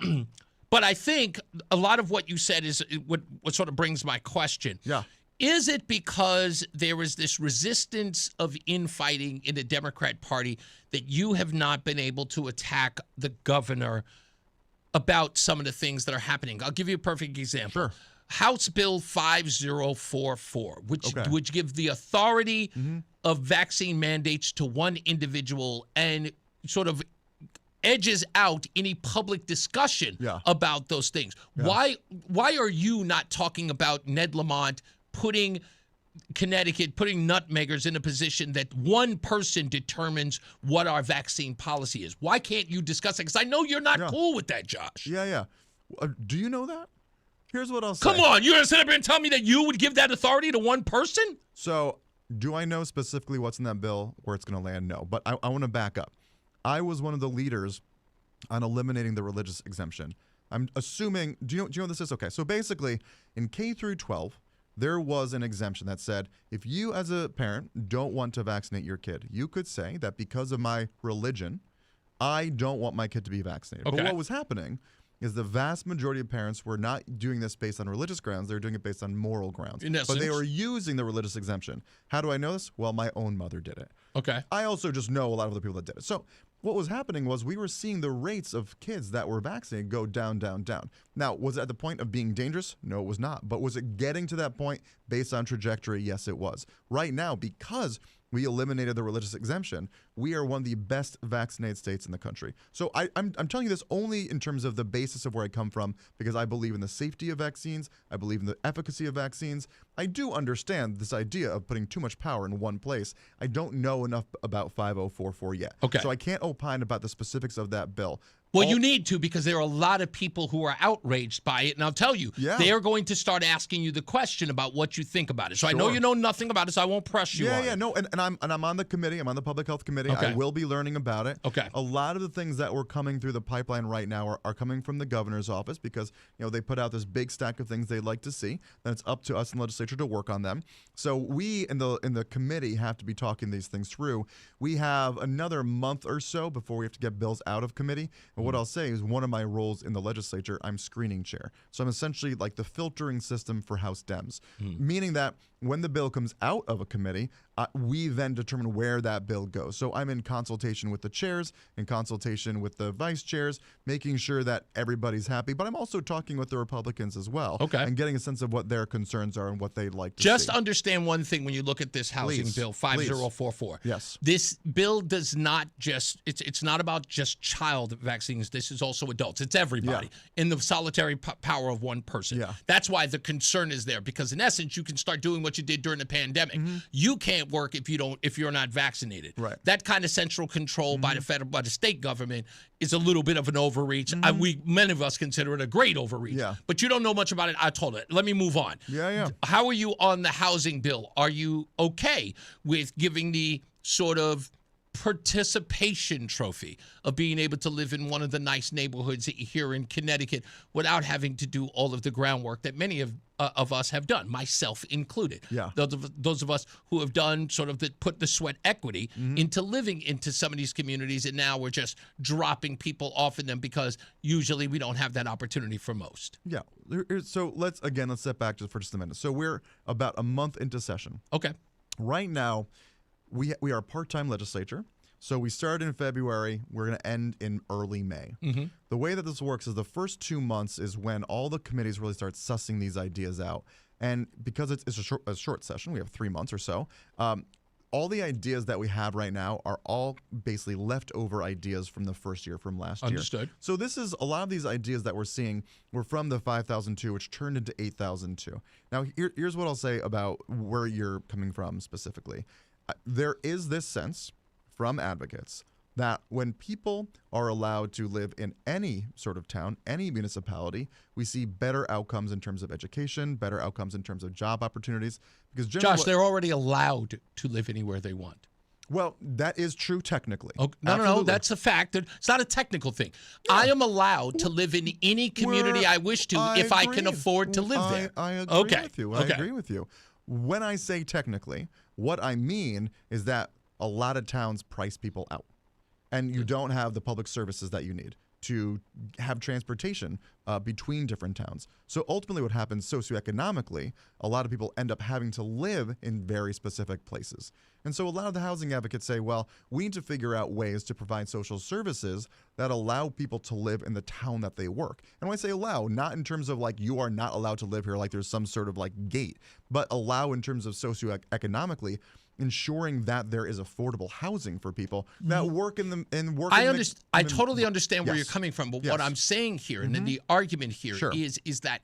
But I think a lot of what you said is what sort of brings my question. Yeah. Is it because there is this resistance of infighting in the Democrat Party that you have not been able to attack the governor about some of the things that are happening? I'll give you a perfect example. Sure. House Bill 5044, which would give the authority of vaccine mandates to one individual and sort of edges out any public discussion about those things. Yeah. Why are you not talking about Ned Lamont putting Connecticut, putting nutmeggers in a position that one person determines what our vaccine policy is? Why can't you discuss it? Because I know you're not cool with that, Josh. Yeah. Do you know that? Here's what I'll say. Come on, you're going to sit up here and tell me that you would give that authority to one person? So, do I know specifically what's in that bill, where it's going to land? No, but I want to back up. I was one of the leaders on eliminating the religious exemption. I'm assuming, do you know what this is? Okay, so basically, in K through 12, there was an exemption that said, if you as a parent don't want to vaccinate your kid, you could say that because of my religion, I don't want my kid to be vaccinated. Okay. But what was happening is the vast majority of parents were not doing this based on religious grounds. They were doing it based on moral grounds. In essence. But they were using the religious exemption. How do I know this? Well, my own mother did it. Okay. I also just know a lot of other people that did it. So what was happening was we were seeing the rates of kids that were vaccinated go down, down, down. Now, was it at the point of being dangerous? No, it was not. But was it getting to that point based on trajectory? Yes, it was. Right now, because we eliminated the religious exemption, we are one of the best vaccinated states in the country. So I'm telling you this only in terms of the basis of where I come from, because I believe in the safety of vaccines. I believe in the efficacy of vaccines. I do understand this idea of putting too much power in one place. I don't know enough about 5044 yet. Okay. So I can't opine about the specifics of that bill. Well, you need to, because there are a lot of people who are outraged by it. And I'll tell you, they are going to start asking you the question about what you think about it. So I know you know nothing about it, so I won't press you on it. No, and I'm on the committee. I'm on the Public Health Committee. Okay. I will be learning about it. Okay. A lot of the things that were coming through the pipeline right now are coming from the governor's office, because they put out this big stack of things they'd like to see. Then it's up to us in the legislature to work on them. So we in the committee have to be talking these things through. We have another month or so before we have to get bills out of committee. And what I'll say is, one of my roles in the legislature, I'm screening chair. So I'm essentially like the filtering system for House Dems, meaning that when the bill comes out of a committee, we then determine where that bill goes. So I'm in consultation with the chairs, in consultation with the vice chairs, making sure that everybody's happy. But I'm also talking with the Republicans as well, and getting a sense of what their concerns are and what they'd like to see. Just understand one thing when you look at this housing bill, 5044. Yes. This bill does not just, it's not about just child vaccines. This is also adults. It's everybody in the solitary power of one person. Yeah. That's why the concern is there, because in essence, you can start doing what you did during the pandemic. You can't work if you're not vaccinated. Right. That kind of central control by the state government is a little bit of an overreach. Many of us consider it a great overreach. Yeah. But you don't know much about it. I told it. Let me move on. Yeah. How are you on the housing bill? Are you okay with giving the sort of participation trophy of being able to live in one of the nice neighborhoods here in Connecticut without having to do all of the groundwork that many of us have done, myself included? Yeah. Those of us who have done sort of put the sweat equity into living into some of these communities, and now we're just dropping people off in them because usually we don't have that opportunity for most. Yeah. So let's step back for just a minute. So we're about a month into session. Okay. Right now, we are a part-time legislature. So we started in February. We're going to end in early May. The way that this works is the first 2 months is when all the committees really start sussing these ideas out. And because it's a short session, we have 3 months or so, all the ideas that we have right now are all basically leftover ideas from the first year, from last year. Understood. So this is a lot of these ideas that we're seeing were from the 5,002, which turned into 8,002. Now, here's what I'll say about where you're coming from specifically. There is this sense from advocates that when people are allowed to live in any sort of town, any municipality, we see better outcomes in terms of education, better outcomes in terms of job opportunities. Because Josh, they're already allowed to live anywhere they want. Well, that is true technically. Okay. No, that's a fact. It's not a technical thing. Yeah. I am allowed to live in any community I wish to if I can afford to live there. I agree with you. I agree with you. When I say technically, what I mean is that a lot of towns price people out. And you don't have the public services that you need to have transportation between different towns. So ultimately what happens socioeconomically, a lot of people end up having to live in very specific places. And so a lot of the housing advocates say, well, we need to figure out ways to provide social services that allow people to live in the town that they work. And when I say allow, not in terms of like you are not allowed to live here like there's some sort of like gate, but allow in terms of socioeconomically, ensuring that there is affordable housing for people that work in the I totally understand where you're coming from, but what I'm saying here, and then the argument here is that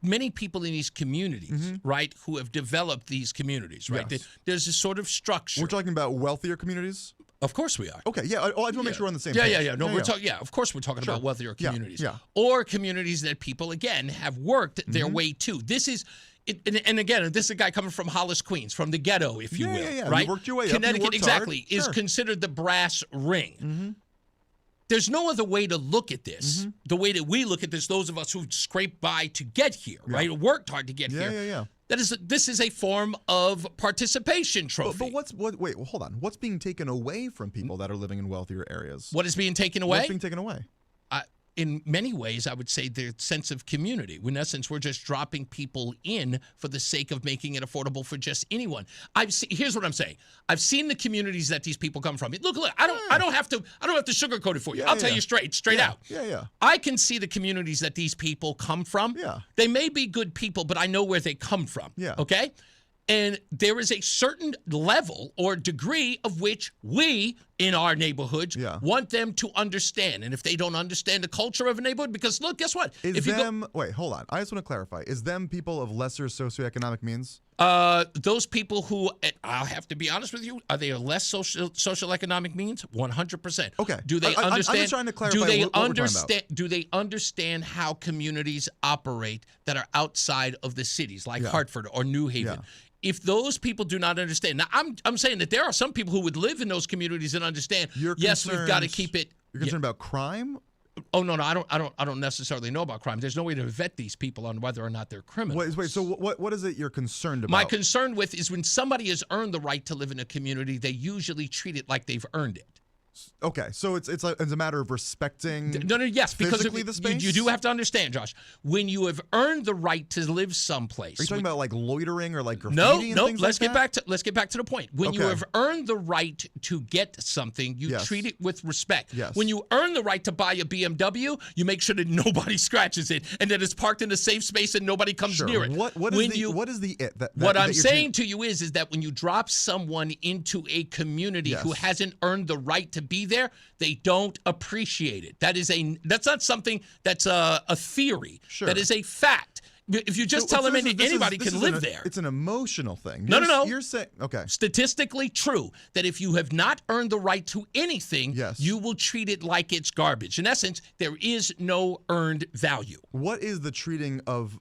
many people in these communities, right, who have developed these communities, right? There's a sort of structure. We're talking about wealthier communities? Of course we are. Okay, yeah. I just want to make sure we're on the same page. No, we're talking. Yeah, of course we're talking about wealthier communities, or communities that people again have worked their way to. This is. And again, this is a guy coming from Hollis, Queens, from the ghetto, if you will, right? You worked your way Connecticut, up. exactly, is considered the brass ring. There's no other way to look at this. The way that we look at this, those of us who scraped by to get here, right, worked hard to get here. This is a form of participation trophy. But wait, hold on. What's being taken away from people that are living in wealthier areas? What is being taken away? What's being taken away? In many ways, I would say their sense of community. In essence, we're just dropping people in for the sake of making it affordable for just anyone. Here's what I'm saying. I've seen the communities that these people come from. Look, I don't have to sugarcoat it for you. I'll tell you straight out. I can see the communities that these people come from. They may be good people, but I know where they come from. Okay? And there is a certain level or degree of which we, in our neighborhoods, want them to understand. And if they don't understand the culture of a neighborhood, because look, guess what? Wait, hold on. I just want to clarify. Is them people of lesser socioeconomic means? Those people who, I'll have to be honest with you, are they of less social economic means? 100%. Okay. Do they understand? I'm just trying to clarify what we're talking about. Do they understand how communities operate that are outside of the cities, like Hartford or New Haven? If those people do not understand, now I'm saying that there are some people who would live in those communities and understand. Yes, we've got to keep it. You're concerned about crime? Oh no, I don't necessarily know about crime. There's no way to vet these people on whether or not they're criminals. Wait. So what is it you're concerned about? My concern with is when somebody has earned the right to live in a community, they usually treat it like they've earned it. Okay, so it's a matter of respecting yes, because the space? You do have to understand, Josh, when you have earned the right to live someplace. Are you talking about like loitering or like graffiti and things let's like that? Let's get back to the point. When you have earned the right to get something, you treat it with respect. When you earn the right to buy a BMW, you make sure that nobody scratches it and that it's parked in a safe space and nobody comes near it. What is the it? What I'm saying to you is that when you drop someone into a community who hasn't earned the right to be there, they don't appreciate it. That's not something that's a theory. That is a fact. If you just tell them anybody can live there. It's an emotional thing. No. You're saying, okay. Statistically true that if you have not earned the right to anything, you will treat it like it's garbage. In essence, there is no earned value. What is the treating of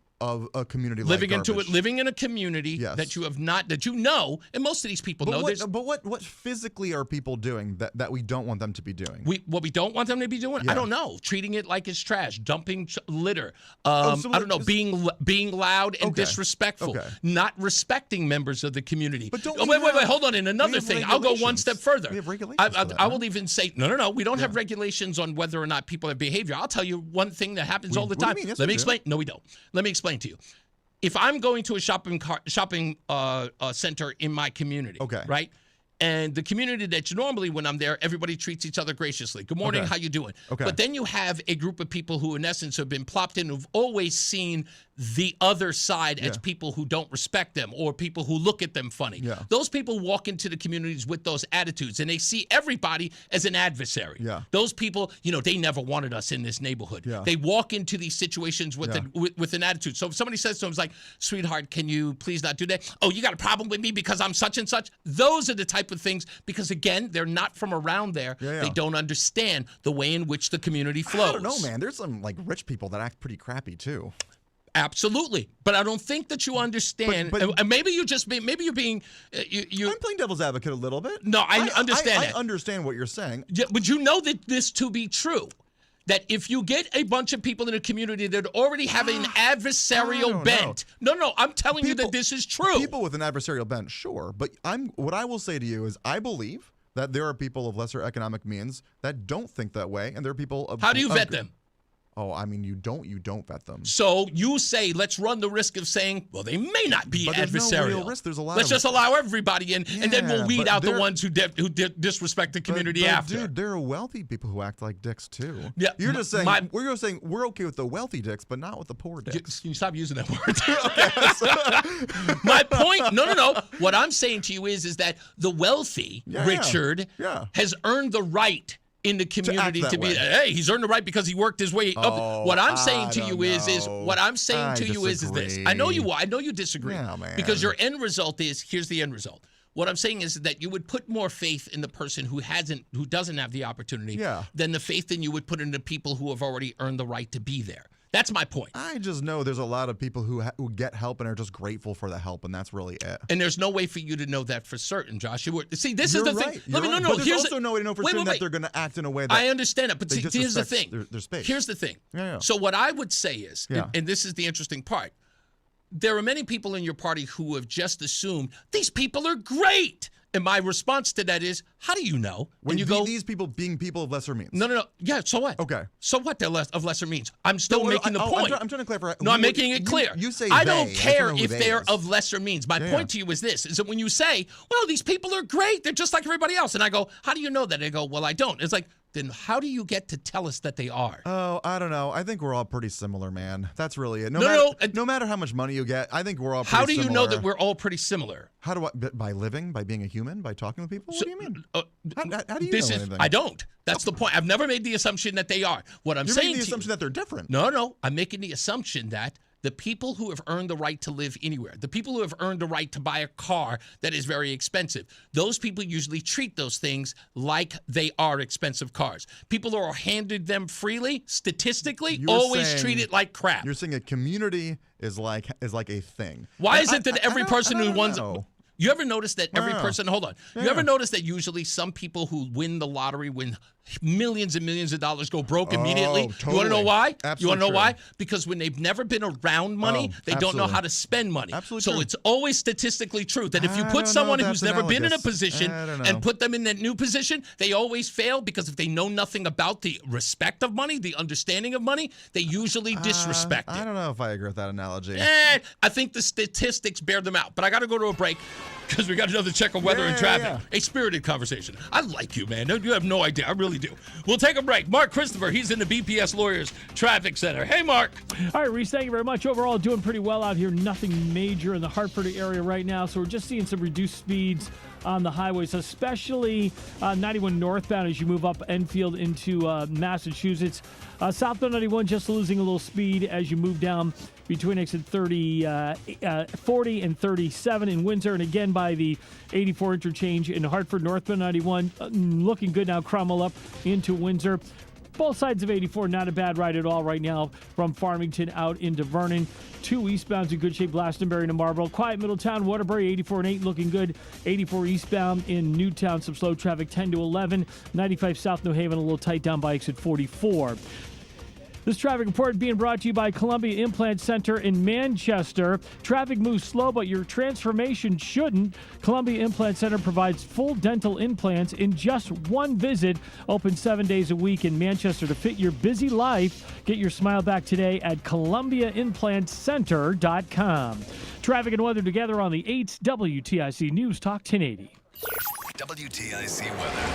a community living like garbage? Living in a community that you have not, that you know, and most of these people know. But what physically are people doing that we don't want them to be doing? What we don't want them to be doing? I don't know. Treating it like it's trash, dumping litter. I don't know. Being loud and disrespectful, not respecting members of the community. But wait. Hold on. And another thing, I'll go one step further. We have regulations. I will even say no. We don't have regulations on whether or not people have behavior. I'll tell you one thing that happens all the time. Let me explain. No, we don't. Let me explain to you. If I'm going to a shopping center in my community, right? And the community that normally when I'm there, everybody treats each other graciously. Good morning, how you doing? But then you have a group of people who in essence have been plopped in, who've always seen the other side as people who don't respect them or people who look at them funny. Yeah. Those people walk into the communities with those attitudes, and they see everybody as an adversary. Yeah. Those people, they never wanted us in this neighborhood. Yeah. They walk into these situations with an attitude. So if somebody says to them, like, sweetheart, can you please not do that? Oh, you got a problem with me because I'm such and such? Those are the type of things, because, again, they're not from around there. Yeah. They don't understand the way in which the community flows. I don't know, man. There's some, like, rich people that act pretty crappy, too. Absolutely, but I don't think that you understand. But maybe you're being. I'm playing devil's advocate a little bit. No, I understand. I understand what you're saying. Yeah, but you know that this to be true. That if you get a bunch of people in a community that already have an adversarial bent. No, I'm telling you that this is true. People with an adversarial bent, sure. But what I will say to you is I believe that there are people of lesser economic means that don't think that way, and there are people of. How do you vet them? Oh, I mean, you don't vet them. So you say, let's run the risk of saying, well, they may not be but adversarial. There's no real risk. There's a lot. Let's just allow everybody in, and then we'll weed out the ones who disrespect the community after. Dude, there are wealthy people who act like dicks too. Yeah, you're just saying we're saying we're okay with the wealthy dicks, but not with the poor dicks. Can you stop using that word? My point. No. What I'm saying to you is that the wealthy, Richard, has earned the right in the community to be, hey, he's earned the right because he worked his way up. What I'm saying to you is this. I know you disagree. Yeah, man. Because your end result is, here's the end result. What I'm saying is that you would put more faith in the person who doesn't have the opportunity than the faith that you would put in the people who have already earned the right to be there. That's my point. I just know there's a lot of people who get help and are just grateful for the help, and that's really it. And there's no way for you to know that for certain, Josh. See, this is the thing. No. But there's also no way to know for certain that they're going to act in a way that I understand it, but see, here's the thing. Their space. Here's the thing. Yeah. So what I would say is, and this is the interesting part, there are many people in your party who have just assumed these people are great. And my response to that is, how do you know? When you go, these people being people of lesser means. No. Yeah, so what? Okay. So what? They're of lesser means. I'm still making the point. I'm trying to clarify. No, I'm making it clear. You say I don't care if they're of lesser means. My point to you is this: is that when you say, "Well, these people are great. They're just like everybody else," and I go, "How do you know that?" And I go, "Well, I don't." It's like, then how do you get to tell us that they are? Oh, I don't know. I think we're all pretty similar, man. That's really it. No matter how much money you get, I think we're all pretty similar. How do you know that we're all pretty similar? How do I? By living, by being a human, by talking with people? What do you mean? How do you know anything? I don't. That's the point. I've never made the assumption that they are. What I'm saying making the assumption that they're different. No. I'm making the assumption that the people who have earned the right to live anywhere, the people who have earned the right to buy a car that is very expensive, those people usually treat those things like they are expensive cars. People who are handed them freely, statistically, always treat it like crap. You're saying a community is like a thing. Why is it that every person who wants... You ever notice that every person, hold on, you ever notice that usually some people who win the lottery win millions and millions of dollars go broke immediately? Totally. You want to know why? Absolutely you want to know true. why? Because when they've never been around money, they don't know how to spend money. Absolutely so true. It's always statistically true that if you put someone who's never been in a position and put them in that new position, they always fail because if they know nothing about the respect of money, the understanding of money, they usually disrespect it. I don't know if I agree with that analogy. I think the statistics bear them out. But I got to go to a break because we got another check of weather and traffic. A spirited conversation. I like you, man. You have no idea. I really do. We'll take a break. Mark Christopher, he's in the BPS Lawyers Traffic Center. Hey, Mark. All right, Reese, thank you very much. Overall, doing pretty well out here. Nothing major in the Hartford area right now. So we're just seeing some reduced speeds on the highways, especially 91 northbound as you move up Enfield into Massachusetts. Southbound 91 just losing a little speed as you move down between exit 40 and 37 in Windsor, and again by the 84 interchange in Hartford. Northbound 91 looking good now. Cromwell up into Windsor. Both sides of 84, not a bad ride at all right now from Farmington out into Vernon. 2 eastbounds in good shape, Glastonbury to Marlboro. Quiet Middletown, Waterbury, 84 and 8 looking good. 84 eastbound in Newtown, some slow traffic, 10 to 11. 95 South New Haven, a little tight down by exit 44. This traffic report being brought to you by Columbia Implant Center in Manchester. Traffic moves slow, but your transformation shouldn't. Columbia Implant Center provides full dental implants in just one visit. Open 7 days a week in Manchester to fit your busy life. Get your smile back today at ColumbiaImplantCenter.com. Traffic and weather together on the 8th WTIC News Talk 1080. WTIC weather.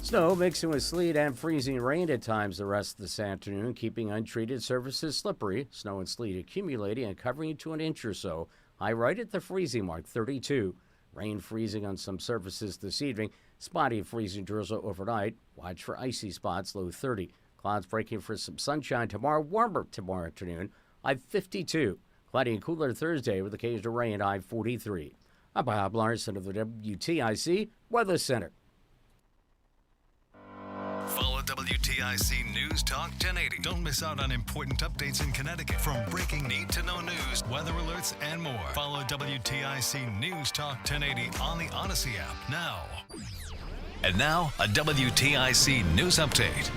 Snow mixing with sleet and freezing rain at times the rest of this afternoon, keeping untreated surfaces slippery. Snow and sleet accumulating and covering to an inch or so. High right at the freezing mark, 32. Rain freezing on some surfaces this evening. Spotty freezing drizzle overnight. Watch for icy spots, low 30. Clouds breaking for some sunshine tomorrow. Warmer tomorrow afternoon, high 52. Cloudy and cooler Thursday with occasional rain, high 43. I'm Bob Larson of the WTIC Weather Center. Follow WTIC News Talk 1080. Don't miss out on important updates in Connecticut. From breaking need-to-know news, weather alerts, and more. Follow WTIC News Talk 1080 on the Odyssey app now. And now, a WTIC News Update.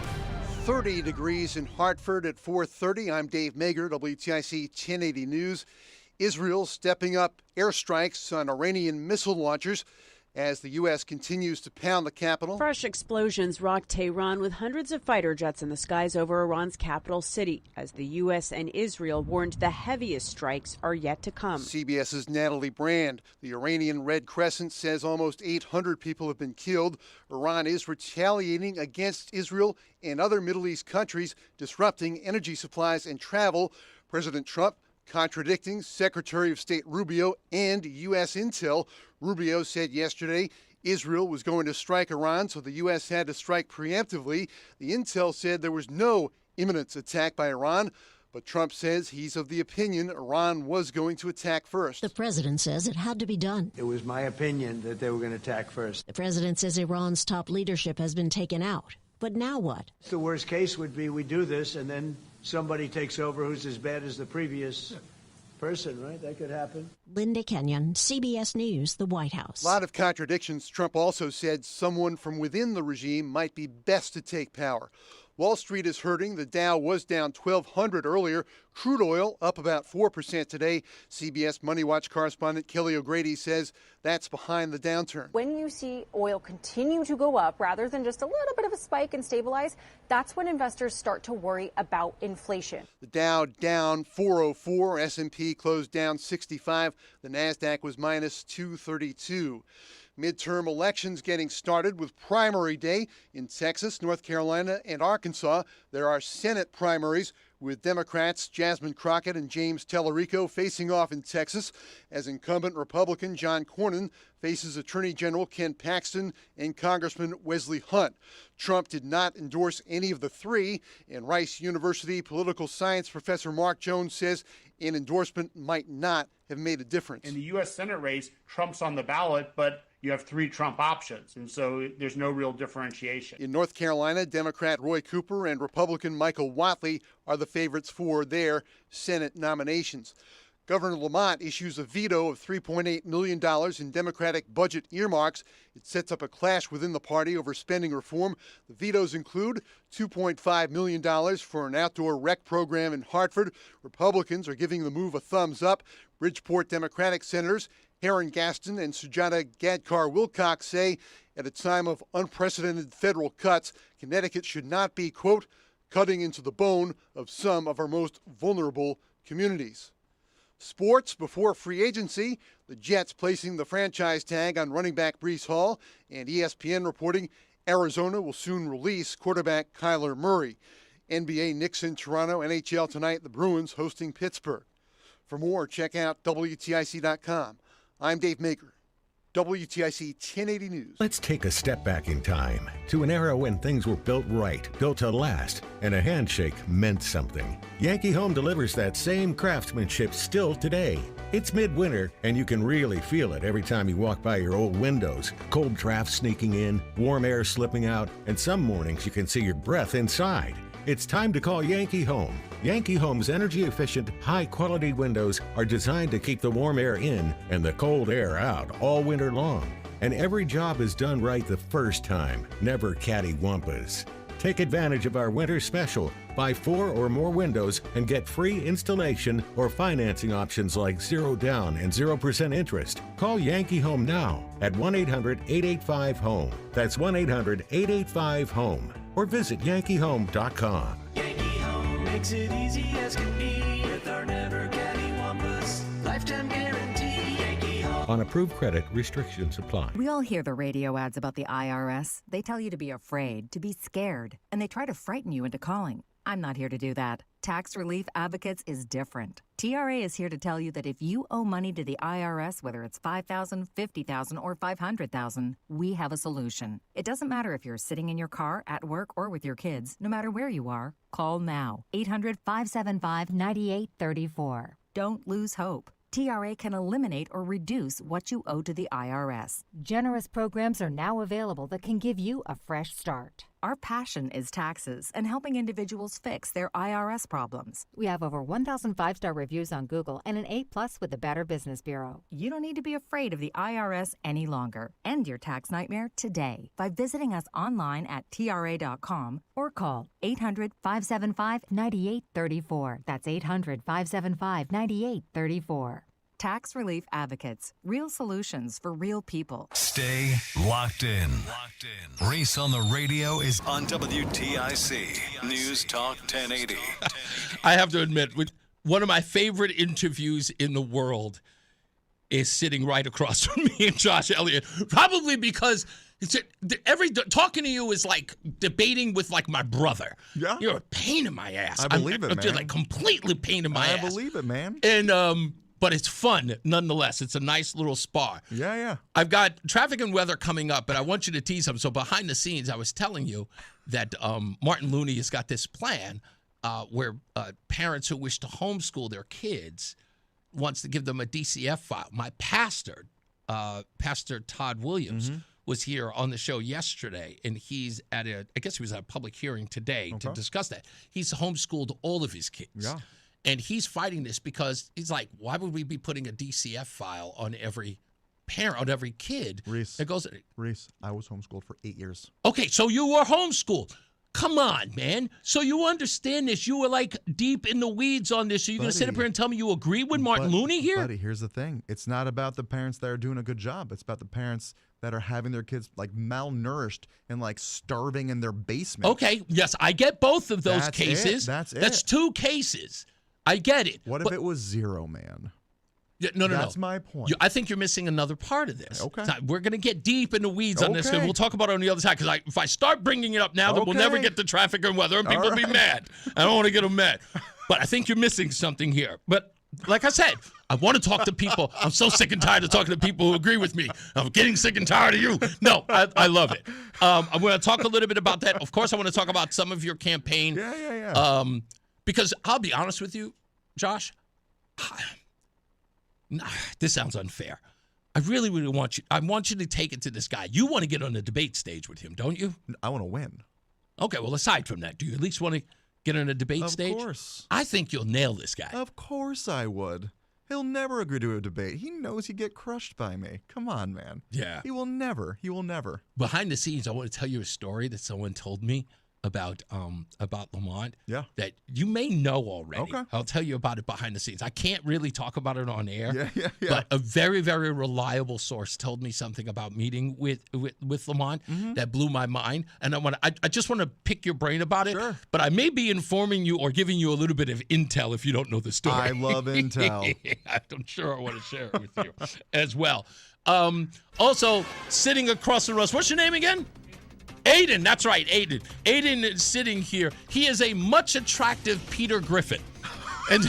30 degrees in Hartford at 4:30. I'm Dave Mager, WTIC 1080 News. Israel stepping up airstrikes on Iranian missile launchers as the U.S. continues to pound the capital. Fresh explosions rocked Tehran with hundreds of fighter jets in the skies over Iran's capital city, as the U.S. and Israel warned the heaviest strikes are yet to come. CBS's Natalie Brand. The Iranian Red Crescent says almost 800 people have been killed. Iran is retaliating against Israel and other Middle East countries, disrupting energy supplies and travel. President Trump contradicting Secretary of State Rubio and U.S. intel. Rubio said yesterday Israel was going to strike Iran, so the U.S. had to strike preemptively. The intel said there was no imminent attack by Iran, but Trump says he's of the opinion Iran was going to attack first. The president says it had to be done. It was my opinion that they were going to attack first. The president says Iran's top leadership has been taken out. But now what? The worst case would be we do this and then somebody takes over who's as bad as the previous person, right? That could happen. Linda Kenyon, CBS News, the White House. A lot of contradictions. Trump also said someone from within the regime might be best to take power. Wall Street is hurting. The Dow was down 1,200 earlier. Crude oil up about 4% today. CBS Money Watch correspondent Kelly O'Grady says that's behind the downturn. When you see oil continue to go up rather than just a little bit of a spike and stabilize, that's when investors start to worry about inflation. The Dow down 404. S&P closed down 65. The Nasdaq was minus 232. Midterm elections getting started with primary day in Texas, North Carolina, and Arkansas. There are Senate primaries with Democrats Jasmine Crockett and James Tellerico facing off in Texas as incumbent Republican John Cornyn faces Attorney General Ken Paxton and Congressman Wesley Hunt. Trump did not endorse any of the three, and Rice University political science professor Mark Jones says an endorsement might not have made a difference. In the U.S. Senate race, Trump's on the ballot, but you have three Trump options, and so there's no real differentiation. In North Carolina, Democrat Roy Cooper and Republican Michael Whatley are the favorites for their Senate nominations. Governor Lamont issues a veto of $3.8 million in Democratic budget earmarks. It sets up a clash within the party over spending reform. The vetoes include $2.5 million for an outdoor rec program in Hartford. Republicans are giving the move a thumbs up. Bridgeport Democratic senators Heron Gaston and Sujata Gadkar-Wilcox say at a time of unprecedented federal cuts, Connecticut should not be, quote, cutting into the bone of some of our most vulnerable communities. Sports before free agency, the Jets placing the franchise tag on running back Breece Hall, and ESPN reporting Arizona will soon release quarterback Kyler Murray. NBA Knicks in Toronto, NHL tonight, the Bruins hosting Pittsburgh. For more, check out WTIC.com. I'm Dave Maker, WTIC 1080 News. Let's take a step back in time to an era when things were built right, built to last, and a handshake meant something. Yankee Home delivers that same craftsmanship still today. It's midwinter, and you can really feel it every time you walk by your old windows. Cold drafts sneaking in, warm air slipping out, and some mornings you can see your breath inside. It's time to call Yankee Home. Yankee Home's energy-efficient, high-quality windows are designed to keep the warm air in and the cold air out all winter long. And every job is done right the first time, never cattywampus. Take advantage of our winter special. Buy 4 or more windows and get free installation or financing options like 0 down and 0% interest. Call Yankee Home now at 1-800-885-HOME. That's 1-800-885-HOME. Or visit yankeehome.com. Yankee Home makes it easy as can be with our never cattywampus lifetime guarantee. Yankee Home. On approved credit, restrictions apply. We all hear the radio ads about the IRS. They tell you to be afraid, to be scared, and they try to frighten you into calling. I'm not here to do that. Tax Relief Advocates is different. TRA is here to tell you that if you owe money to the IRS, whether it's $5,000, $50,000, or $500,000, we have a solution. It doesn't matter if you're sitting in your car, at work, or with your kids. No matter where you are, call now. 800-575-9834. Don't lose hope. TRA can eliminate or reduce what you owe to the IRS. Generous programs are now available that can give you a fresh start. Our passion is taxes and helping individuals fix their IRS problems. We have over 1,000 5-star reviews on Google and an A+ with the Better Business Bureau. You don't need to be afraid of the IRS any longer. End your tax nightmare today by visiting us online at TRA.com or call 800-575-9834. That's 800-575-9834. Tax Relief Advocates. Real solutions for real people. Stay locked in. Reese on the Radio is on WTIC News Talk 1080. I have to admit, one of my favorite interviews in the world is sitting right across from me and Josh Elliott. Probably because talking to you is like debating with like my brother. Yeah. You're a pain in my ass. I believe it, man. You're like completely pain in my ass. I believe it, man. And but it's fun nonetheless. It's a nice little spar. Yeah. I've got traffic and weather coming up, but I want you to tease them. So behind the scenes, I was telling you that Martin Looney has got this plan where parents who wish to homeschool their kids wants to give them a DCF file. My pastor, Pastor Todd Williams, was here on the show yesterday, and he's I guess he was at a public hearing today to discuss that. He's homeschooled all of his kids. Yeah. And he's fighting this because he's like, why would we be putting a DCF file on every parent, on every kid? Reese, I was homeschooled for 8 years. Okay, so you were homeschooled. Come on, man. So you understand this. You were like deep in the weeds on this. So you're going to sit up here and tell me you agree with Martin Looney here? Buddy, here's the thing. It's not about the parents that are doing a good job. It's about the parents that are having their kids like malnourished and like starving in their basement. Okay, yes, I get both of those cases. That's it. That's two cases. I get it. What if it was zero, man? Yeah, no. That's my point. I think you're missing another part of this. Okay. So we're going to get deep in the weeds on this, and we'll talk about it on the other side. Because if I start bringing it up now, then we'll never get to traffic and weather, and people will be mad. I don't want to get them mad. But I think you're missing something here. But like I said, I want to talk to people. I'm so sick and tired of talking to people who agree with me. I'm getting sick and tired of you. No, I love it. I'm going to talk a little bit about that. Of course, I want to talk about some of your campaign. Yeah. Because I'll be honest with you, Josh, this sounds unfair. I really, really want you. I want you to take it to this guy. You want to get on the debate stage with him, don't you? I want to win. Okay, well, aside from that, do you at least want to get on a debate stage? Of course. I think you'll nail this guy. Of course I would. He'll never agree to a debate. He knows he'd get crushed by me. Come on, man. Yeah. He will never. Behind the scenes, I want to tell you a story that someone told me about Lamont. Yeah. That you may know already. Okay. I'll tell you about it behind the scenes. I can't really talk about it on air. Yeah. But a very, very reliable source told me something about meeting with Lamont that blew my mind. And I just want to pick your brain about it. Sure. But I may be informing you or giving you a little bit of intel if you don't know the story. I love intel. I'm sure I want to share it with you as well. Also, sitting across from us, what's your name again? Aiden, that's right, Aiden. Aiden is sitting here. He is a much attractive Peter Griffin. And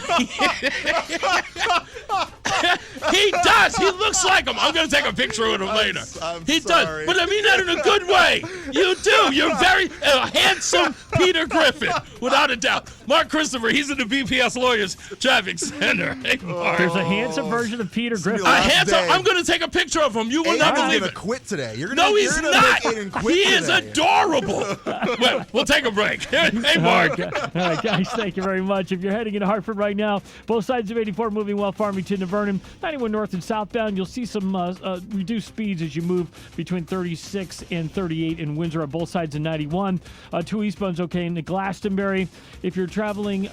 he does. He looks like him. I'm going to take a picture with him later. He sorry. does. But I mean that in a good way. You do. You're very handsome Peter Griffin, without a doubt. Mark Christopher, he's in the BPS Lawyers Traffic Center. Hey, Mark. There's a handsome version of Peter Griffin. I'm going to take a picture of him. You will not believe it. Quit today. No, he's not. He is adorable. Well, we'll take a break. Hey, Mark. All right, guys, thank you very much. If you're heading into Hartford right now, both sides of 84 moving well, Farmington to Vernon, 91 north and southbound. You'll see some reduced speeds as you move between 36 and 38 in Windsor on both sides of 91. 2 eastbound's okay into Glastonbury. If you're traveling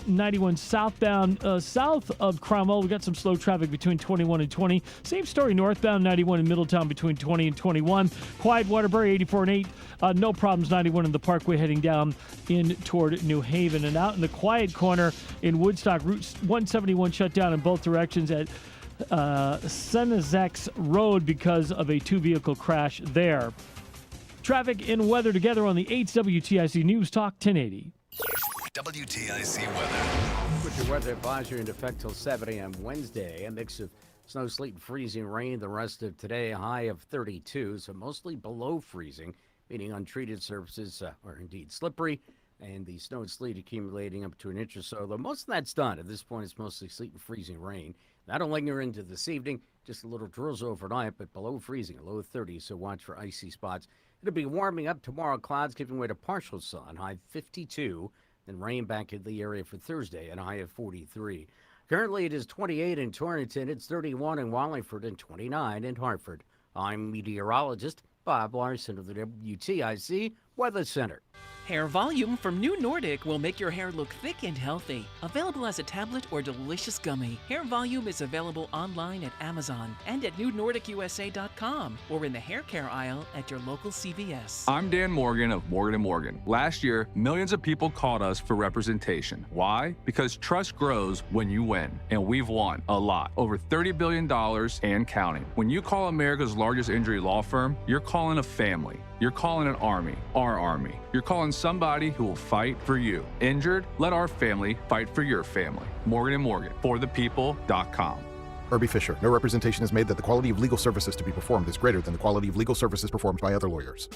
91 southbound, south of Cromwell, we got some slow traffic between 21 and 20. Same story northbound 91 in Middletown between 20 and 21. Quiet Waterbury 84 and 8. No problems 91 in the Parkway heading down in toward New Haven. And out in the quiet corner in Woodstock, Route 171 shut down in both directions at Senezex Road because of a two-vehicle crash there. Traffic and weather together on the 8th WTIC News Talk 1080. WTIC weather. Put your weather advisory into effect till 7 a.m. Wednesday. A mix of snow, sleet, and freezing rain the rest of today. A high of 32, so mostly below freezing, meaning untreated surfaces are indeed slippery, and the snow and sleet accumulating up to an inch or so. Though most of that's done. At this point, it's mostly sleet and freezing rain. That'll linger into this evening. Just a little drizzle overnight, but below freezing, a low 30, so watch for icy spots. It'll be warming up tomorrow. Clouds giving way to partial sun, high 52. Then rain back in the area for Thursday, and a high of 43. Currently, it is 28 in Torrington. It's 31 in Wallingford and 29 in Hartford. I'm meteorologist Bob Larson of the WTIC Weather Center. Hair Volume from New Nordic will make your hair look thick and healthy. Available as a tablet or delicious gummy. Hair Volume is available online at Amazon and at newnordicusa.com or in the hair care aisle at your local CVS. I'm Dan Morgan of Morgan & Morgan. Last year, millions of people called us for representation. Why? Because trust grows when you win, and we've won a lot. Over $30 billion and counting. When you call America's largest injury law firm, you're calling a family. You're calling an army, our army. You're calling somebody who will fight for you. Injured? Let our family fight for your family. Morgan & Morgan, forthepeople.com. Herbie Fisher. No representation is made that the quality of legal services to be performed is greater than the quality of legal services performed by other lawyers.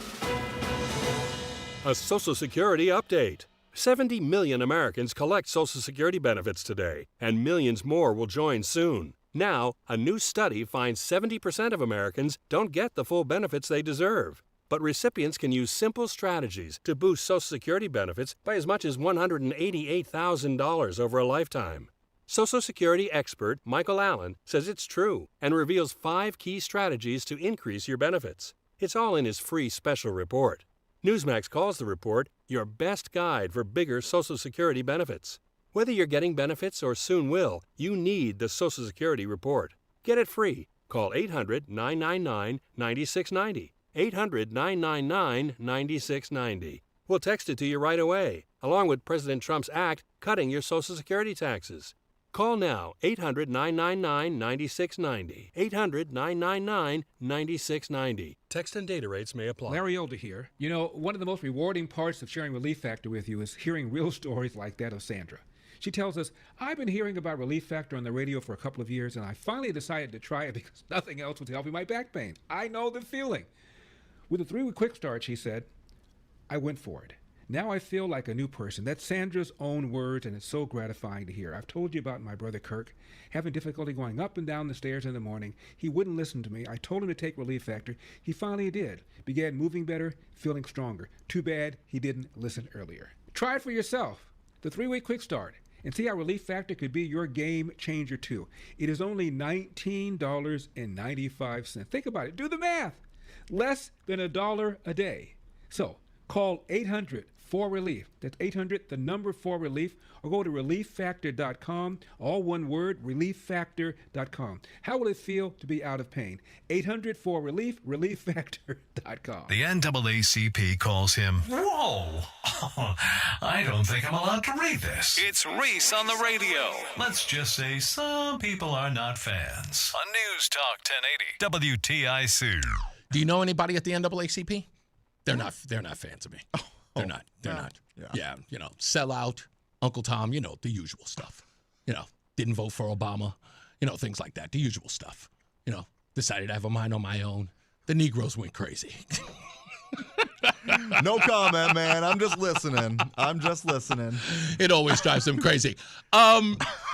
A Social Security update. 70 million Americans collect Social Security benefits today, and millions more will join soon. Now, a new study finds 70% of Americans don't get the full benefits they deserve. But recipients can use simple strategies to boost Social Security benefits by as much as $188,000 over a lifetime. Social Security expert Michael Allen says it's true and reveals 5 key strategies to increase your benefits. It's all in his free special report. Newsmax calls the report your best guide for bigger Social Security benefits. Whether you're getting benefits or soon will, you need the Social Security report. Get it free. Call 800-999-9690. 800-999-9690. We'll text it to you right away, along with President Trump's act cutting your Social Security taxes. Call now, 800-999-9690. 800-999-9690. Text and data rates may apply. Larry Older here. You know, one of the most rewarding parts of sharing Relief Factor with you is hearing real stories like that of Sandra. She tells us, I've been hearing about Relief Factor on the radio for a couple of years, and I finally decided to try it because nothing else was helping my back pain. I know the feeling. With a 3-week quick start, she said, I went for it. Now I feel like a new person. That's Sandra's own words, and it's so gratifying to hear. I've told you about my brother Kirk, having difficulty going up and down the stairs in the morning. He wouldn't listen to me. I told him to take Relief Factor. He finally did. Began moving better, feeling stronger. Too bad he didn't listen earlier. Try it for yourself. The 3-week quick start. And see how Relief Factor could be your game changer too. It is only $19.95. Think about it. Do the math. Less than $1 a day. So call 800-4RELIEF. That's 800, the number 4RELIEF, or go to relieffactor.com. All one word, relieffactor.com. How will it feel to be out of pain? 800-4RELIEF, relieffactor.com. The NAACP calls him, whoa, I don't think I'm allowed to read this. It's Reese on the Radio. Let's just say some people are not fans. On News Talk 1080, WTIC. Do you know anybody at the NAACP? They're not fans of me. They're not. Yeah, you know, sellout, Uncle Tom, you know, the usual stuff. You know, didn't vote for Obama, you know, things like that, the usual stuff. You know, decided to have a mind on my own. The Negroes went crazy. No comment, man. I'm just listening. It always drives them crazy.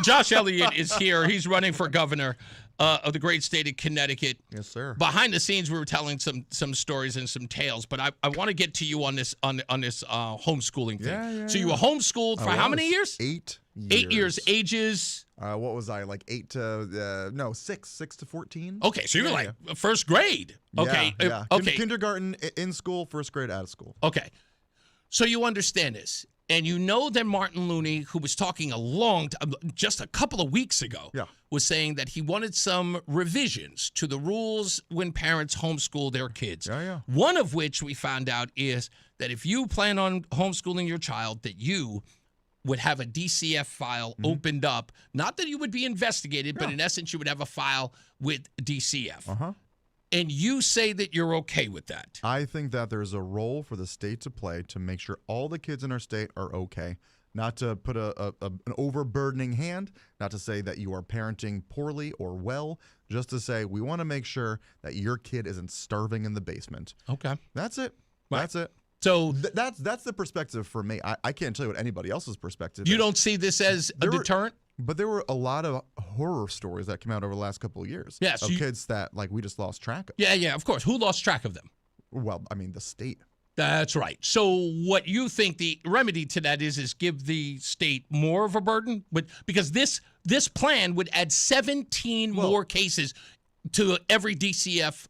Josh Elliott is here. He's running for governor of the great state of Connecticut. Yes, sir. Behind the scenes, we were telling some stories and some tales, but I want to get to you on this homeschooling thing. Yeah, so you were homeschooled for how many years? 8 years. 8 years. Ages? What was I, like 6 to 14? Okay, so you were like first grade. Okay. Yeah. Okay. Kindergarten in school, first grade out of school. Okay. So you understand this. And you know that Martin Looney, who was talking just a couple of weeks ago, was saying that he wanted some revisions to the rules when parents homeschool their kids. One of which we found out is that if you plan on homeschooling your child, that you would have a DCF file opened up. Not that you would be investigated, but in essence, you would have a file with DCF. And you say that you're okay with that. I think that there's a role for the state to play to make sure all the kids in our state are okay. Not to put an overburdening hand, not to say that you are parenting poorly or well, just to say we want to make sure that your kid isn't starving in the basement. Okay. That's it. Right. That's it. So that's the perspective for me. I can't tell you what anybody else's perspective is. You don't see this as a deterrent? But there were a lot of horror stories that came out over the last couple of years. Yes, of kids that we just lost track of. Yeah, of course. Who lost track of them? Well, I mean, the state. That's right. So what you think the remedy to that is give the state more of a burden? Because this plan would add 17 more cases to every DCF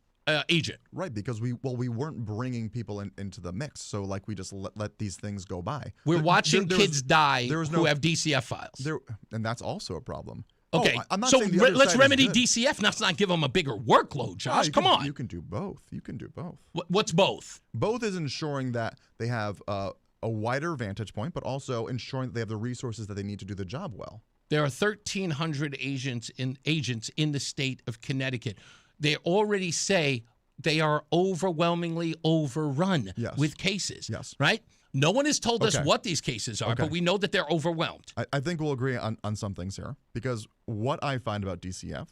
agent. Right, because we weren't bringing people into the mix, so we just let these things go by. We're watching kids die who have DCF files. And that's also a problem. Okay, I'm not so saying the other let's side remedy is good. DCF. Let's not give them a bigger workload, Josh. Come on. You can do both. What's both? Both is ensuring that they have a wider vantage point, but also ensuring that they have the resources that they need to do the job well. There are 1,300 agents in the state of Connecticut. They already say they are overwhelmingly overrun with cases. Yes. Right? No one has told us what these cases are, but we know that they're overwhelmed. I think we'll agree on some things here, because what I find about DCF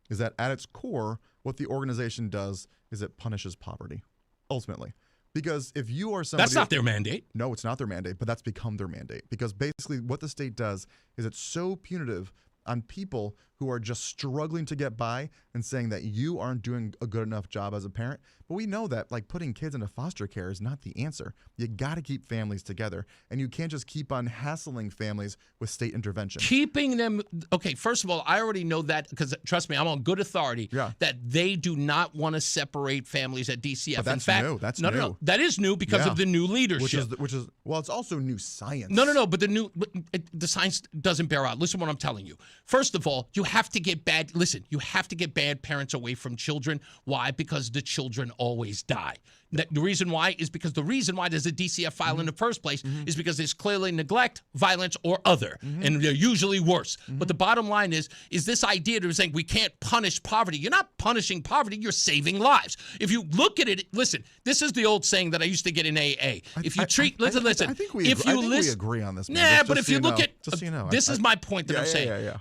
is that at its core, what the organization does is it punishes poverty, ultimately. Because if you are somebody... That's not their mandate. No, it's not their mandate, but that's become their mandate. Because basically what the state does is it's so punitive on people who are just struggling to get by and saying that you aren't doing a good enough job as a parent. But we know that putting kids into foster care is not the answer. You got to keep families together, and you can't just keep on hassling families with state intervention. Keeping them, okay, first of all, I already know that because, trust me, I'm on good authority that they do not want to separate families at DCF. But that's in fact, new. That's no, new. No, that is new because of the new leadership. Which is well, it's also new science. No, but the science doesn't bear out. Listen to what I'm telling you. First of all, you have to get bad parents away from children. Why? Because the children always die. The reason why is because the reason why there's a DCF file in the first place is because there's clearly neglect, violence, or other, and they're usually worse. But the bottom line is this idea of saying we can't punish poverty. You're not punishing poverty. You're saving lives. If you look at it, listen, this is the old saying that I used to get in AA. If you treat, listen. I think we agree on this. Nah, but if you look at, just so you know, this is my point that I'm saying. Yeah.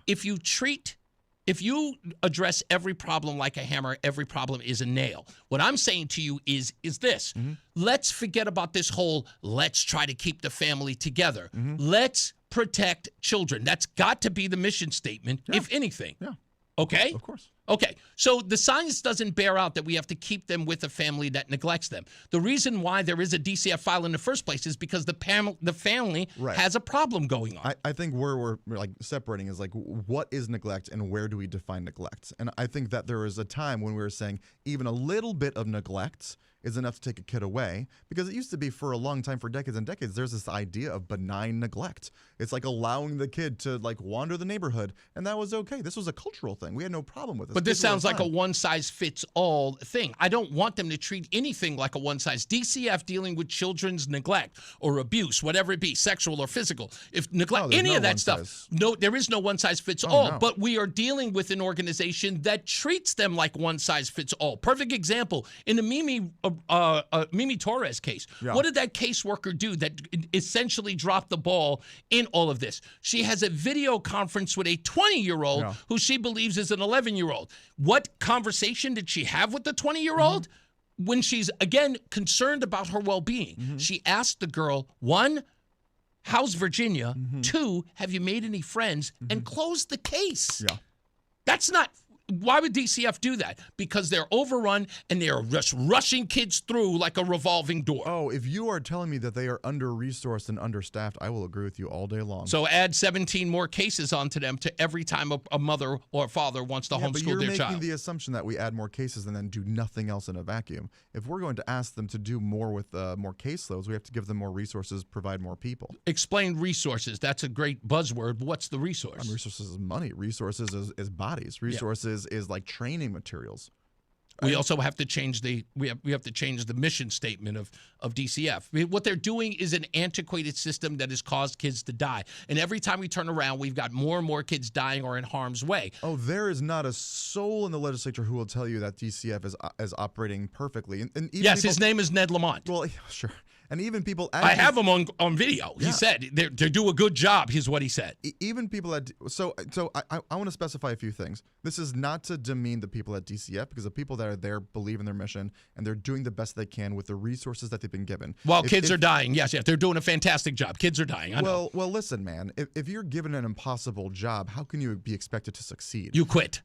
If you address every problem like a hammer, every problem is a nail. What I'm saying to you is this. Let's forget about this whole let's try to keep the family together. Let's protect children. That's got to be the mission statement, if anything. Yeah. Okay? Of course. Okay, so the science doesn't bear out that we have to keep them with a family that neglects them. The reason why there is a DCF file in the first place is because the family has a problem going on. I think where we're separating is what is neglect and where do we define neglect? And I think that there was a time when we were saying even a little bit of neglect is enough to take a kid away, because it used to be for a long time, for decades and decades, there's this idea of benign neglect. It's allowing the kid to wander the neighborhood, and that was okay. This was a cultural thing. We had no problem with this. But this sounds like a one-size-fits-all thing. I don't want them to treat anything like a one-size. DCF dealing with children's neglect or abuse, whatever it be, sexual or physical. If neglect, any of that stuff, no, there is no one-size-fits-all. No. But we are dealing with an organization that treats them like one-size-fits-all. Perfect example, in the Mimi Torres case. Yeah. What did that caseworker do that essentially dropped the ball in all of this? She has a video conference with a 20-year-old who she believes is an 11-year-old. What conversation did she have with the 20-year-old? When she's, again, concerned about her well-being. She asked the girl, 1, how's Virginia? 2, have you made any friends? And closed the case. Yeah. That's not... Why would DCF do that? Because they're overrun and they're just rushing kids through like a revolving door. Oh, if you are telling me that they are under-resourced and understaffed, I will agree with you all day long. So add 17 more cases onto them to every time a mother or a father wants to homeschool their child. But you're making the assumption that we add more cases and then do nothing else in a vacuum. If we're going to ask them to do more with more caseloads, we have to give them more resources, provide more people. Explain resources. That's a great buzzword. What's the resource? Resources is money. Resources is bodies. Resources is like training materials. We also have to change the mission statement of DCF. I mean, what they're doing is an antiquated system that has caused kids to die. And every time we turn around, we've got more and more kids dying or in harm's way. Oh, there is not a soul in the legislature who will tell you that DCF is operating perfectly. And even yes, his name is Ned Lamont. Well, sure. And even people... I have him on video. Yeah. He said they do a good job, is what he said. Even people that... So I want to specify a few things. This is not to demean the people at DCF, because the people that are there believe in their mission, and they're doing the best they can with the resources that they've been given. While kids are dying. Yes, they're doing a fantastic job. Kids are dying. I know. Well, listen, man. If you're given an impossible job, how can you be expected to succeed? You quit.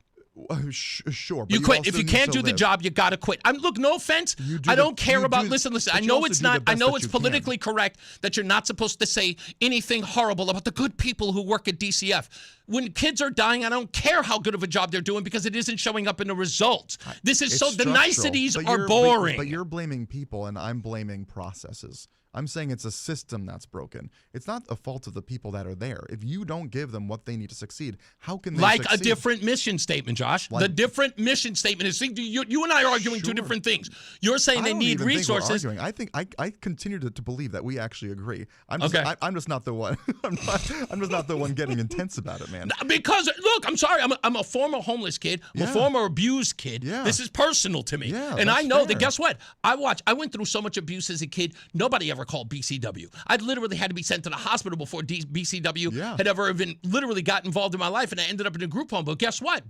Sure. But you quit. If you can't do the job, you got to quit. Look, no offense. I don't care about. Listen. I know it's not. I know it's politically correct that you're not supposed to say anything horrible about the good people who work at DCF. When kids are dying, I don't care how good of a job they're doing because it isn't showing up in the results. This is the niceties are boring. But you're blaming people, and I'm blaming processes. I'm saying it's a system that's broken. It's not a fault of the people that are there. If you don't give them what they need to succeed, how can they succeed? A different mission statement, Josh. The different mission statement is you and I are arguing two different things. You're saying they need resources. I think I continue to believe that we actually agree. I'm just not the one. I'm just not the one getting intense about it, man. Because look, I'm sorry. I'm a former homeless kid. I'm a former abused kid. Yeah. This is personal to me. Yeah, and I know that. Guess what? I went through so much abuse as a kid. Nobody ever called BCW. I literally had to be sent to the hospital before BCW had ever even literally got involved in my life, and I ended up in a group home. But guess what?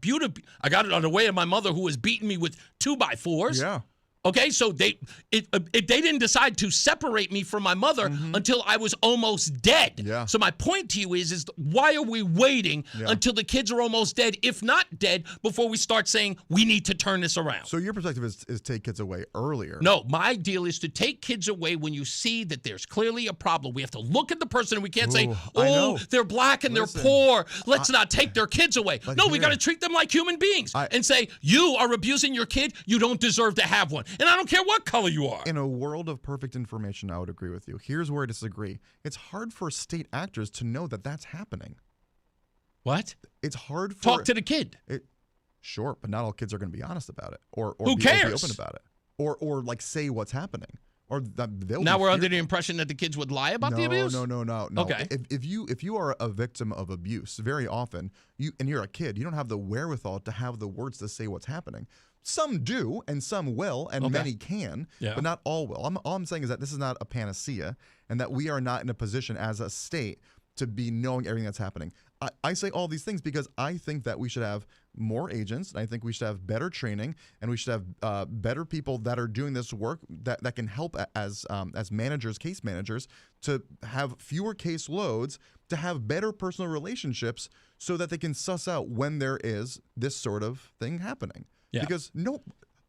I got it on the way of my mother, who was beating me with 2x4s. Yeah. Okay, so they didn't decide to separate me from my mother until I was almost dead. Yeah. So my point to you is why are we waiting until the kids are almost dead, if not dead, before we start saying we need to turn this around? So your perspective is take kids away earlier. No, my deal is to take kids away when you see that there's clearly a problem. We have to look at the person, and we can't say, they're black and they're poor. Let's not take their kids away. No, we got to treat them like human beings and say, you are abusing your kid. You don't deserve to have one. And I don't care what color you are. In a world of perfect information, I would agree with you. Here's where I disagree. It's hard for state actors to know that that's happening. What? It's hard for... Talk to the kid. Sure, but not all kids are going to be honest about it. Or who cares? Be open about it. Or like say what's happening. Or now we're under the impression that the kids would lie about the abuse? No. Okay. If you are a victim of abuse, very often, you're a kid, you don't have the wherewithal to have the words to say what's happening. Some do, and some will, and many can, but not all will. All I'm saying is that this is not a panacea, and that we are not in a position as a state to be knowing everything that's happening. I say all these things because I think that we should have more agents, and I think we should have better training, and we should have better people that are doing this work that can help as managers, case managers, to have fewer case loads, to have better personal relationships, so that they can suss out when there is this sort of thing happening. Yeah. Because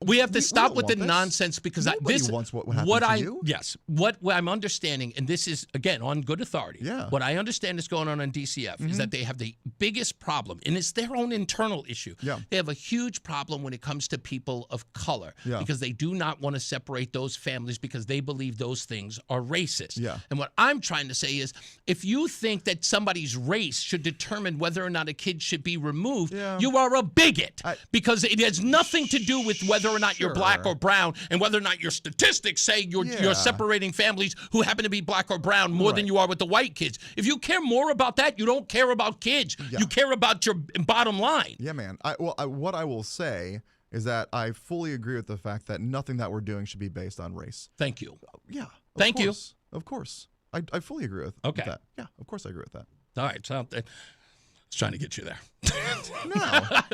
we have to stop with the nonsense, because nobody wants what happened to you. Yes, what I'm understanding, and this is again on good authority. Yeah. What I understand is going on DCF is that they have the biggest problem, and it's their own internal issue. Yeah. They have a huge problem when it comes to people of color because they do not want to separate those families because they believe those things are racist. Yeah. And what I'm trying to say is, if you think that somebody's race should determine whether or not a kid should be removed, you are a bigot, because it has nothing to do with whether or not you're black or brown, and whether or not your statistics say you're separating families who happen to be black or brown more than you are with the white kids. If you care more about that, you don't care about kids. You care about your bottom line. Yeah, man. What I will say is that I fully agree with the fact that nothing that we're doing should be based on race. Thank you. Yeah. Thank you. Of course. I fully agree with that. Yeah, of course I agree with that. All right. So I was trying to get you there.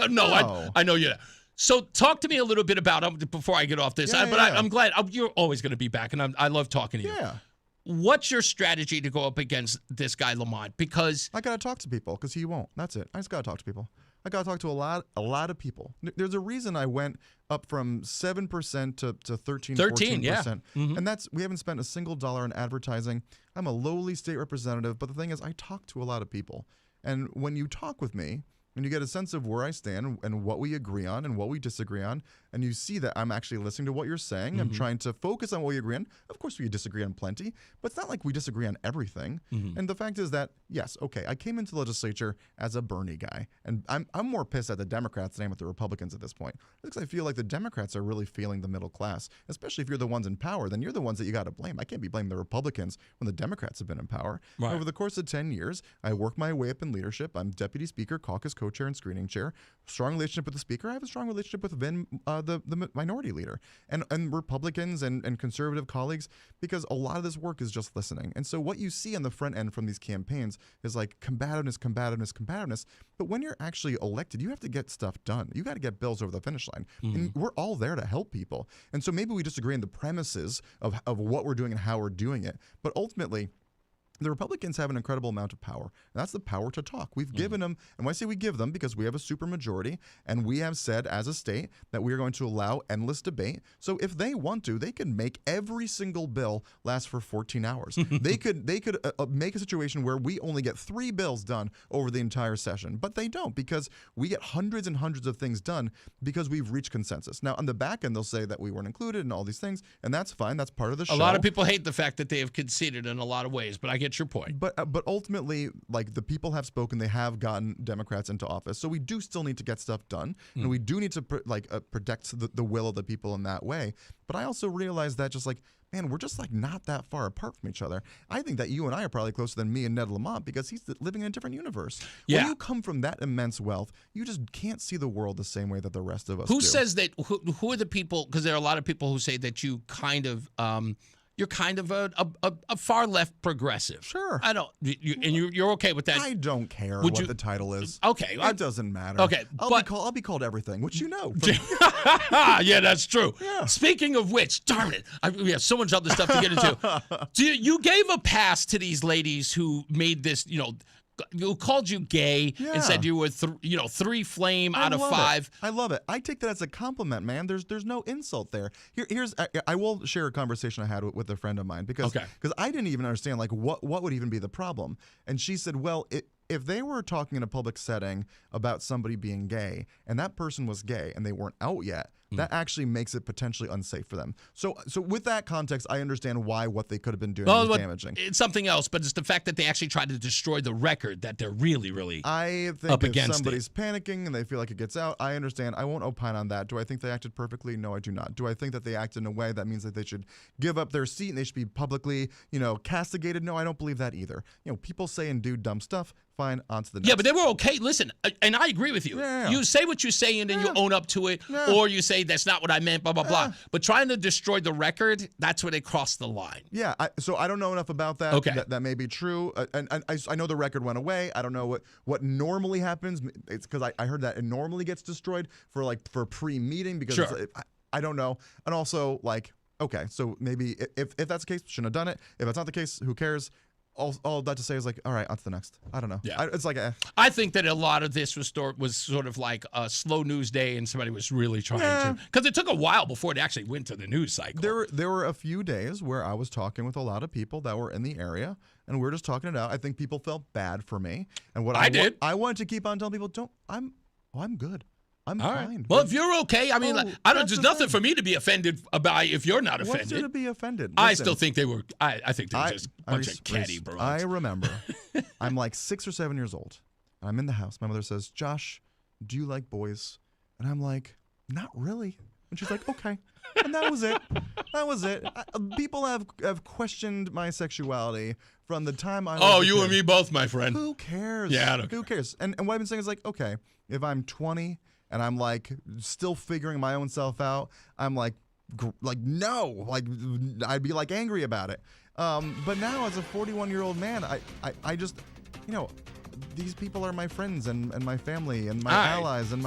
No. I know you're there. So talk to me a little bit about, before I get off this, I'm glad you're always going to be back, and I love talking to you. Yeah. What's your strategy to go up against this guy Lamont? Because I got to talk to people, because he won't. That's it. I just got to talk to people. I got to talk to a lot of people. There's a reason I went up from 7% to 13, 14%. Yeah. Mm-hmm. And we haven't spent a single dollar in advertising. I'm a lowly state representative, but the thing is, I talk to a lot of people. And when you talk with me, and you get a sense of where I stand and what we agree on and what we disagree on. And you see that I'm actually listening to what you're saying. I'm trying to focus on what we agree on. Of course, we disagree on plenty, but it's not like we disagree on everything. And the fact is that, yes, okay, I came into the legislature as a Bernie guy, and I'm more pissed at the Democrats than I am at the Republicans at this point, because I feel like the Democrats are really failing the middle class, especially if you're the ones in power. Then you're the ones that you got to blame. I can't be blaming the Republicans when the Democrats have been in power. Right. Over the course of 10 years, I worked my way up in leadership. I'm deputy speaker, caucus co-chair, and screening chair. Strong relationship with the speaker. I have a strong relationship with Vin, the minority leader, and Republicans and conservative colleagues, because a lot of this work is just listening. And so what you see on the front end from these campaigns is like combativeness. But when you're actually elected, you have to get stuff done. You got to get bills over the finish line. And we're all there to help people. And so maybe we disagree on the premises of what we're doing and how we're doing it. But ultimately, the Republicans have an incredible amount of power, and that's the power to talk. We've given them, and when I say we give them, because we have a supermajority, and we have said as a state that we are going to allow endless debate. So if they want to, they could make every single bill last for 14 hours. They could make a situation where we only get 3 bills done over the entire session, but they don't, because we get hundreds and hundreds of things done because we've reached consensus. Now, on the back end, they'll say that we weren't included and all these things, and that's fine. That's part of the show. A lot of people hate the fact that they have conceded in a lot of ways, but I get your point. But ultimately, like, the people have spoken. They have gotten Democrats into office. So we do still need to get stuff done, and we do need to protect the will of the people in that way. But I also realize that just like, man, we're just like not that far apart from each other. I think that you and I are probably closer than me and Ned Lamont, because he's living in a different universe. Yeah. When you come from that immense wealth, you just can't see the world the same way that the rest of us Who do. says that? Who are the people? Because there are a lot of people who say that you kind of you're kind of a far left progressive. Sure. I don't. You're okay with that? I don't care what the title is. Okay. It doesn't matter. Okay. I'll be called everything, which you know. Yeah, that's true. Yeah. Speaking of which, darn it, we have so much other stuff to get into. You gave a pass to these ladies who made this, who called you gay and said you were, 3 flame out of 5. I love it. I take that as a compliment, man. There's no insult there. I will share a conversation I had with a friend of mine, because I didn't even understand like what would even be the problem. And she said, well, if they were talking in a public setting about somebody being gay and that person was gay and they weren't out yet, that actually makes it potentially unsafe for them. So with that context, I understand why what they could have been doing was damaging. It's something else, but it's the fact that they actually tried to destroy the record that they're really, really I think up if against somebody's panicking and they feel like it gets out, I understand. I won't opine on that. Do I think they acted perfectly? No, I do not. Do I think that they acted in a way that means that they should give up their seat and they should be publicly, castigated? No, I don't believe that either. People say and do dumb stuff. Fine, on to the next. Yeah, but they were okay. Listen, and I agree with you. Yeah. You say what you say and then you own up to it, or you say that's not what I meant, blah, blah, blah. But trying to destroy the record, that's where they crossed the line. Yeah, so I don't know enough about that. Okay. That may be true. And I know the record went away. I don't know what normally happens. It's because I heard that it normally gets destroyed for pre-meeting, because I don't know. And also, okay, so maybe if that's the case, shouldn't have done it. If that's not the case, who cares? All that to say is all right, on to the next. I don't know. Yeah. It's like I think that a lot of this was sort of like a slow news day, and somebody was really trying to, because it took a while before it actually went to the news cycle. There were a few days where I was talking with a lot of people that were in the area, and we were just talking it out. I think people felt bad for me, and what I did, I wanted to keep on telling people, I'm good. I'm fine. Right. Well, if you're okay, I mean, there's nothing for me to be offended about if you're not offended. What's there to be offended? Listen, I still think they were. I think they were just a bunch of catty bros. I remember, I'm like 6 or 7 years old. I'm in the house. My mother says, "Josh, do you like boys?" And I'm like, "Not really." And she's like, "Okay." And that was it. That was it. People have questioned my sexuality from the time I was a you kid. and me both, my friend. Who cares? Yeah, I don't Who cares? And what I've been saying is okay, if I'm 20 and I'm still figuring my own self out, I'm no, I'd be angry about it. But now as a 41-year-old man, I just, these people are my friends and my family and my allies and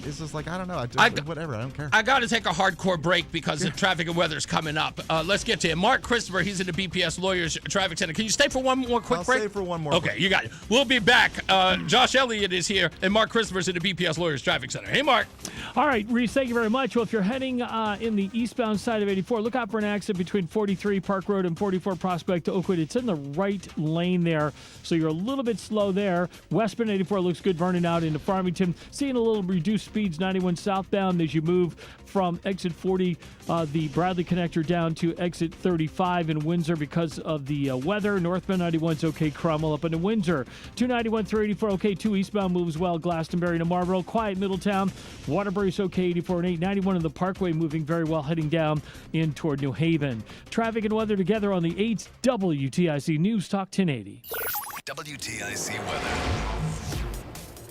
it's just I don't know. Whatever. I don't care. I got to take a hardcore break because the traffic and weather's coming up. Let's get to him. Mark Christopher, he's in the BPS Lawyers Traffic Center. Can you stay for one more quick break? I'll stay for one more. Okay, you got it. We'll be back. Josh Elliott is here, and Mark Christopher's in the BPS Lawyers Traffic Center. Hey, Mark. All right, Reese, thank you very much. Well, if you're heading in the eastbound side of 84, look out for an accident between 43 Park Road and 44 Prospect to Oakwood. It's in the right lane there, so you're a little bit slow there. there. Westbound 84 looks good, burning out into Farmington. Seeing a little reduced speeds, 91 southbound as you move from exit 40, the Bradley connector down to exit 35 in Windsor because of the weather. Northbound 91's okay, Cromwell up into Windsor. 291 through 84 okay, 2 eastbound moves well, Glastonbury to Marlboro. Quiet Middletown. Waterbury's okay, 84 and 8. 91 in the Parkway moving very well, heading down in toward New Haven. Traffic and weather together on the 8th WTIC News Talk 1080. WTIC weather.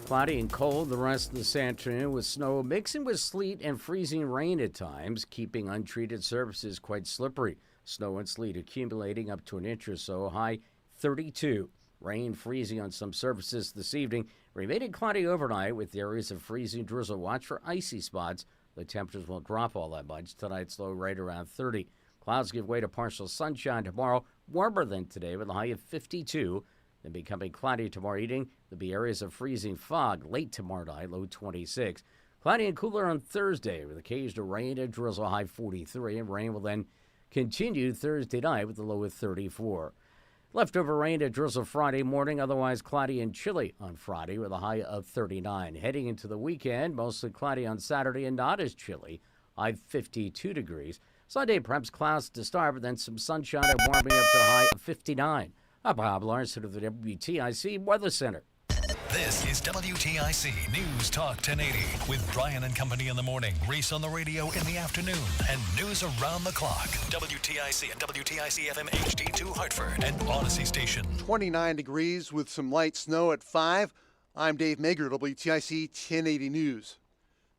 Cloudy and cold the rest of this afternoon with snow mixing with sleet and freezing rain at times, keeping untreated surfaces quite slippery. Snow and sleet accumulating up to an inch or so, high 32. Rain freezing on some surfaces this evening. Remaining cloudy overnight with areas of freezing drizzle. Watch for icy spots. The temperatures won't drop all that much. Tonight's low right around 30. Clouds give way to partial sunshine tomorrow, warmer than today with a high of 52. Then becoming cloudy tomorrow evening. There'll be areas of freezing fog late tomorrow night, low 26. Cloudy and cooler on Thursday with occasional rain and drizzle, high 43. And rain will then continue Thursday night with a low of 34. Leftover rain and drizzle Friday morning, otherwise cloudy and chilly on Friday with a high of 39. Heading into the weekend, mostly cloudy on Saturday and not as chilly, high 52 degrees. Sunday, perhaps clouds to start, but then some sunshine and warming up to a high of 59. I'm Bob Larson of the WTIC Weather Center. This is WTIC News Talk 1080 with Brian and Company in the morning, Reese on the radio in the afternoon, and news around the clock. WTIC and WTIC FM HD2 Hartford and Odyssey Station. 29 degrees with some light snow at 5. I'm Dave Mager, WTIC 1080 News.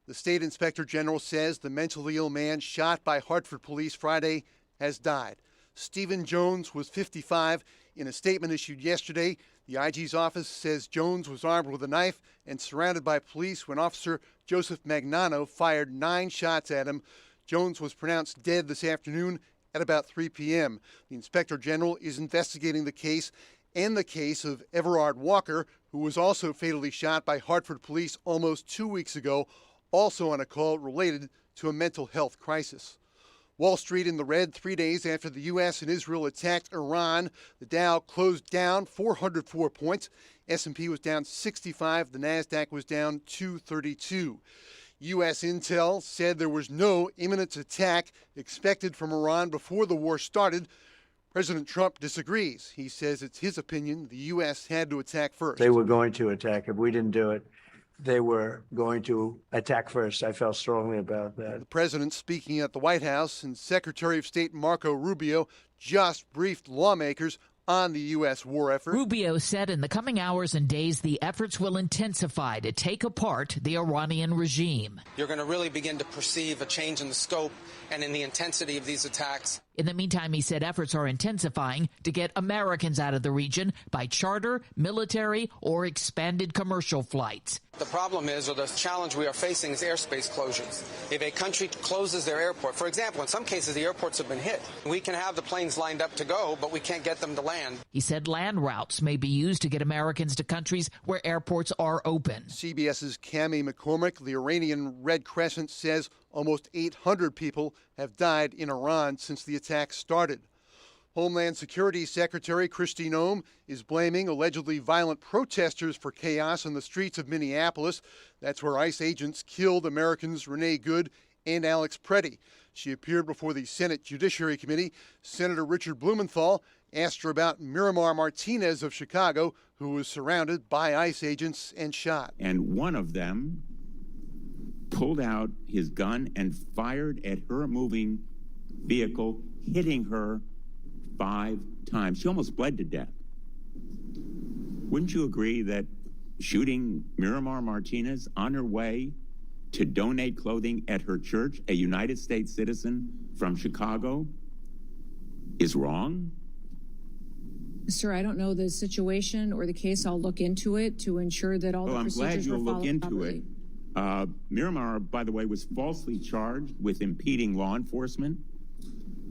The State Inspector General says the mentally ill man shot by Hartford police Friday has died. Stephen Jones was 55. In a statement issued yesterday, the IG's office says Jones was armed with a knife and surrounded by police when Officer Joseph Magnano fired 9 shots at him. Jones was pronounced dead this afternoon at about 3 p.m. The Inspector General is investigating the case and the case of Everard Walker, who was also fatally shot by Hartford police almost 2 weeks ago, also on a call related to a mental health crisis. Wall Street in the red 3 days after the U.S. and Israel attacked Iran. The Dow closed down 404 points. S&P was down 65. The NASDAQ was down 232. U.S. intel said there was no imminent attack expected from Iran before the war started. President Trump disagrees. He says it's his opinion the U.S. had to attack first. They were going to attack. If we didn't do it, they were going to attack first. I felt strongly about that. The president speaking at the White House, and Secretary of State Marco Rubio just briefed lawmakers on the U.S. war effort. Rubio said in the coming hours and days, the efforts will intensify to take apart the Iranian regime. You're going to really begin to perceive a change in the scope and in the intensity of these attacks. In the meantime, he said efforts are intensifying to get Americans out of the region by charter, military, or expanded commercial flights. The problem is, or the challenge we are facing, is airspace closures. If a country closes their airport, for example, in some cases the airports have been hit. We can have the planes lined up to go, but we can't get them to land. He said land routes may be used to get Americans to countries where airports are open. CBS's Cami McCormick, the Iranian Red Crescent, says almost 800 people have died in Iran since the attack started. Homeland Security Secretary Kristi Noem is blaming allegedly violent protesters for chaos on the streets of Minneapolis. That's where ICE agents killed Americans Renee Good and Alex Preddy. She appeared before the Senate Judiciary Committee. Senator Richard Blumenthal asked her about Miramar Martinez of Chicago, who was surrounded by ICE agents and shot. And one of them pulled out his gun and fired at her moving vehicle, hitting her 5 times. She almost bled to death. Wouldn't you agree that shooting Miramar Martinez on her way to donate clothing at her church, a United States citizen from Chicago, is wrong? Sir, I don't know the situation or the case. I'll look into it to ensure that all the procedures are followed properly. I'm glad you'll look into it. Miramar, by the way, was falsely charged with impeding law enforcement,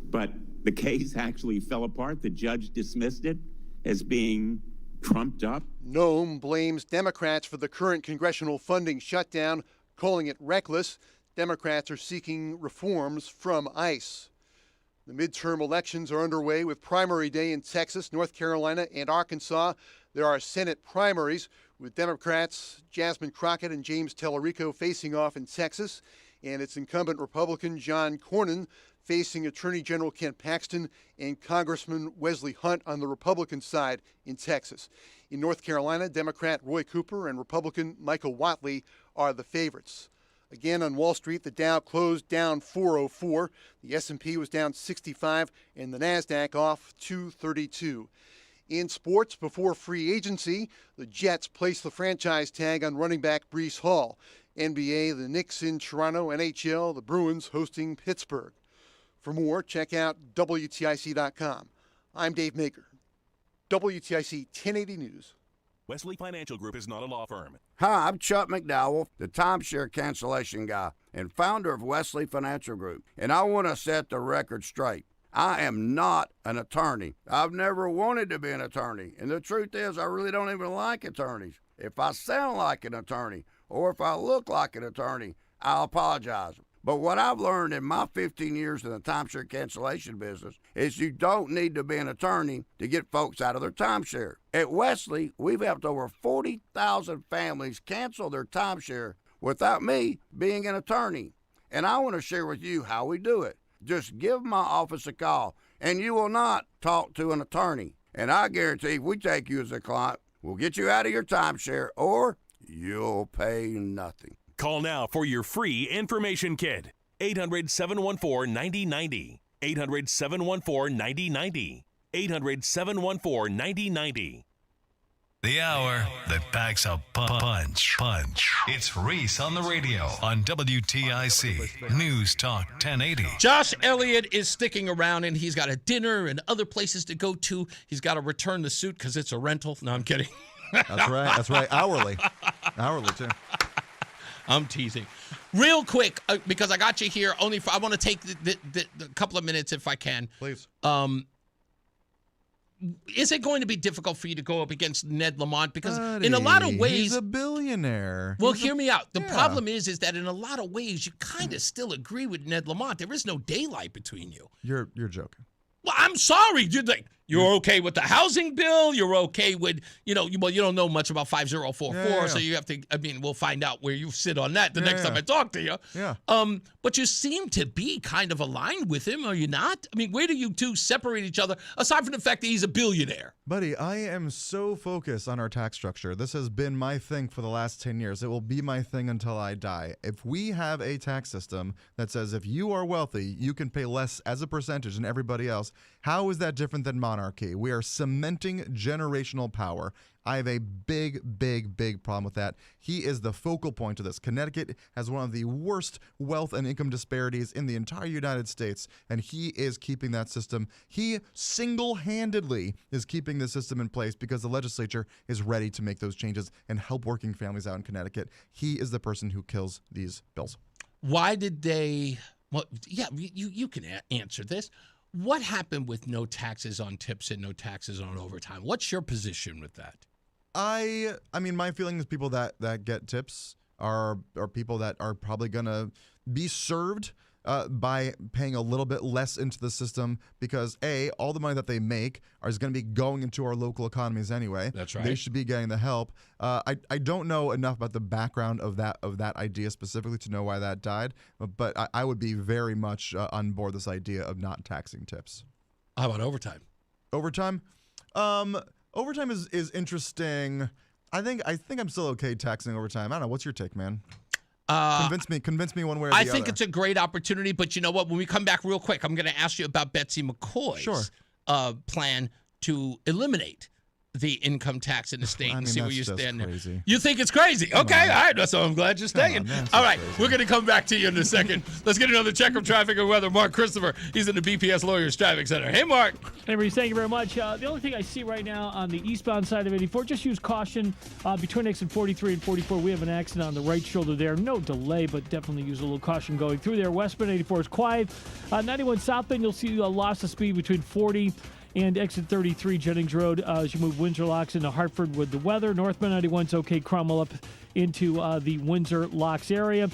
but the case actually fell apart. The judge dismissed it as being trumped up. Noem blames Democrats for the current congressional funding shutdown, calling it reckless. Democrats are seeking reforms from ICE. The midterm elections are underway with primary day in Texas, North Carolina, and Arkansas. There are Senate primaries with Democrats Jasmine Crockett and James Tellerico facing off in Texas, and its incumbent Republican John Cornyn facing Attorney General Ken Paxton and Congressman Wesley Hunt on the Republican side in Texas. In North Carolina, Democrat Roy Cooper and Republican Michael Whatley are the favorites. Again, on Wall Street, the Dow closed down 404. The S&P was down 65, and the NASDAQ off 232. In sports, before free agency, the Jets placed the franchise tag on running back Breece Hall. NBA, the Knicks in Toronto, NHL, the Bruins hosting Pittsburgh. For more, check out WTIC.com. I'm Dave Maker, WTIC 1080 News. Wesley Financial Group is not a law firm. Hi, I'm Chuck McDowell, the timeshare cancellation guy and founder of Wesley Financial Group, and I want to set the record straight. I am not an attorney. I've never wanted to be an attorney, and the truth is I really don't even like attorneys. If I sound like an attorney or if I look like an attorney, I'll apologize. But what I've learned in my 15 years in the timeshare cancellation business is you don't need to be an attorney to get folks out of their timeshare. At Wesley, we've helped over 40,000 families cancel their timeshare without me being an attorney. And I want to share with you how we do it. Just give my office a call, and you will not talk to an attorney. And I guarantee if we take you as a client, we'll get you out of your timeshare, or you'll pay nothing. Call now for your free information kit. 800-714-9090. 800-714-9090. 800-714-9090. The hour that packs a punch. It's Reese on the Radio on WTIC News Talk 1080. Josh Elliott is sticking around, and he's got a dinner and other places to go to. He's got to return the suit because it's a rental. No, I'm kidding. That's right. That's right. Hourly, too. I'm teasing. Real quick, because I got you here. I want to take the couple of minutes if I can. Please. Is it going to be difficult for you to go up against Ned Lamont? Because in a lot of ways, he's a billionaire. Well, hear me out. The problem is that in a lot of ways, you kind of still agree with Ned Lamont. There is no daylight between you. You're joking. Well, I'm sorry. You're okay with the housing bill. You're okay with, you don't know much about 5044, so you have to, we'll find out where you sit on that the next time I talk to you. Yeah. But you seem to be kind of aligned with him, are you not? Where do you two separate each other, aside from the fact that he's a billionaire? Buddy, I am so focused on our tax structure. This has been my thing for the last 10 years. It will be my thing until I die. If we have a tax system that says if you are wealthy, you can pay less as a percentage than everybody else, how is that different than monarchy? We are cementing generational power. I have a big problem with that. He is the focal point of this. Connecticut has one of the worst wealth and income disparities in the entire United States, and he is keeping that system. He single-handedly is keeping the system in place because the legislature is ready to make those changes and help working families out in Connecticut. He is the person who kills these bills. Why did they... Well, yeah, you can answer this. What happened with no taxes on tips and no taxes on overtime? What's your position with that? I mean, my feeling is people that get tips are people that are probably going to be served by paying a little bit less into the system because, A, all the money that they make is going to be going into our local economies anyway. That's right. They should be getting the help. I don't know enough about the background of that idea specifically to know why that died, but I would be very much on board this idea of not taxing tips. How about overtime? Overtime? Overtime is interesting. I think I'm still okay taxing overtime. I don't know. What's your take, man? Convince me one way or the other. I think it's a great opportunity, but you know what? When we come back real quick, I'm going to ask you about Betsy McCoy's plan to eliminate the income tax in the state and see where you stand there. You think it's crazy? Okay, all right. So I'm glad you're staying. All right, we're going to come back to you in a second. Let's get another check of traffic and weather. Mark Christopher, he's in the BPS Lawyers Traffic Center. Hey, Mark. Hey, Reese, thank you very much. The only thing I see right now on the eastbound side of 84, just use caution between exit 43 and 44. We have an accident on the right shoulder there. No delay, but definitely use a little caution going through there. Westbound 84 is quiet. 91 southbound, you'll see a loss of speed between 40 and exit 33 Jennings Road as you move Windsor Locks into Hartford with the weather. Northbound 91's okay, Cromwell up into the Windsor Locks area.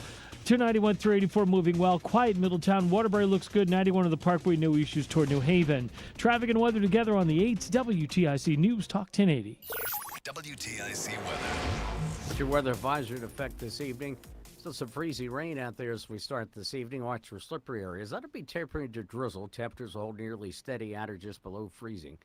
291 384 moving well. Quiet Middletown. Waterbury looks good. 91 of the Parkway. No issues toward New Haven. Traffic and weather together on the 8s. WTIC News Talk 1080. WTIC weather. Your weather advisory in effect this evening. Still some freezing rain out there as we start this evening. Watch for slippery areas. That'll be tempering to drizzle. Temperatures will hold nearly steady at or just below freezing.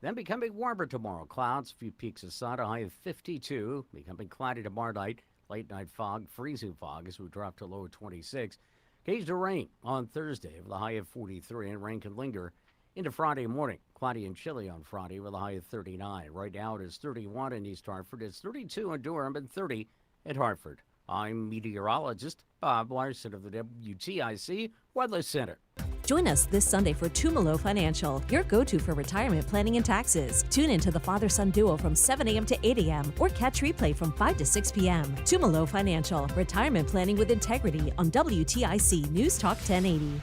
Then becoming warmer tomorrow. Clouds, a few peaks of sun, a high of 52. Becoming cloudy tomorrow night. Late night fog, freezing fog as we drop to low of 26. Occasional rain on Thursday with a high of 43, and rain can linger into Friday morning. Cloudy and chilly on Friday with a high of 39. Right now it is 31 in East Hartford. It's 32 in Durham and 30 at Hartford. I'm meteorologist Bob Larson of the WTIC Weather Center. Join us this Sunday for Tumalo Financial, your go-to for retirement planning and taxes. Tune into the father-son duo from 7 a.m. to 8 a.m. or catch replay from 5 to 6 p.m. Tumalo Financial, retirement planning with integrity on WTIC News Talk 1080.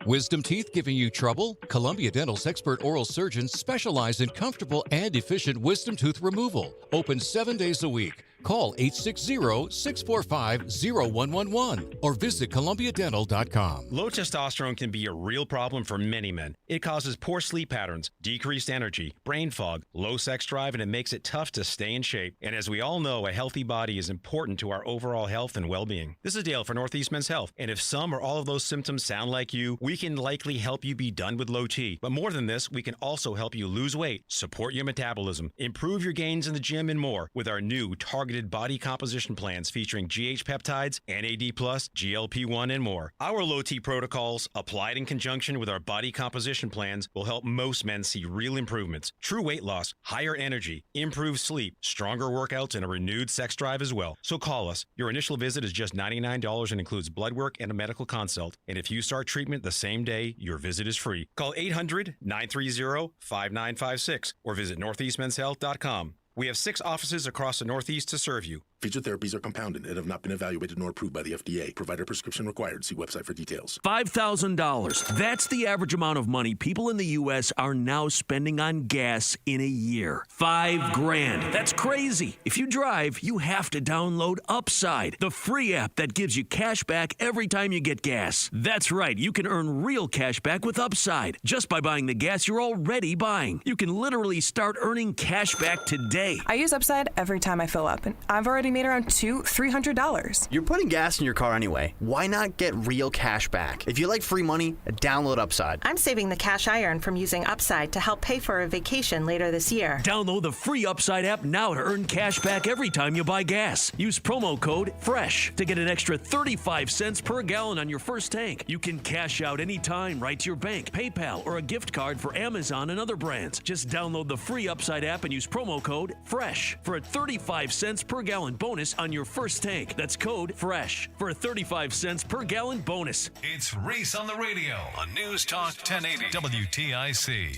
Wisdom teeth giving you trouble? Columbia Dental's expert oral surgeons specialize in comfortable and efficient wisdom tooth removal. Open 7 days a week. Call 860-645-0111 or visit columbiadental.com. Low testosterone can be a real problem for many men. It causes poor sleep patterns, decreased energy, brain fog, low sex drive, and it makes it tough to stay in shape. And as we all know, a healthy body is important to our overall health and well-being. This is Dale for Northeast Men's Health. And if some or all of those symptoms sound like you, we can likely help you be done with low T. But more than this, we can also help you lose weight, support your metabolism, improve your gains in the gym, and more with our new targeted body composition plans featuring GH peptides, NAD+, GLP-1, and more. Our low T protocols, applied in conjunction with our body composition plans, will help most men see real improvements, true weight loss, higher energy, improved sleep, stronger workouts, and a renewed sex drive as well. So call us. Your initial visit is just $99 and includes blood work and a medical consult. And if you start treatment the same day, your visit is free. Call 800-930-5956 or visit northeastmenshealth.com. We have 6 offices across the Northeast to serve you. Featured therapies are compounded and have not been evaluated nor approved by the FDA. Provider prescription required. See website for details. $5,000. That's the average amount of money people in the U.S. are now spending on gas in a year. $5,000. That's crazy. If you drive, you have to download Upside, the free app that gives you cash back every time you get gas. That's right. You can earn real cash back with Upside just by buying the gas you're already buying. You can literally start earning cash back today. I use Upside every time I fill up, and I've already made around $300. You're putting gas in your car anyway. Why not get real cash back? If you like free money, download Upside. I'm saving the cash I earn from using Upside to help pay for a vacation later this year. Download the free Upside app now to earn cash back every time you buy gas. Use promo code FRESH to get an extra 35 cents per gallon on your first tank. You can cash out anytime right to your bank, PayPal, or a gift card for Amazon and other brands. Just download the free Upside app and use promo code FRESH for a 35 cents per gallon bonus on your first tank. That's code FRESH for a 35 cents per gallon bonus. It's Reese on the Radio on News Talk 1080 WTIC.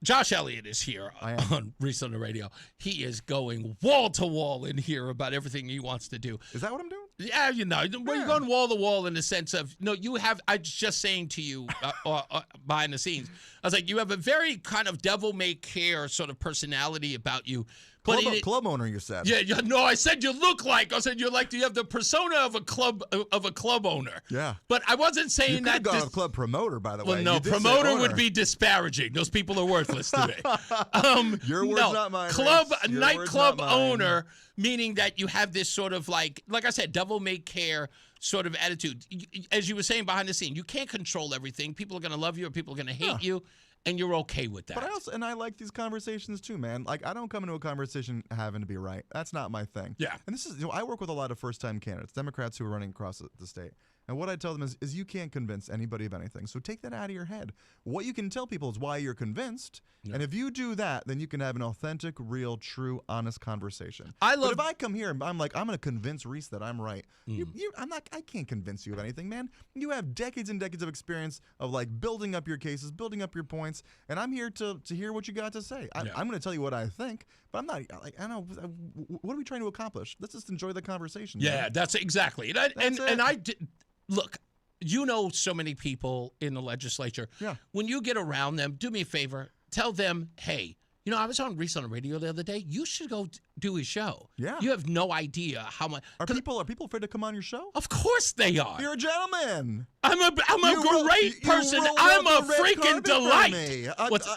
Josh Elliott is here on Reese on the Radio. He is going wall to wall in here about everything he wants to do. Is that what I'm doing? Yeah, you know, well, you're going wall to wall in the sense of, no, you have, I was just saying to you behind the scenes, I was like, you have a very kind of devil-may-care sort of personality about you. But club owner, you said. Yeah, no, I said you look like. I said you have the persona of a club owner. Yeah. But I wasn't saying that. You could have gone with club promoter, by the way. Well, no, promoter would be disparaging. Those people are worthless to me. Your words, not mine. Nightclub owner, meaning that you have this sort of like I said, devil-may-care sort of attitude. As you were saying behind the scene, you can't control everything. People are going to love you or people are going to hate you. And you're okay with that. But I like these conversations too, man. Like, I don't come into a conversation having to be right. That's not my thing. Yeah. And this is, I work with a lot of first-time candidates, Democrats who are running across the state. And what I tell them is you can't convince anybody of anything. So take that out of your head. What you can tell people is why you're convinced. Yeah. And if you do that, then you can have an authentic, real, true, honest conversation. But if I come here and I'm like, I'm going to convince Reese that I'm right. I can't convince you of anything, man. You have decades and decades of experience of like building up your cases, building up your points. And I'm here to hear what you got to say. I'm going to tell you what I think, but I'm not like, I don't know, what are we trying to accomplish? Let's just enjoy the conversation. Yeah, man. That's exactly. Look, you know so many people in the legislature. Yeah. When you get around them, do me a favor. Tell them, hey, I was on Reese on the Radio the other day. You should go do his show. Yeah. You have no idea how much. Are people afraid to come on your show? Of course they are. You're a gentleman. I'm a great person. I'm a freaking delight.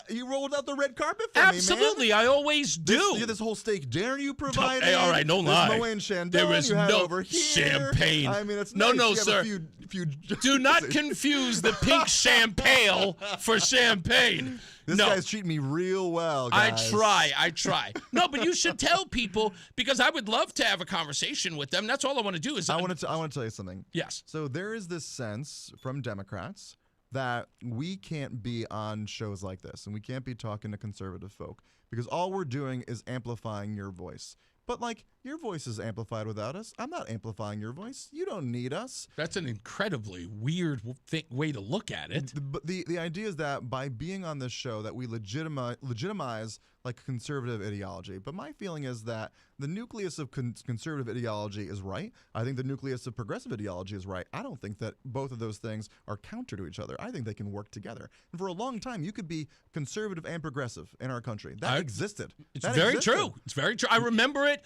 You rolled out the red carpet for Absolutely, me, man. I always do. This whole steak dinner you provided. Hey, all right, don't lie. Moet Chandon there is you had no over here. champagne. I mean, it's no, nice. no, You have sir. a few Do not confuse the pink champagne for champagne. This guy's treating me real well, guys. I try. No, but you should tell people, because I would love to have a conversation with them. That's all I want to do. I want to tell you something. Yes. So there is this sense from Democrats that we can't be on shows like this and we can't be talking to conservative folk because all we're doing is amplifying your voice. But, like, your voice is amplified without us. I'm not amplifying your voice. You don't need us. That's an incredibly weird way to look at it. But the idea is that by being on this show that we legitimize like conservative ideology. But my feeling is that the nucleus of conservative ideology is right. I think the nucleus of progressive ideology is right. I don't think that both of those things are counter to each other. I think they can work together. And for a long time, you could be conservative and progressive in our country. That existed. It's very true. It's very true. I remember it.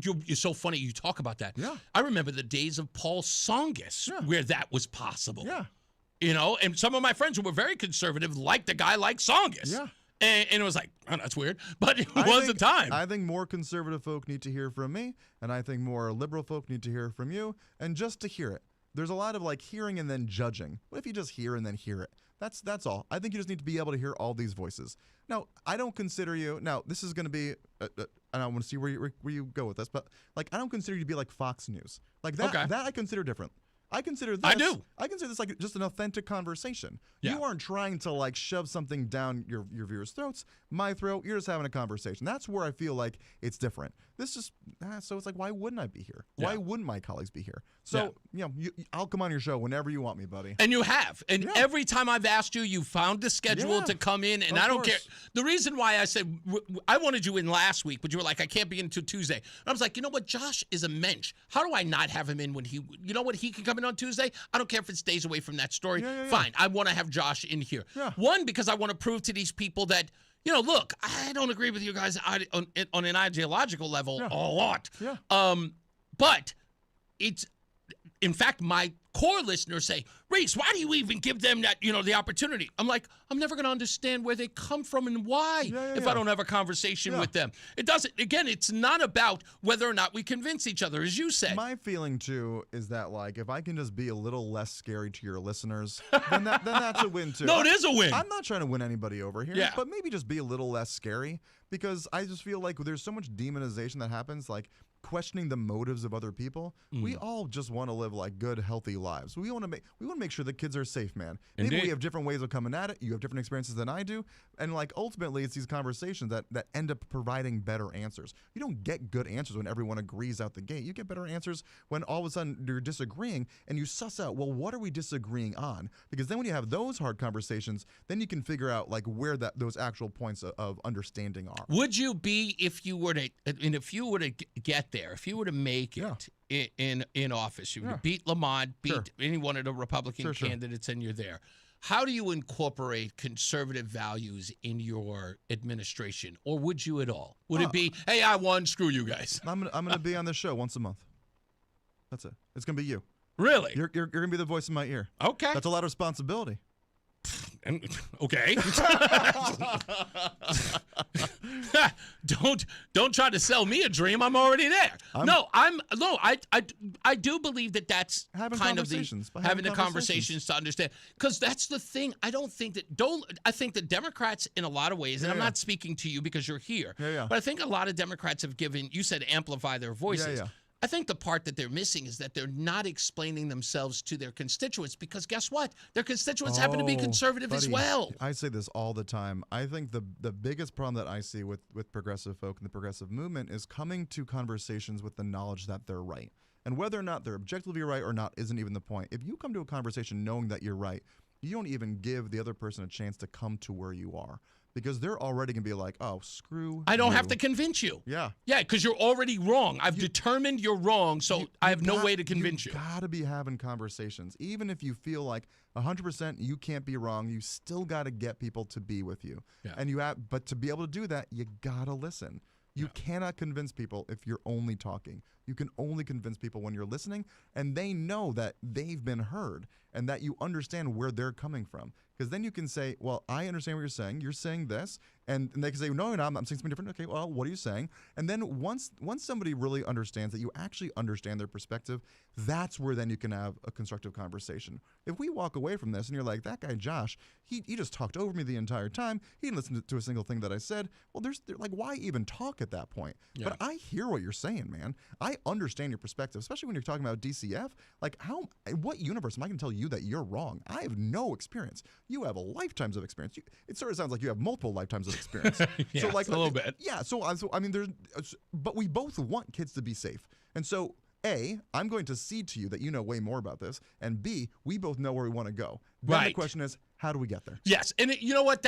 You're so funny you talk about that. Yeah. I remember the days of Paul Tsongas where that was possible. Yeah. You know, and some of my friends who were very conservative liked a guy like Tsongas. Yeah. And it was like, oh, that's weird. But it was a time. I think more conservative folk need to hear from me, and I think more liberal folk need to hear from you, and just to hear it. There's a lot of like hearing and then judging. What if you just hear and then hear it? That's all. I think you just need to be able to hear all these voices. Now, I don't consider you. Now, this is going to be, and I want to see where you go with this, but like I don't consider you to be like Fox News. Like that. Okay. That I consider different. I consider this. I do. I consider this like just an authentic conversation. Yeah. You aren't trying to like shove something down your viewers' throats, my throat. You're just having a conversation. That's where I feel like it's different. This just so it's like, why wouldn't I be here? Yeah. Why wouldn't my colleagues be here? So I'll come on your show whenever you want me, buddy. And you have. And every time I've asked you, you found the schedule to come in, and I don't care. The reason why I said I wanted you in last week, but you were like, I can't be in until Tuesday. And I was like, you know what? Josh is a mensch. How do I not have him in when he, you know what? He can come in on Tuesday. I don't care if it stays away from that story. Fine. I want to have Josh in here. One, because I want to prove to these people that, you know, look, I don't agree with you guys on an ideological level a lot. But it's, in fact, my core listeners say, Reese, why do you even give them that, you know, the opportunity? I'm like, I'm never going to understand where they come from and why if I don't have a conversation with them. It doesn't, again, it's not about whether or not we convince each other, as you said. My feeling, too, is that, like, if I can just be a little less scary to your listeners, then that's a win, too. No, it is a win. I'm not trying to win anybody over here, but maybe just be a little less scary, because I just feel like there's so much demonization that happens, like, questioning the motives of other people. We all just want to live like good, healthy lives. We want to make sure the kids are safe, man. Maybe we have different ways of coming at it. You have different experiences than I do, and like ultimately, it's these conversations that end up providing better answers. You don't get good answers when everyone agrees out the gate. You get better answers when all of a sudden you're disagreeing, and you suss out, well, what are we disagreeing on? Because then when you have those hard conversations, then you can figure out like where those actual points of understanding are. Would you be if you were to get there, if you were to make it in office, you would beat Lamont, beat any one of the Republican candidates, and you're there. How do you incorporate conservative values in your administration, or would you at all? Would it be, hey, I won, screw you guys? I'm gonna be on this show once a month. That's it. It's gonna be you. Really? You're gonna be the voice in my ear. Okay. That's a lot of responsibility. Okay. Don't try to sell me a dream. I'm already there. I do believe that's kind of having the conversations to understand, because that's the thing. I think that Democrats in a lot of ways, and I'm not speaking to you because you're here, but I think a lot of Democrats have given, you said amplify their voices. I think the part that they're missing is that they're not explaining themselves to their constituents, because guess what? Their constituents happen to be conservative as well. I say this all the time. I think the biggest problem that I see with progressive folk and the progressive movement is coming to conversations with the knowledge that they're right. And whether or not they're objectively right or not isn't even the point. If you come to a conversation knowing that you're right, you don't even give the other person a chance to come to where you are. Because they're already going to be like, oh, screw I don't you. have to convince you. Yeah. Yeah, because you're already wrong. I've determined you're wrong, so I have no way to convince you. You got to be having conversations. Even if you feel like 100% you can't be wrong, you still got to get people to be with you. Yeah. And but to be able to do that, you got to listen. You cannot convince people if you're only talking. You can only convince people when you're listening, and they know that they've been heard and that you understand where they're coming from. Because then you can say, well, I understand what you're saying. You're saying this. And they can say, no, you're not. I'm saying something different. Okay, well, what are you saying? And then once somebody really understands that you actually understand their perspective, that's where then you can have a constructive conversation. If we walk away from this and you're like, that guy Josh, he just talked over me the entire time. He didn't listen to a single thing that I said. Well, there's like, why even talk at that point? Yeah. But I hear what you're saying, man. I understand your perspective, especially when you're talking about DCF. Like, what universe am I going to tell you that you're wrong? I have no experience. You have lifetimes of experience. It sort of sounds like you have multiple lifetimes of experience. Yeah, so like a little bit. Yeah. So I mean, but we both want kids to be safe, and so A, I'm going to cede to you that you know way more about this, and B, we both know where we want to go. Then the question is, how do we get there? Yes, and you know what?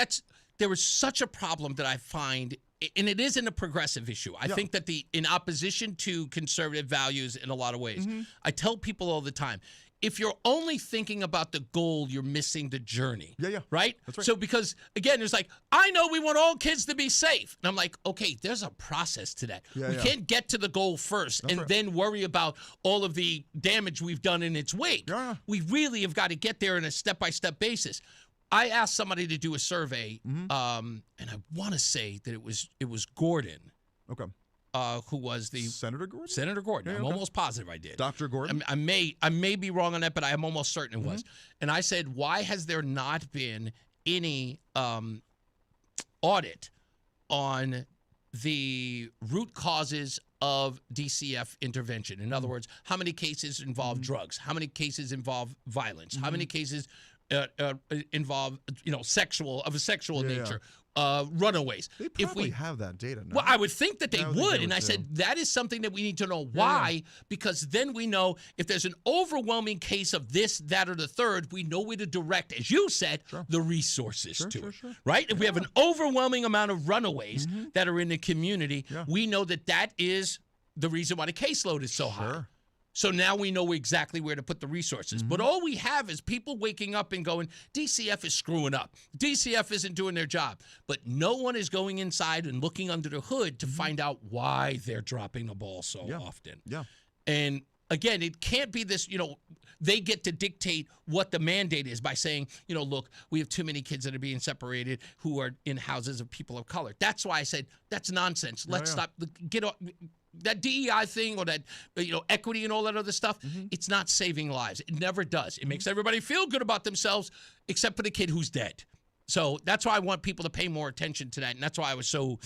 There is such a problem that I find, and it isn't a progressive issue. I think that in opposition to conservative values in a lot of ways, I tell people all the time, if you're only thinking about the goal, you're missing the journey. Yeah. Right? That's right. So because, again, there's like, I know we want all kids to be safe. And I'm like, okay, there's a process to that. We can't get to the goal first and then worry about all of the damage we've done in its wake. Yeah. We really have got to get there in a step-by-step basis. I asked somebody to do a survey, and I want to say that it was Gordon. Okay. Who was the Senator Gordon? Senator Gordon. Yeah, I'm almost positive I did. Dr. Gordon? I may be wrong on that, but I am almost certain it was. And I said, why has there not been any audit on the root causes of DCF intervention? In other words, how many cases involve drugs? How many cases involve violence? How many cases involve sexual nature? Runaways. They probably have that data now. Well, I would think that they would. And I too. said, that is something that we need to know. Why? Because then we know if there's an overwhelming case of this, that, or the third, we know where to direct, as you said, the resources to it. Right? If we have an overwhelming amount of runaways that are in the community, we know that is the reason why the caseload is so high. So now we know exactly where to put the resources. But all we have is people waking up and going, DCF is screwing up. DCF isn't doing their job. But no one is going inside and looking under the hood to find out why they're dropping the ball so often. Yeah. And again, it can't be this, they get to dictate what the mandate is by saying, look, we have too many kids that are being separated who are in houses of people of color. That's why I said, that's nonsense. Let's stop. Get off. That DEI thing or that equity and all that other stuff, it's not saving lives. It never does. It makes everybody feel good about themselves except for the kid who's dead. So that's why I want people to pay more attention to that, and that's why I was so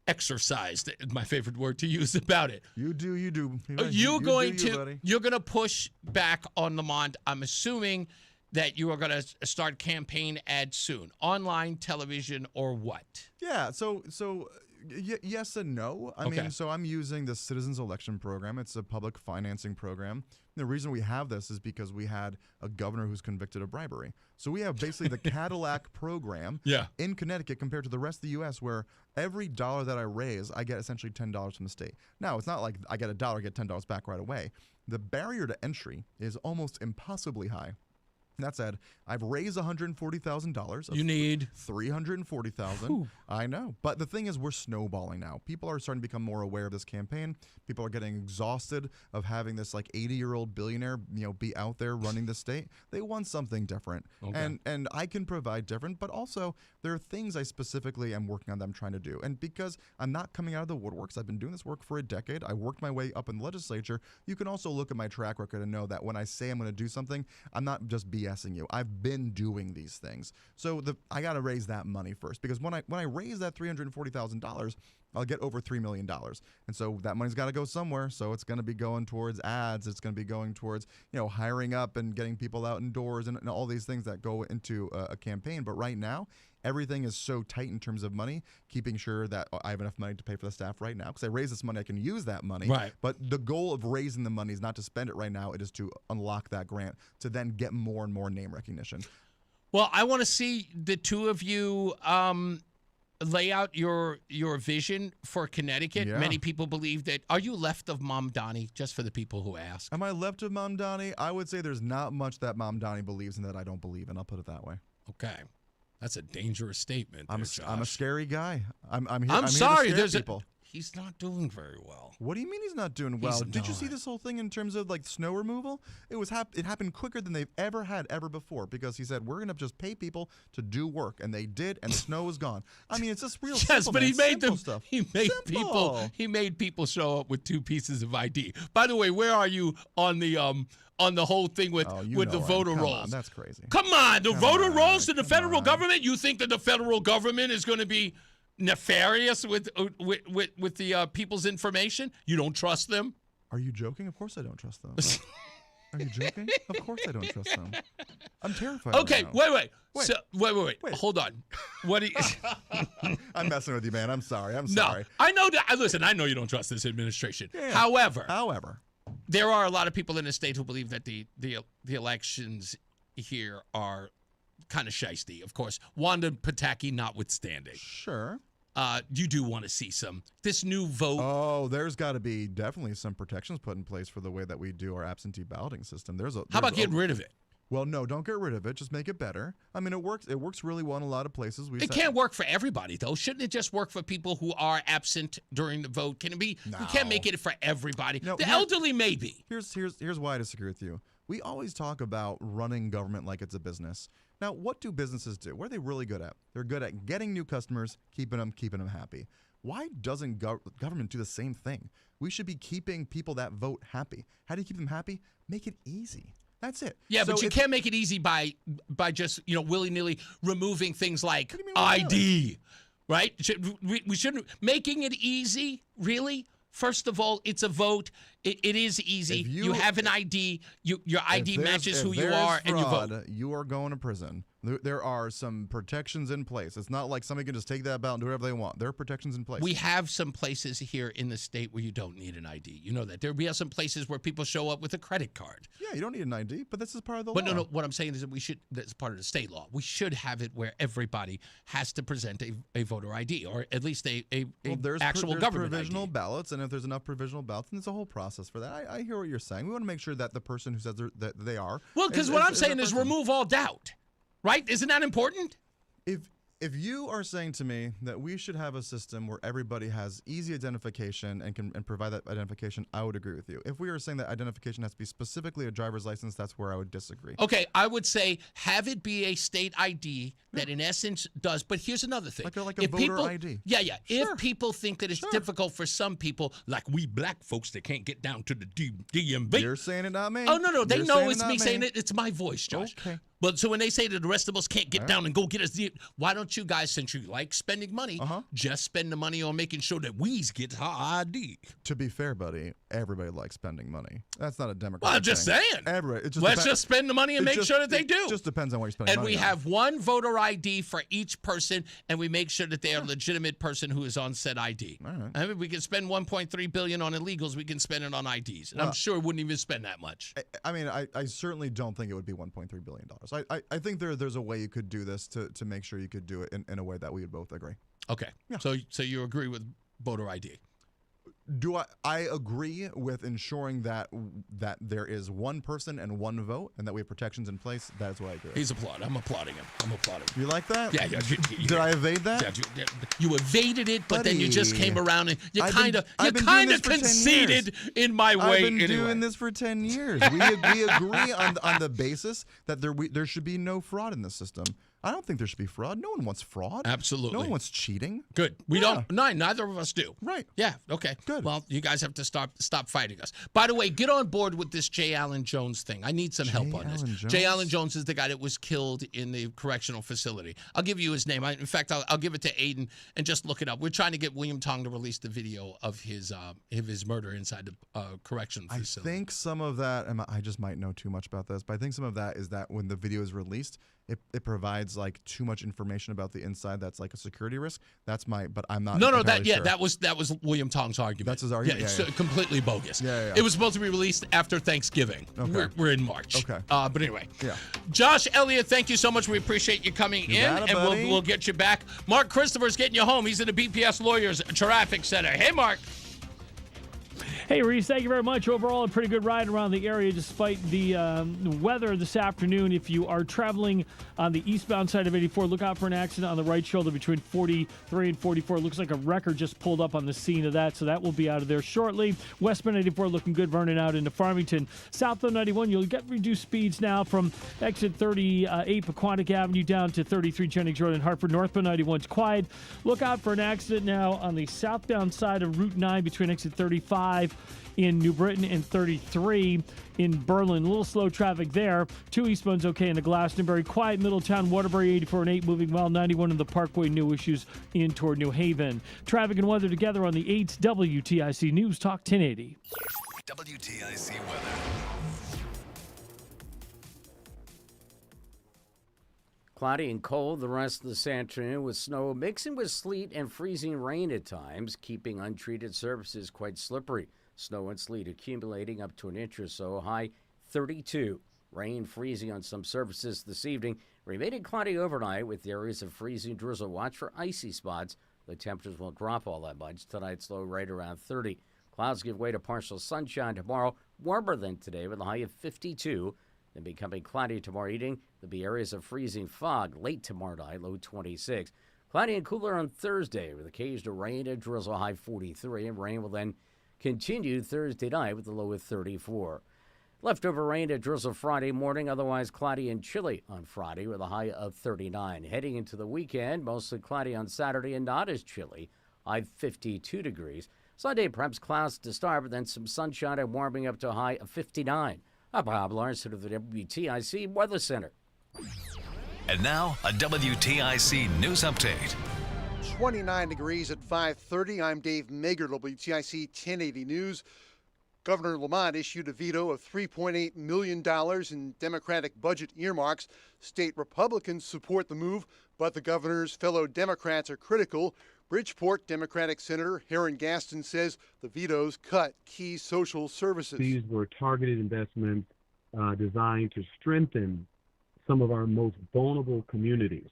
exercised, my favorite word to use about it. You do. You're going to push back on Lamont. I'm assuming that you are going to start campaign ads soon, online, television, or what? Yeah. So yes and no. I mean, so I'm using the Citizens Election Program. It's a public financing program. The reason we have this is because we had a governor who's convicted of bribery. So we have basically the Cadillac program in Connecticut compared to the rest of the U.S. where every dollar that I raise, I get essentially $10 from the state. Now, it's not like I get $1, get $10 back right away. The barrier to entry is almost impossibly high. That said, I've raised $140,000. You need $340,000. I know, but the thing is, we're snowballing now. People are starting to become more aware of this campaign. People are getting exhausted of having this 80-year-old billionaire, be out there running the state. They want something different, and I can provide different. But also, there are things I specifically am working on that I'm trying to do. And because I'm not coming out of the woodworks, I've been doing this work for a decade. I worked my way up in the legislature. You can also look at my track record and know that when I say I'm going to do something, I'm not just BSing you. I've been doing these things. So I got to raise that money first, because when I raise that $340,000, I'll get over $3 million. And so that money's got to go somewhere. So it's going to be going towards ads. It's going to be going towards, hiring up and getting people out indoors and all these things that go into a campaign. But right now, everything is so tight in terms of money, keeping sure that I have enough money to pay for the staff right now. Because I raise this money, I can use that money. Right. But the goal of raising the money is not to spend it right now. It is to unlock that grant to then get more and more name recognition. Well, I want to see the two of you lay out your vision for Connecticut. Yeah. Many people believe that. Are you left of Mom Donnie, just for the people who ask? Am I left of Mom Donnie? I would say there's not much that Mom Donnie believes in that I don't believe in. I'll put it that way. Okay. That's a dangerous statement. I'm a scary guy. I'm sorry. Here to scare people. He's not doing very well. What do you mean he's not doing well? He's Did you see not. this whole thing in terms of like snow removal? It happened quicker than they've ever before because he said we're gonna just pay people to do work, and they did, and the snow was gone. I mean, it's just real. Yes, simple, but man. he made Simple them. stuff. He made people show up with 2 pieces of ID. By the way, where are you on the whole thing with the voter rolls? On, that's crazy. Come on, the voter rolls to the federal government. You think that the federal government is going to be nefarious with the people's information? You don't trust them? Are you joking? Of course I don't trust them. Are you joking? Of course I don't trust them. I'm terrified. Okay, right now. wait. So, wait. Hold on. What do you? I'm messing with you, man. I'm sorry. No, I know that. Listen, I know you don't trust this administration. Yeah. However, there are a lot of people in the state who believe that the elections here are kind of shiesty. Of course, Wanda Pataki notwithstanding. Sure. You do want to see this new vote. Oh, there's got to be definitely some protections put in place for the way that we do our absentee balloting system. How about getting rid of it? Well, no, don't get rid of it. Just make it better. I mean, it works. It works really well in a lot of places. It can't work for everybody, though. Shouldn't it just work for people who are absent during the vote? Can it be? No. We can't make it for everybody. No, the elderly, maybe. Here's why I disagree with you. We always talk about running government like it's a business. Now, what do businesses do? What are they really good at? They're good at getting new customers, keeping them happy. Why doesn't government do the same thing? We should be keeping people that vote happy. How do you keep them happy? Make it easy. That's it. Yeah, but you can't make it easy by just willy-nilly removing things like ID, right? We shouldn't making it easy. Really? First of all, it's a vote. It is easy. You have an ID. Your ID matches who you are, and you vote. You are going to prison. There are some protections in place. It's not like somebody can just take that ballot and do whatever they want. There are protections in place. We have some places here in the state where you don't need an ID. You know that. We have some places where people show up with a credit card. Yeah, you don't need an ID, but this is part of the law. But no, what I'm saying is that that's part of the state law. We should have it where everybody has to present a voter ID, or at least there's actual government provisional ID. ballots, and if there's enough provisional ballots, then there's a whole process for that. I hear what you're saying. We want to make sure that the person who says that they are. Well, because what I'm saying is remove all doubt. Right? Isn't that important? If you are saying to me that we should have a system where everybody has easy identification and can provide that identification, I would agree with you. If we are saying that identification has to be specifically a driver's license, that's where I would disagree. Okay, I would say have it be a state ID that in essence does. But here's another thing. Like a voter ID. Yeah. Sure. If people think that it's difficult for some people, like we black folks that can't get down to the DMV. You're saying it, not me. Oh, no. They You're know it's me not saying it. It's my voice, Josh. Okay. But so when they say that the rest of us can't get down and go get us, why don't you guys, since you like spending money, just spend the money on making sure that we get our ID? To be fair, buddy, everybody likes spending money. That's not a Democrat Well, I'm just saying. Everybody. Let's just spend the money and make sure that they do. It just depends on what you're spending and money we on. have one voter ID for each person, and we make sure that they are a legitimate person who is on said ID. All right. I mean, we can spend $1.3 billion on illegals. We can spend it on IDs. And I'm sure we wouldn't even spend that much. I mean, I certainly don't think it would be $1.3 billion. I think there's a way you could do this to make sure you could do it in a way that we would both agree. Okay. Yeah. So you agree with voter ID? Do I agree with ensuring that there is one person and one vote and that we have protections in place? That's what I agree. He's applauding. I'm applauding him. You like that? Yeah. Did I evade that? Yeah, you evaded it, but then you just came around and you kind of conceded in my way. I've been anyway. doing this for 10 years. We agree on the basis that there should be no fraud in the system. I don't think there should be fraud. No one wants fraud. Absolutely. No one wants cheating. Good. We don't. No, neither of us do. Right. Yeah. Okay. Good. Well, you guys have to stop fighting us. By the way, get on board with this J. Allen Jones thing. I need some help on this. J. Allen Jones is the guy that was killed in the correctional facility. I'll give you his name. In fact, I'll give it to Aiden and just look it up. We're trying to get William Tong to release the video of his murder inside the correctional facility. I think some of that, and I just might know too much about this, but I think some of that is that when the video is released, it provides like too much information about the inside that's like a security risk. But I'm not. No, sure. that was William Tong's argument. That's his argument. Yeah, it's completely bogus. Yeah. It was supposed to be released after Thanksgiving. Okay. We're in March. Okay. But anyway. Yeah. Josh Elliott, thank you so much. We appreciate you coming in, got it, and buddy. we'll get you back. Mark Christopher's getting you home. He's in the BPS Lawyers Traffic Center. Hey, Mark. Hey, Reese, thank you very much. Overall, a pretty good ride around the area despite the weather this afternoon. If you are traveling on the eastbound side of 84, look out for an accident on the right shoulder between 43 and 44. It looks like a wrecker just pulled up on the scene of that, so that will be out of there shortly. Westbound 84 looking good, Vernon out into Farmington. Southbound 91, you'll get reduced speeds now from exit 38 Pequannock Avenue down to 33 Jennings Road in Hartford. Northbound 91's quiet. Look out for an accident now on the southbound side of Route 9 between exit 35 in New Britain and 33 in Berlin. A little slow traffic there. 2 eastbound's okay in the Glastonbury. Quiet Middletown, Waterbury 84 and 8 moving well. 91 in the Parkway, no issues in toward New Haven. Traffic and weather together on the 8th WTIC News Talk 1080. WTIC weather. Cloudy and cold the rest of this afternoon with snow mixing with sleet and freezing rain at times, keeping untreated surfaces quite slippery. Snow and sleet accumulating up to an inch or so, high 32. Rain freezing on some surfaces this evening. Remaining cloudy overnight with areas of freezing drizzle. Watch for icy spots. The temperatures won't drop all that much. Tonight's low right around 30. Clouds give way to partial sunshine tomorrow, warmer than today with a high of 52. Then becoming cloudy tomorrow evening. There'll be areas of freezing fog late tomorrow night, low 26. Cloudy and cooler on Thursday with occasional rain and drizzle, high 43. And rain will then continue Thursday night with a low of 34. Leftover rain and drizzle Friday morning, otherwise cloudy and chilly on Friday with a high of 39. Heading into the weekend, mostly cloudy on Saturday and not as chilly, high 52 degrees. Sunday, perhaps clouds to start, but then some sunshine and warming up to a high of 59. I'm Bob Larson of the WTIC Weather Center. And now, a WTIC news update. 29 degrees at 5:30. I'm Dave Mager, WTIC 1080 News. Governor Lamont issued a veto of $3.8 million in Democratic budget earmarks. State Republicans support the move, but the governor's fellow Democrats are critical. Bridgeport Democratic Senator Heron Gaston says the vetoes cut key social services. These were targeted investments designed to strengthen some of our most vulnerable communities,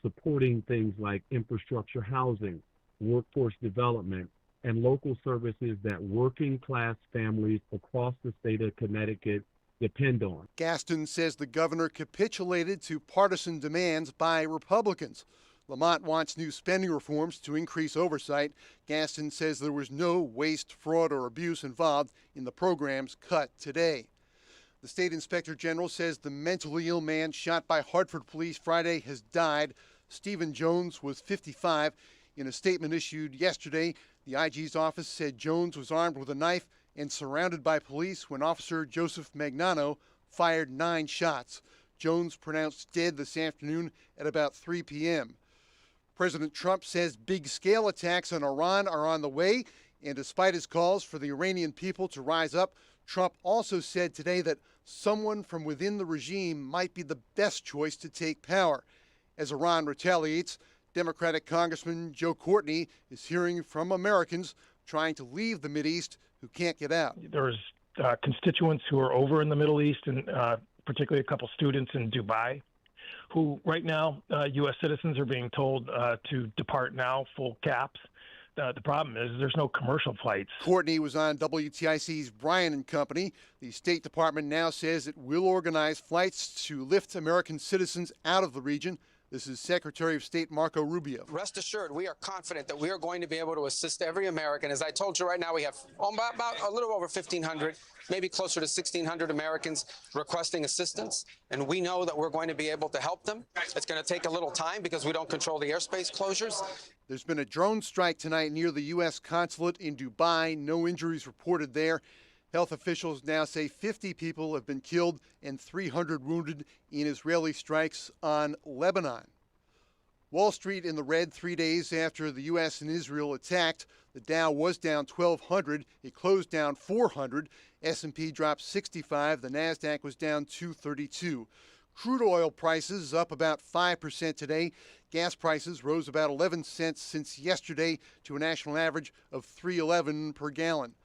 supporting things like infrastructure, housing, workforce development, and local services that working class families across the state of Connecticut depend on. Gaston says the governor capitulated to partisan demands by Republicans. Lamont wants new spending reforms to increase oversight. Gaston says there was no waste, fraud, or abuse involved in the programs cut today. The state inspector general says the mentally ill man shot by Hartford police Friday has died. Stephen Jones was 55. In a statement issued yesterday, the IG's office said Jones was armed with a knife and surrounded by police when Officer Joseph Magnano fired 9 shots. Jones pronounced dead this afternoon at about 3 p.m. President Trump says big-scale attacks on Iran are on the way, and despite his calls for the Iranian people to rise up, Trump also said today that someone from within the regime might be the best choice to take power. As Iran retaliates, Democratic Congressman Joe Courtney is hearing from Americans trying to leave the Mideast who can't get out. There's constituents who are over in the Middle East, and particularly a couple students in Dubai, who right now, U.S. citizens are being told to depart now, full caps. The problem is there's no commercial flights. Courtney was on WTIC's Brian and Company. The State Department now says it will organize flights to lift American citizens out of the region. This is Secretary of State Marco Rubio. Rest assured, we are confident that we are going to be able to assist every American. As I told you right now, we have about a little over 1,500, maybe closer to 1,600 Americans requesting assistance. And we know that we're going to be able to help them. It's going to take a little time because we don't control the airspace closures. There's been a drone strike tonight near the U.S. consulate in Dubai. No injuries reported there. Health officials now say 50 people have been killed and 300 wounded in Israeli strikes on Lebanon. Wall Street in the red 3 days after the U.S. and Israel attacked. The Dow was down 1,200. It closed down 400. S&P dropped 65. The Nasdaq was down 232. Crude oil prices up about 5% today. Gas prices rose about 11 cents since yesterday to a national average of $3.11 per gallon.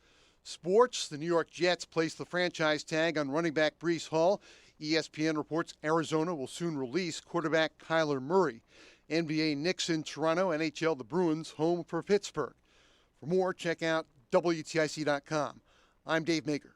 Sports, the New York Jets placed the franchise tag on running back Breece Hall. ESPN reports Arizona will soon release quarterback Kyler Murray. NBA Knicks in Toronto, NHL the Bruins home for Pittsburgh. For more, check out WTIC.com. I'm Dave Maker.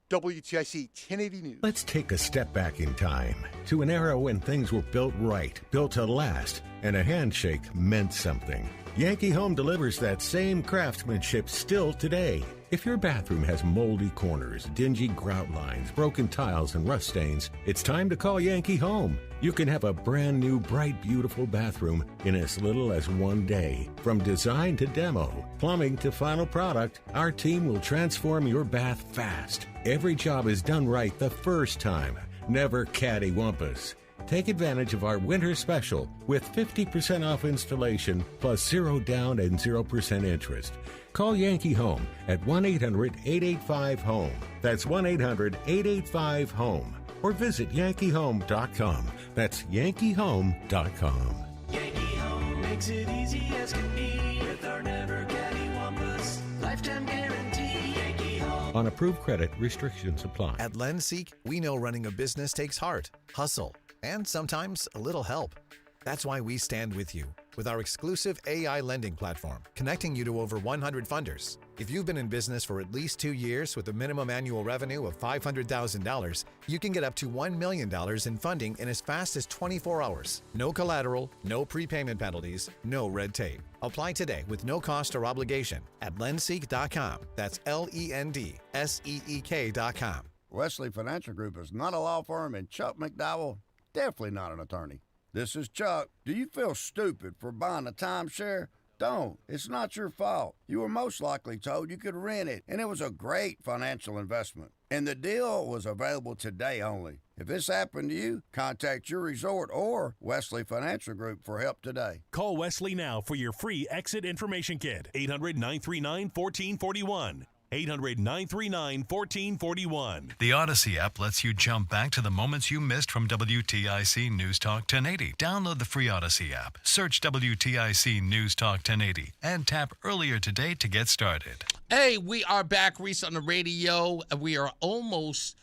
WTIC 1080 News. Let's take a step back in time to an era when things were built right, built to last, and a handshake meant something. Yankee Home delivers that same craftsmanship still today. If your bathroom has moldy corners, dingy grout lines, broken tiles, and rust stains, it's time to call Yankee Home. You can have a brand new, bright, beautiful bathroom in as little as 1 day. From design to demo, plumbing to final product, our team will transform your bath fast. Every job is done right the first time. Never cattywampus. Take advantage of our winter special with 50% off installation plus 0 down and 0% interest. Call Yankee Home at 1-800-885-HOME. That's 1-800-885-HOME. Or visit yankeehome.com. That's yankeehome.com. Yankee Home makes it easy as can be with our never cattywampus lifetime guarantee. Yankee Home. On approved credit, restrictions apply. At LendSeek, we know running a business takes heart, hustle, and sometimes a little help. That's why we stand with you with our exclusive AI lending platform, connecting you to over 100 funders. If you've been in business for at least 2 years with a minimum annual revenue of $500,000, you can get up to $1 million in funding in as fast as 24 hours. No collateral, no prepayment penalties, no red tape. Apply today with no cost or obligation at lendseek.com. That's LENDSEEK.com. Wesley Financial Group is not a law firm, and Chuck McDowell, definitely not an attorney. This is Chuck. Do you feel stupid for buying a timeshare? Don't. It's not your fault. You were most likely told you could rent it, and it was a great financial investment. And the deal was available today only. If this happened to you, contact your resort or Wesley Financial Group for help today. Call Wesley now for your free exit information kit. 800-939-1441. 800-939-1441. The Odyssey app lets you jump back to the moments you missed from WTIC News Talk 1080. Download the free Odyssey app, search WTIC News Talk 1080, and tap earlier today to get started. Hey, we are back, Reese on the radio. We are almost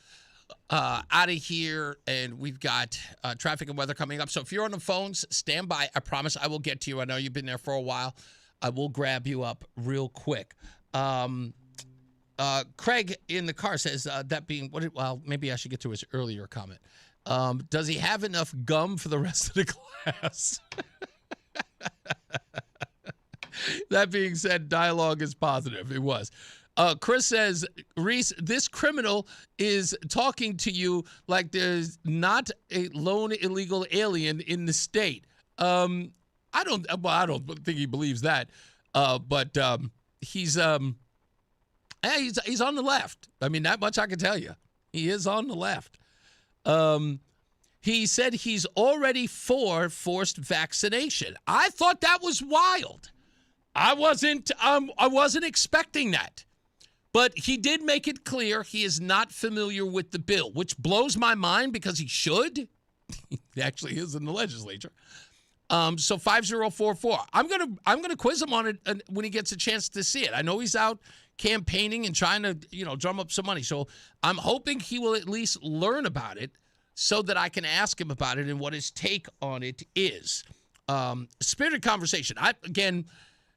out of here, and we've got traffic and weather coming up. So if you're on the phones, stand by. I promise I will get to you. I know you've been there for a while. I will grab you up real quick. Craig in the car says that being well, maybe I should get to his earlier comment. Does he have enough gum for the rest of the class? That being said, dialogue is positive. It was. Chris says, Reese, this criminal is talking to you like there's not a lone illegal alien in the state. I don't think he believes that. But he's on the left. I mean, that much I can tell you. He is on the left. He said he's already for forced vaccination. I thought that was wild. I wasn't expecting that. But he did make it clear he is not familiar with the bill, which blows my mind because he should. He actually is in the legislature. So 5044. I'm gonna quiz him on it when he gets a chance to see it. I know he's out campaigning and trying to, drum up some money. So I'm hoping he will at least learn about it so that I can ask him about it and what his take on it is. Spirited conversation.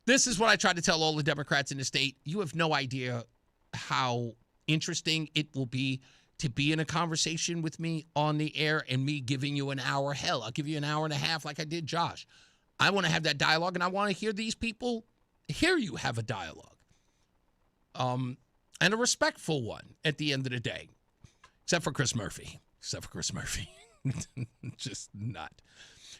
This is what I try to tell all the Democrats in the state. You have no idea how interesting it will be to be in a conversation with me on the air and me giving you an hour. Hell, I'll give you an hour and a half like I did Josh. I want to have that dialogue, and I want to hear these people hear you have a dialogue. And a respectful one at the end of the day. Except for Chris Murphy. Just not.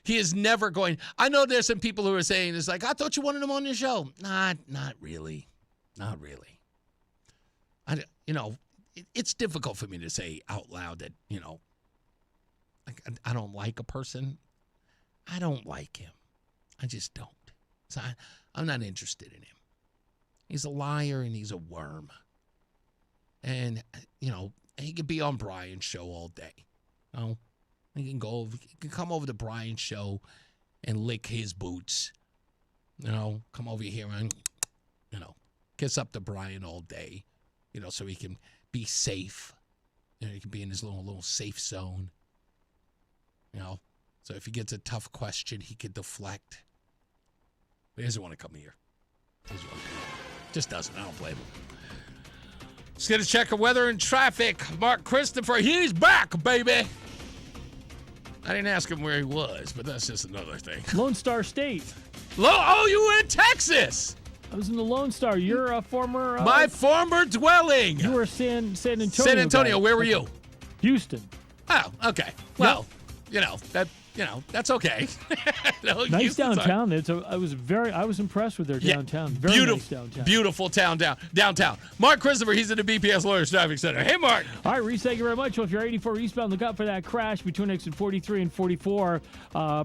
He is never going. I know there's some people who are saying, it's like, I thought you wanted him on your show. Not really. Not really. It's difficult for me to say out loud that, I don't like a person. I don't like him. I just don't. So I'm not interested in him. He's a liar and he's a worm. And, he could be on Brian's show all day. He can come over to Brian's show and lick his boots. Come over here and, kiss up to Brian all day, so he can be safe. He can be in his little safe zone. So if he gets a tough question, he could deflect. But he doesn't want to come here. Just doesn't. I don't blame him. Let's get a check of weather and traffic. Mark Christopher, he's back, baby. I didn't ask him where he was, but that's just another thing. Lone Star State. Oh, you were in Texas. I was in the Lone Star. You're a former... My former dwelling. You were San Antonio. San Antonio. Where were you? Houston. Oh, okay. Well, that's okay. Nice downtown. I was impressed with their downtown. Very beautiful, nice downtown. Beautiful downtown. Mark Christopher, he's in the BPS Lawyers Traffic Center. Hey, Mark. All right, Reese, thank you very much. Well, if you're 84 eastbound, look out for that crash between exit 43 and 44,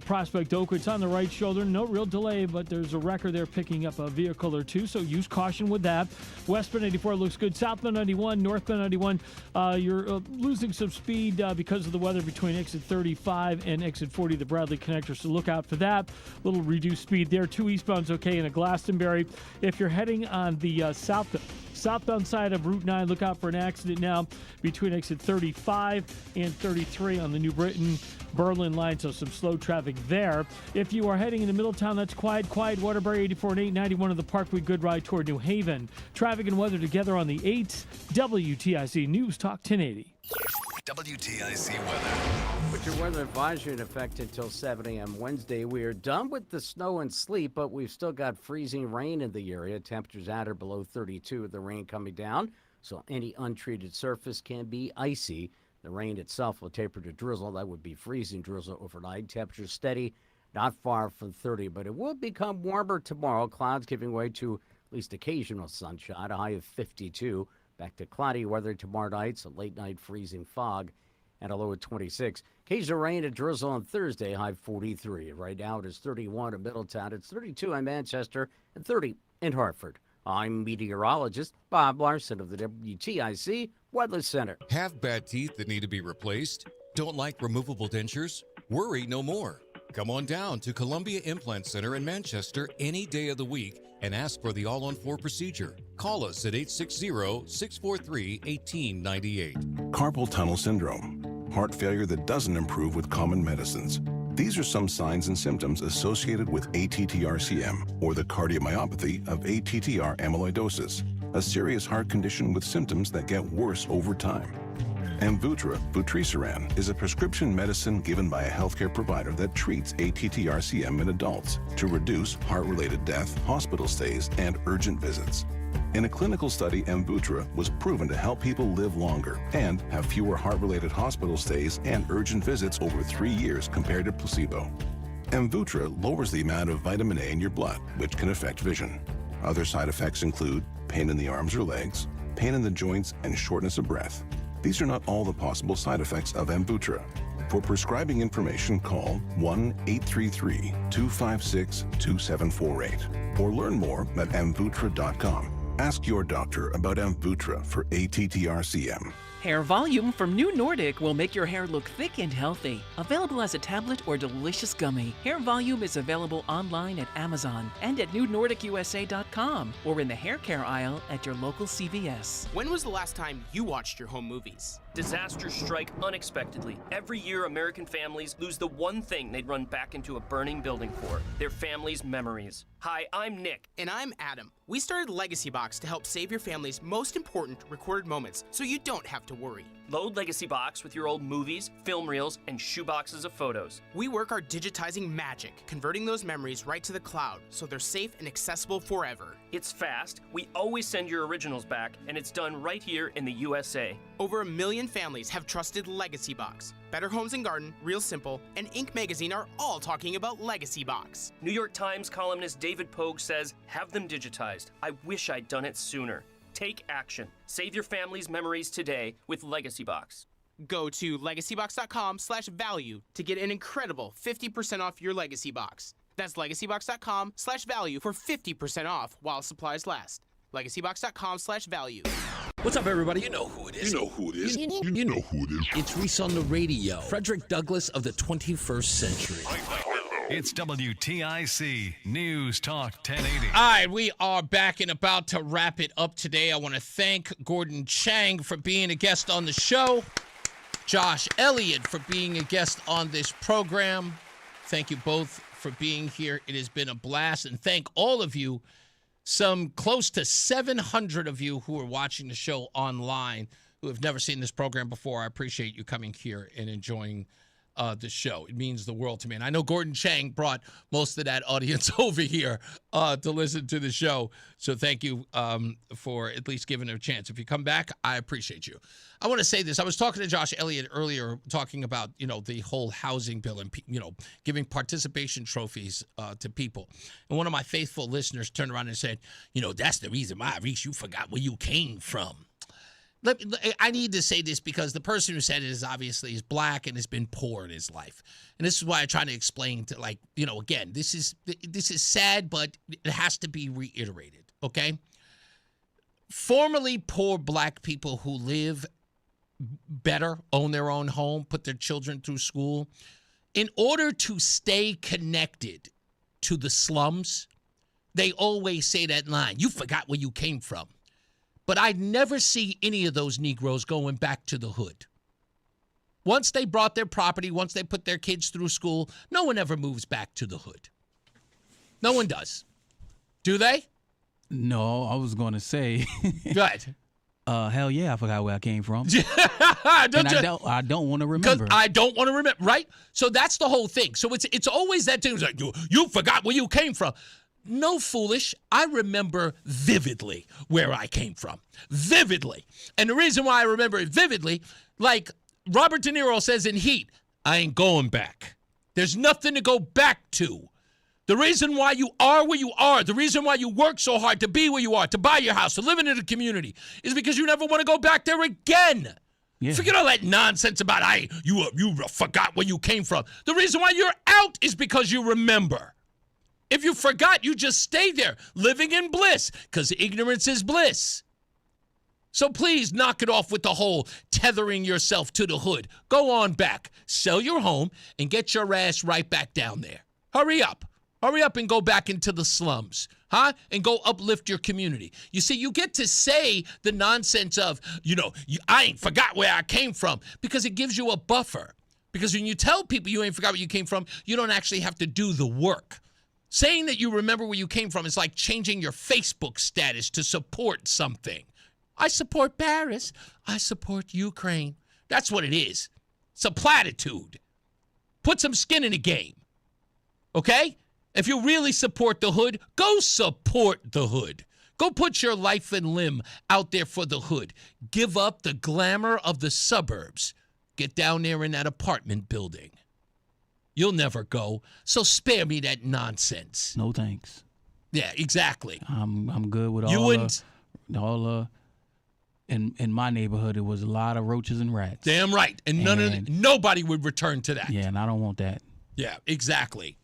Prospect Oak. It's on the right shoulder. No real delay, but there's a wrecker there picking up a vehicle or two, so use caution with that. Westbound 94 looks good. Southbound 91, northbound 91, you're losing some speed because of the weather between exit 35 and exit 40, the Bradley connector, so look out for that. Little reduced speed there. 2 eastbound's okay in a Glastonbury. If you're heading on the southbound side of Route 9, look out for an accident now between exit 35 and 33 on the New Britain Berlin line, so some slow traffic there. If you are heading into Middletown, that's quiet. Waterbury 84 and 891 of the Parkway Good Ride toward New Haven. Traffic and weather together on the 8th. WTIC News Talk 1080. WTIC weather. With your weather advisory in effect until 7 a.m. Wednesday, we are done with the snow and sleet, but we've still got freezing rain in the area. Temperatures at or below 32 with the rain coming down, so any untreated surface can be icy. The rain itself will taper to drizzle. That would be freezing drizzle overnight. Temperatures steady, not far from 30, but it will become warmer tomorrow. Clouds giving way to at least occasional sunshine, a high of 52. Back to cloudy weather tomorrow night, so late night freezing fog and a low of 26. Occasional rain and drizzle on Thursday, high 43. Right now it is 31 in Middletown. It's 32 in Manchester and 30 in Hartford. I'm meteorologist Bob Larson of the WTIC Weather Center. Have bad teeth that need to be replaced? Don't like removable dentures? Worry no more. Come on down to Columbia Implant Center in Manchester any day of the week and ask for the all-on-4 procedure. Call us at 860-643-1898. Carpal tunnel syndrome, heart failure that doesn't improve with common medicines. These are some signs and symptoms associated with ATTR-CM, or the cardiomyopathy of ATTR amyloidosis, a serious heart condition with symptoms that get worse over time. Amvuttra, vutrisiran, is a prescription medicine given by a healthcare provider that treats ATTR-CM in adults to reduce heart-related death, hospital stays, and urgent visits. In a clinical study, Amvuttra was proven to help people live longer and have fewer heart-related hospital stays and urgent visits over 3 years compared to placebo. Amvuttra lowers the amount of vitamin A in your blood, which can affect vision. Other side effects include pain in the arms or legs, pain in the joints, and shortness of breath. These are not all the possible side effects of Amvuttra. For prescribing information, call 1-833-256-2748 or learn more at amvuttra.com. Ask your doctor about Amvuttra for ATTR-CM. Hair Volume from New Nordic will make your hair look thick and healthy. Available as a tablet or delicious gummy. Hair Volume is available online at Amazon and at newnordicusa.com or in the hair care aisle at your local CVS. When was the last time you watched your home movies? Disasters strike unexpectedly. Every year, American families lose the one thing they'd run back into a burning building for, their family's memories. Hi, I'm Nick. And I'm Adam. We started Legacy Box to help save your family's most important recorded moments so you don't have to worry. Load Legacy Box with your old movies, film reels, and shoeboxes of photos. We work our digitizing magic, converting those memories right to the cloud so they're safe and accessible forever. It's fast, we always send your originals back, and it's done right here in the USA. Over 1 million families have trusted Legacy Box. Better Homes and Garden, Real Simple, and Inc. magazine are all talking about Legacy Box. New York Times columnist David Pogue says, have them digitized. I wish I'd done it sooner. Take action. Save your family's memories today with Legacy Box. Go to legacybox.com/value to get an incredible 50% off your Legacy Box. That's legacybox.com/value for 50% off while supplies last. legacybox.com/value. What's up, everybody? You know who it is. You know who it is. You know who it is. It's Reese on the Radio. Frederick Douglass of the 21st century. It's WTIC News Talk 1080. All right, we are back and about to wrap it up today. I want to thank Gordon Chang for being a guest on the show, Josh Elliott for being a guest on this program. Thank you both for being here. It has been a blast, and thank all of you some close to 700 of you who are watching the show online who have never seen this program before. I appreciate you coming here and enjoying the show. It means the world to me. And I know Gordon Chang brought most of that audience over here to listen to the show. So thank you for at least giving it a chance. If you come back, I appreciate you. I want to say this. I was talking to Josh Elliott earlier talking about, the whole housing bill and, giving participation trophies to people. And one of my faithful listeners turned around and said, that's the reason why, Reese, you forgot where you came from. I need to say this because the person who said it is black and has been poor in his life. And this is why I try to explain to, again, this is sad, but it has to be reiterated, okay? Formerly poor black people who live better, own their own home, put their children through school, in order to stay connected to the slums, they always say that line, you forgot where you came from. But I never see any of those Negroes going back to the hood. Once they brought their property, once they put their kids through school, no one ever moves back to the hood. No one does. Do they? No, I was going to say. Go ahead. Hell yeah, I forgot where I came from. I don't want to remember. Because I don't want to remember, right? So that's the whole thing. So it's always that thing. It's like, you forgot where you came from. No, foolish. I remember vividly where I came from. Vividly. And the reason why I remember it vividly, like Robert De Niro says in Heat, I ain't going back. There's nothing to go back to. The reason why you are where you are, the reason why you work so hard to be where you are, to buy your house, to live in the community, is because you never want to go back there again. Yeah. Forget all that nonsense about you forgot where you came from. The reason why you're out is because you remember. If you forgot, you just stay there, living in bliss, because ignorance is bliss. So please knock it off with the whole tethering yourself to the hood. Go on back, sell your home, and get your ass right back down there. Hurry up. Hurry up and go back into the slums, huh? And go uplift your community. You see, you get to say the nonsense of, I ain't forgot where I came from, because it gives you a buffer. Because when you tell people you ain't forgot where you came from, you don't actually have to do the work. Saying that you remember where you came from is like changing your Facebook status to support something. I support Paris. I support Ukraine. That's what it is. It's a platitude. Put some skin in the game. Okay? If you really support the hood, go support the hood. Go put your life and limb out there for the hood. Give up the glamour of the suburbs. Get down there in that apartment building. You'll never go, so spare me that nonsense. No thanks. Yeah, exactly. I'm good with all. You wouldn't. In my neighborhood, it was a lot of roaches and rats. Damn right, and nobody would return to that. Yeah, and I don't want that. Yeah, exactly.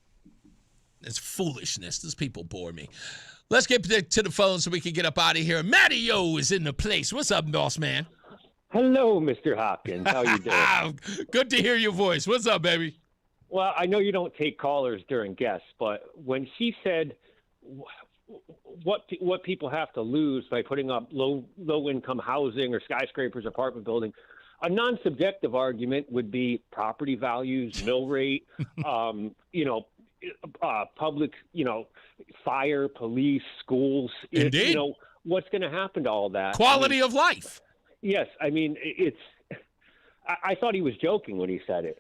It's foolishness. These people bore me. Let's get to the phone so we can get up out of here. Matty-O is in the place. What's up, boss man? Hello, Mr. Hopkins. How you doing? Good to hear your voice. What's up, baby? Well, I know you don't take callers during guests, but when she said what people have to lose by putting up low income housing or skyscrapers, apartment building, a non-subjective argument would be property values, mill rate, public, fire, police, schools. Indeed. What's going to happen to all that? Quality of life. Yes, I mean I thought he was joking when he said it.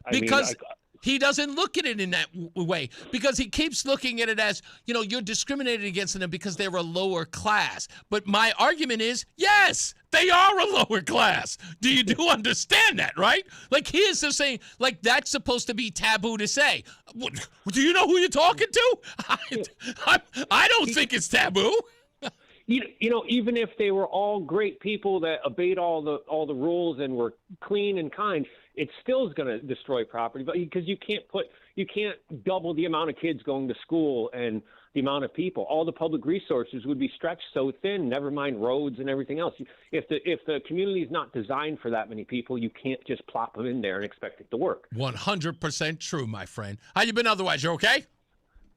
He doesn't look at it in that way, because he keeps looking at it as, you're discriminating against them because they're a lower class. But my argument is, yes, they are a lower class. Do understand that, right? Like, he is just saying, like, that's supposed to be taboo to say. Do you know who you're talking to? I don't think it's taboo. Even if they were all great people that obeyed all the rules and were clean and kind, it still is going to destroy property, because you can't double the amount of kids going to school and the amount of people. All the public resources would be stretched so thin, never mind roads and everything else. If the community is not designed for that many people, you can't just plop them in there and expect it to work. 100% true, my friend. How you been otherwise? You okay?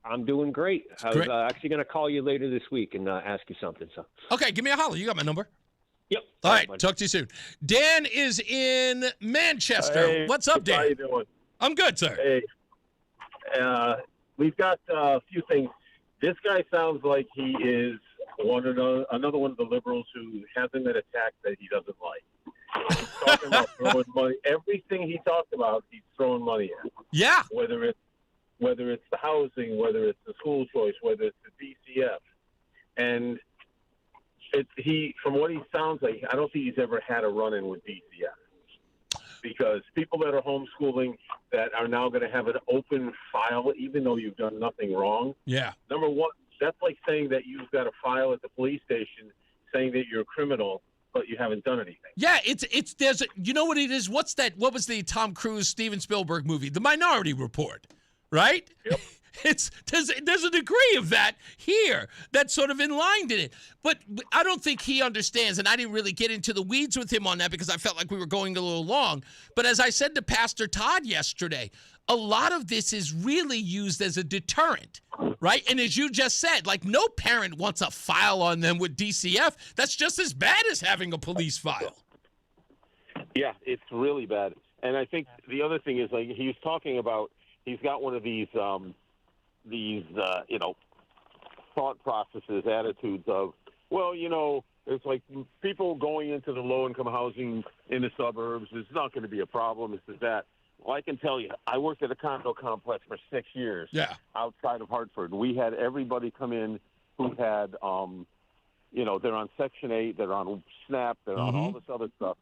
I'm doing great. I was actually going to call you later this week and ask you something. So. Okay, give me a holler. You got my number. Yep. All right, talk to you soon. Dan is in Manchester. Hey, what's up, Dan? How you doing? I'm good, sir. Hey, we've got a few things. This guy sounds like he is another one of the liberals who hasn't been attacked that he doesn't like. He's talking about throwing money. Everything he talked about, he's throwing money at. Yeah. Whether it's the housing, whether it's the school choice, whether it's the DCF, and from what he sounds like, I don't think he's ever had a run-in with DCF, because people that are homeschooling that are now going to have an open file, even though you've done nothing wrong. Yeah. Number one, that's like saying that you've got a file at the police station saying that you're a criminal, but you haven't done anything. Yeah, you know what it is? What was the Tom Cruise, Steven Spielberg movie? The Minority Report, right? Yep. There's a degree of that here that's sort of in line in it. But I don't think he understands, and I didn't really get into the weeds with him on that because I felt like we were going a little long. But as I said to Pastor Todd yesterday, a lot of this is really used as a deterrent, right? And as you just said, like, no parent wants a file on them with DCF. That's just as bad as having a police file. Yeah, it's really bad. And I think the other thing is, like, he was talking about, he's got one of these thought processes, attitudes of, well, it's like people going into the low-income housing in the suburbs, it's not going to be a problem, it's that. Well, I can tell you, I worked at a condo complex for 6 years outside of Hartford. We had everybody come in who had, they're on Section 8, they're on SNAP, they're on all this other stuff.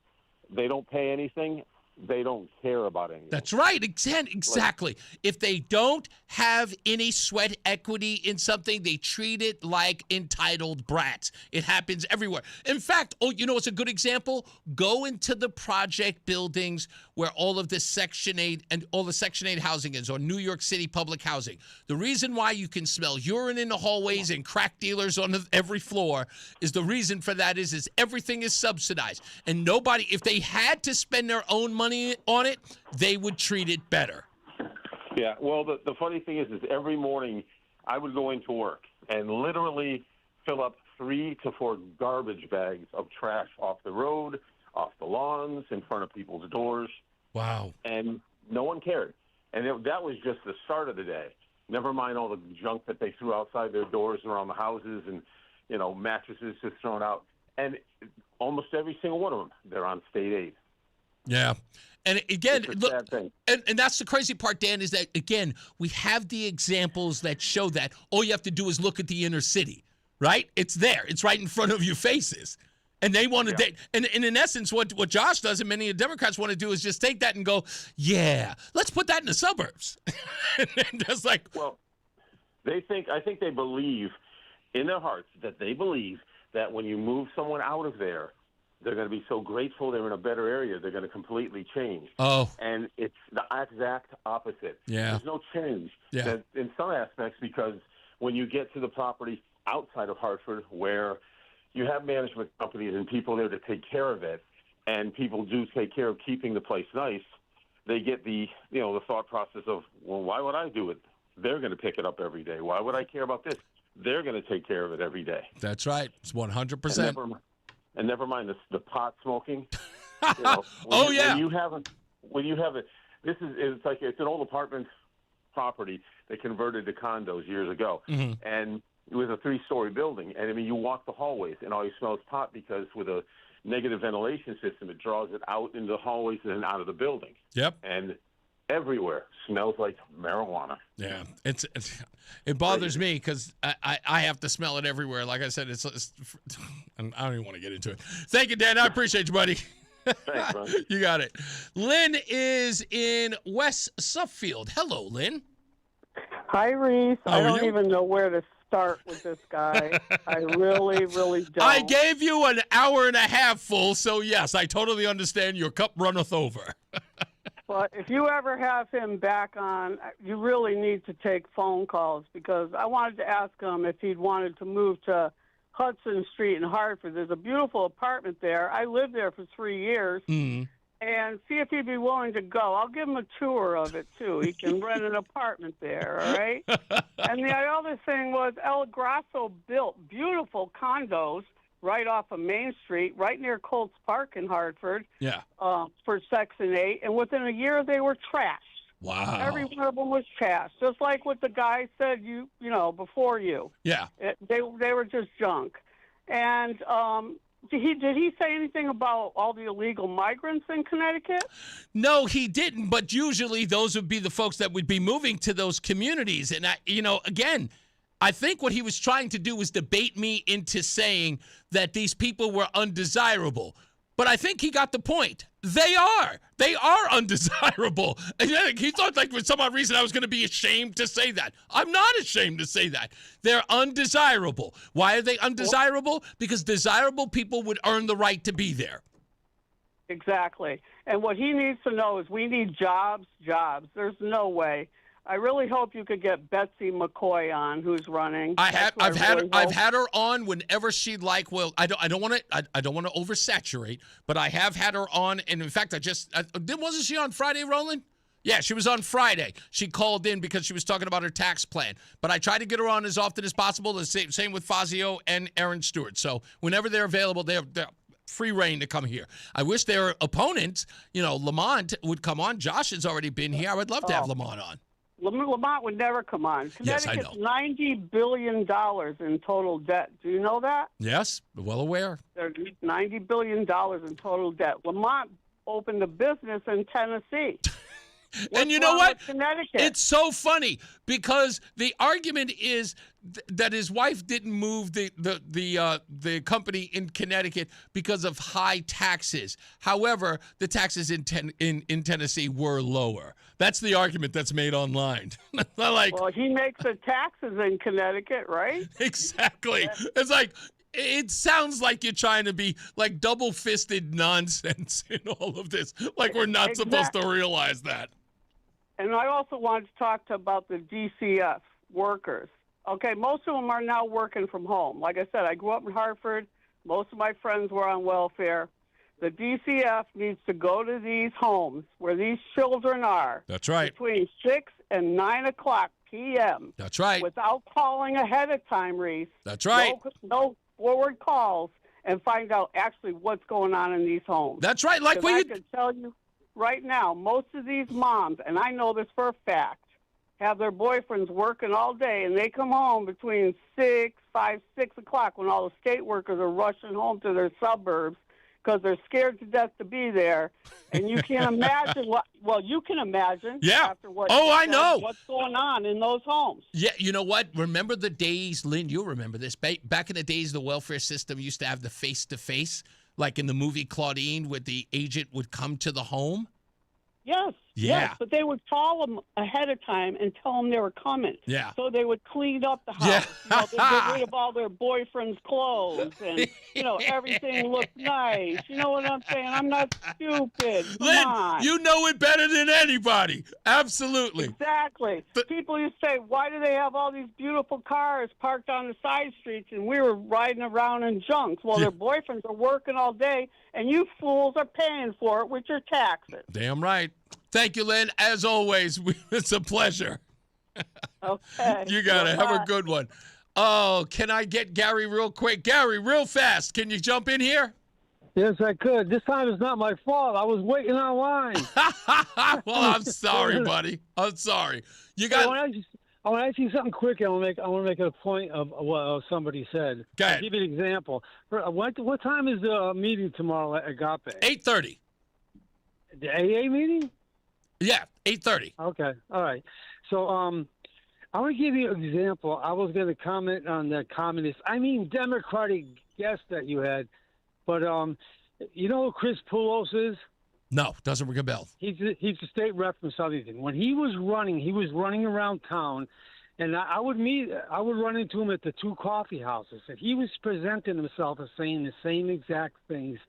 They don't pay anything. They don't care about anything. That's right. Exactly. If they don't have any sweat equity in something, they treat it like entitled brats. It happens everywhere. In fact, it's a good example? Go into the project buildings where all of the Section 8 and all the Section 8 housing is, or New York City public housing. The reason why you can smell urine in the hallways and crack dealers on every floor is the everything is subsidized. And nobody, if they had to spend their own money on it, they would treat it better. Yeah, well, the funny thing is every morning I would go into work and literally fill up 3 to 4 garbage bags of trash off the road, off the lawns, in front of people's doors. Wow. And no one cared. And that was just the start of the day. Never mind all the junk that they threw outside their doors and around the houses and, mattresses just thrown out. And almost every single one of them, they're on state aid. Yeah. And again, look, and that's the crazy part, Dan, is that, again, we have the examples that show that. All you have to do is look at the inner city, right? It's there. It's right in front of your faces. And they want to, and in essence, what Josh does and many Democrats want to do is just take that and go, yeah, let's put that in the suburbs. And just like, well, I think they believe in their hearts that when you move someone out of there, they're going to be so grateful they're in a better area, they're going to completely change. Oh. And it's the exact opposite. Yeah. There's no change in some aspects, because when you get to the property outside of Hartford where you have management companies and people there to take care of it, and people do take care of keeping the place nice, they get the thought process of, well, why would I do it? They're going to pick it up every day. Why would I care about this? They're going to take care of it every day. That's right. It's 100%. And never mind the pot smoking. When you have it, it's an old apartment property they converted to condos years ago, and it was a 3-story building. And I mean, you walk the hallways, and all you smell is pot, because with a negative ventilation system, it draws it out into the hallways and then out of the building. Yep. And everywhere smells like marijuana. Yeah, it bothers me because I have to smell it everywhere. Like I said, it's I don't even want to get into it. Thank you, Dan. I appreciate you, buddy. Thanks, bro. You got it. Lynn is in West Suffield. Hello, Lynn. Hi, Reese. I don't even know where to start with this guy. I really, really don't. I gave you an hour and a half full, so yes, I totally understand. Your cup runneth over. But if you ever have him back on, you really need to take phone calls, because I wanted to ask him if he'd wanted to move to Hudson Street in Hartford. There's a beautiful apartment there. I lived there for 3 years. And see if he'd be willing to go. I'll give him a tour of it, too. He can rent an apartment there, all right? And the other thing was El Grasso built beautiful condos right off of Main Street, right near Colts Park in Hartford, for Section 8. And within a year, they were trashed. Wow. Every one of them was trashed, just like what the guy said, before you. Yeah. They were just junk. And did he say anything about all the illegal migrants in Connecticut? No, he didn't. But usually those would be the folks that would be moving to those communities. And, again, I think what he was trying to do was debate me into saying that these people were undesirable. But I think he got the point. They are. They are undesirable. And he thought like for some odd reason I was going to be ashamed to say that. I'm not ashamed to say that. They're undesirable. Why are they undesirable? Because desirable people would earn the right to be there. Exactly. And what he needs to know is we need jobs. There's no way. I really hope you could get Betsy McCoy on, who's running. I've had her on whenever she'd like. Well, I don't want to oversaturate, but I have had her on, and in fact, wasn't she on Friday, Roland? Yeah, she was on Friday. She called in because she was talking about her tax plan. But I try to get her on as often as possible. The same with Fazio and Aaron Stewart. So whenever they're available, they're free reign to come here. I wish their opponents, Lamont, would come on. Josh has already been here. I would love to have Lamont on. Lamont would never come on. Yes, I Connecticut's know. $90 billion in total debt. Do you know that? Yes, well aware. There's $90 billion in total debt. Lamont opened a business in Tennessee. And you know what? Connecticut? It's so funny because the argument is that his wife didn't move the company in Connecticut because of high taxes. However, the taxes in Tennessee were lower. That's the argument that's made online. Well, he makes the taxes in Connecticut, right? Exactly. It's like, it sounds like you're trying to be like double-fisted nonsense in all of this. Like we're not supposed to realize that. And I also wanted to talk about the DCF workers. Okay, most of them are now working from home. Like I said, I grew up in Hartford. Most of my friends were on welfare. The DCF needs to go to these homes where these children are. That's right. Between 6 and 9 o'clock p.m. That's right. Without calling ahead of time, Reese. That's right. No forward calls, and find out actually what's going on in these homes. That's right. I can tell you right now, most of these moms, and I know this for a fact, have their boyfriends working all day, and they come home between 6 o'clock when all the state workers are rushing home to their suburbs because they're scared to death to be there. And you can't imagine you can imagine. Yeah. After what I know. What's going on in those homes. Yeah, you know what? Remember the days, Lynn, you'll remember this. Back in the days, the welfare system used to have the face-to-face, like in the movie Claudine, where the agent would come to the home. Yes. Yeah. Yes, but they would call them ahead of time and tell them they were coming. Yeah. So they would clean up the house. Yeah. They'd get rid of all their boyfriend's clothes and, everything looked nice. You know what I'm saying? I'm not stupid. Come Lynn, on. you know it better than anybody. Absolutely. Exactly. People used to say, why do they have all these beautiful cars parked on the side streets and we were riding around in junks? Well, their boyfriends are working all day and you fools are paying for it with your taxes. Damn right. Thank you, Lynn. As always, it's a pleasure. Okay. You got it. Have a good one. Oh, can I get Gary real quick? Gary, real fast. Can you jump in here? Yes, I could. This time it's not my fault. I was waiting online. Well, I'm sorry, buddy. I'm sorry. You got. I want to ask you something quick. I want to make a point of what somebody said. Go ahead. I'll give you an example. What time is the meeting tomorrow at Agape? 8:30. The AA meeting? Yeah, 8:30. Okay. All right. So I want to give you an example. I was going to comment on the Democratic guest that you had, but you know who Chris Poulos is? No, doesn't ring a bell. He's a state rep from Southington. When he was running around town, and I would run into him at the two coffee houses, and he was presenting himself as saying the same exact things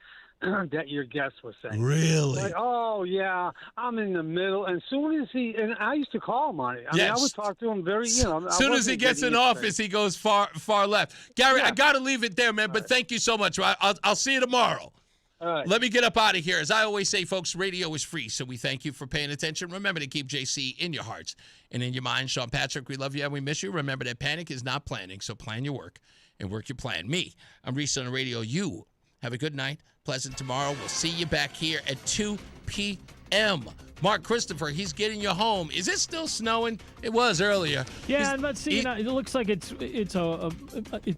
that your guest was saying. Really? Like, oh, yeah, I'm in the middle. And soon as and I used to call him on it. I mean, I would talk to him very, As soon as he gets in office, he goes far left. Gary, I got to leave it there, man, but thank you so much. I'll see you tomorrow. All right. Let me get up out of here. As I always say, folks, radio is free, so we thank you for paying attention. Remember to keep JC in your hearts and in your minds. Sean Patrick, we love you and we miss you. Remember that panic is not planning, so plan your work and work your plan. I'm Reese on the Radio. You have a good night. Pleasant tomorrow. We'll see you back here at 2 p.m. a.m. Mark Christopher, he's getting you home. Is it still snowing? It was earlier. Yeah, I'm not seeing it. It looks like it's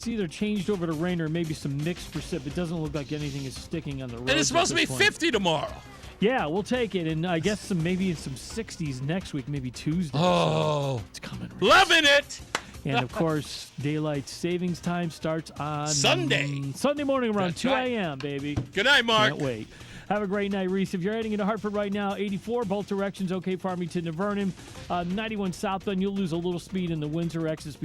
either changed over to rain or maybe some mixed precip. It doesn't look like anything is sticking on the road. And it's supposed to be 50 tomorrow. Yeah, we'll take it. And I guess maybe some 60s next week, maybe Tuesday. Oh, so it's coming. Loving it. And, of course, daylight savings time starts on Sunday morning around That's 2 right. a.m., baby. Good night, Mark. Can't wait. Have a great night, Reese. If you're heading into Hartford right now, 84, both directions, okay, Farmington to Vernon. 91 southbound, you'll lose a little speed in the Windsor exits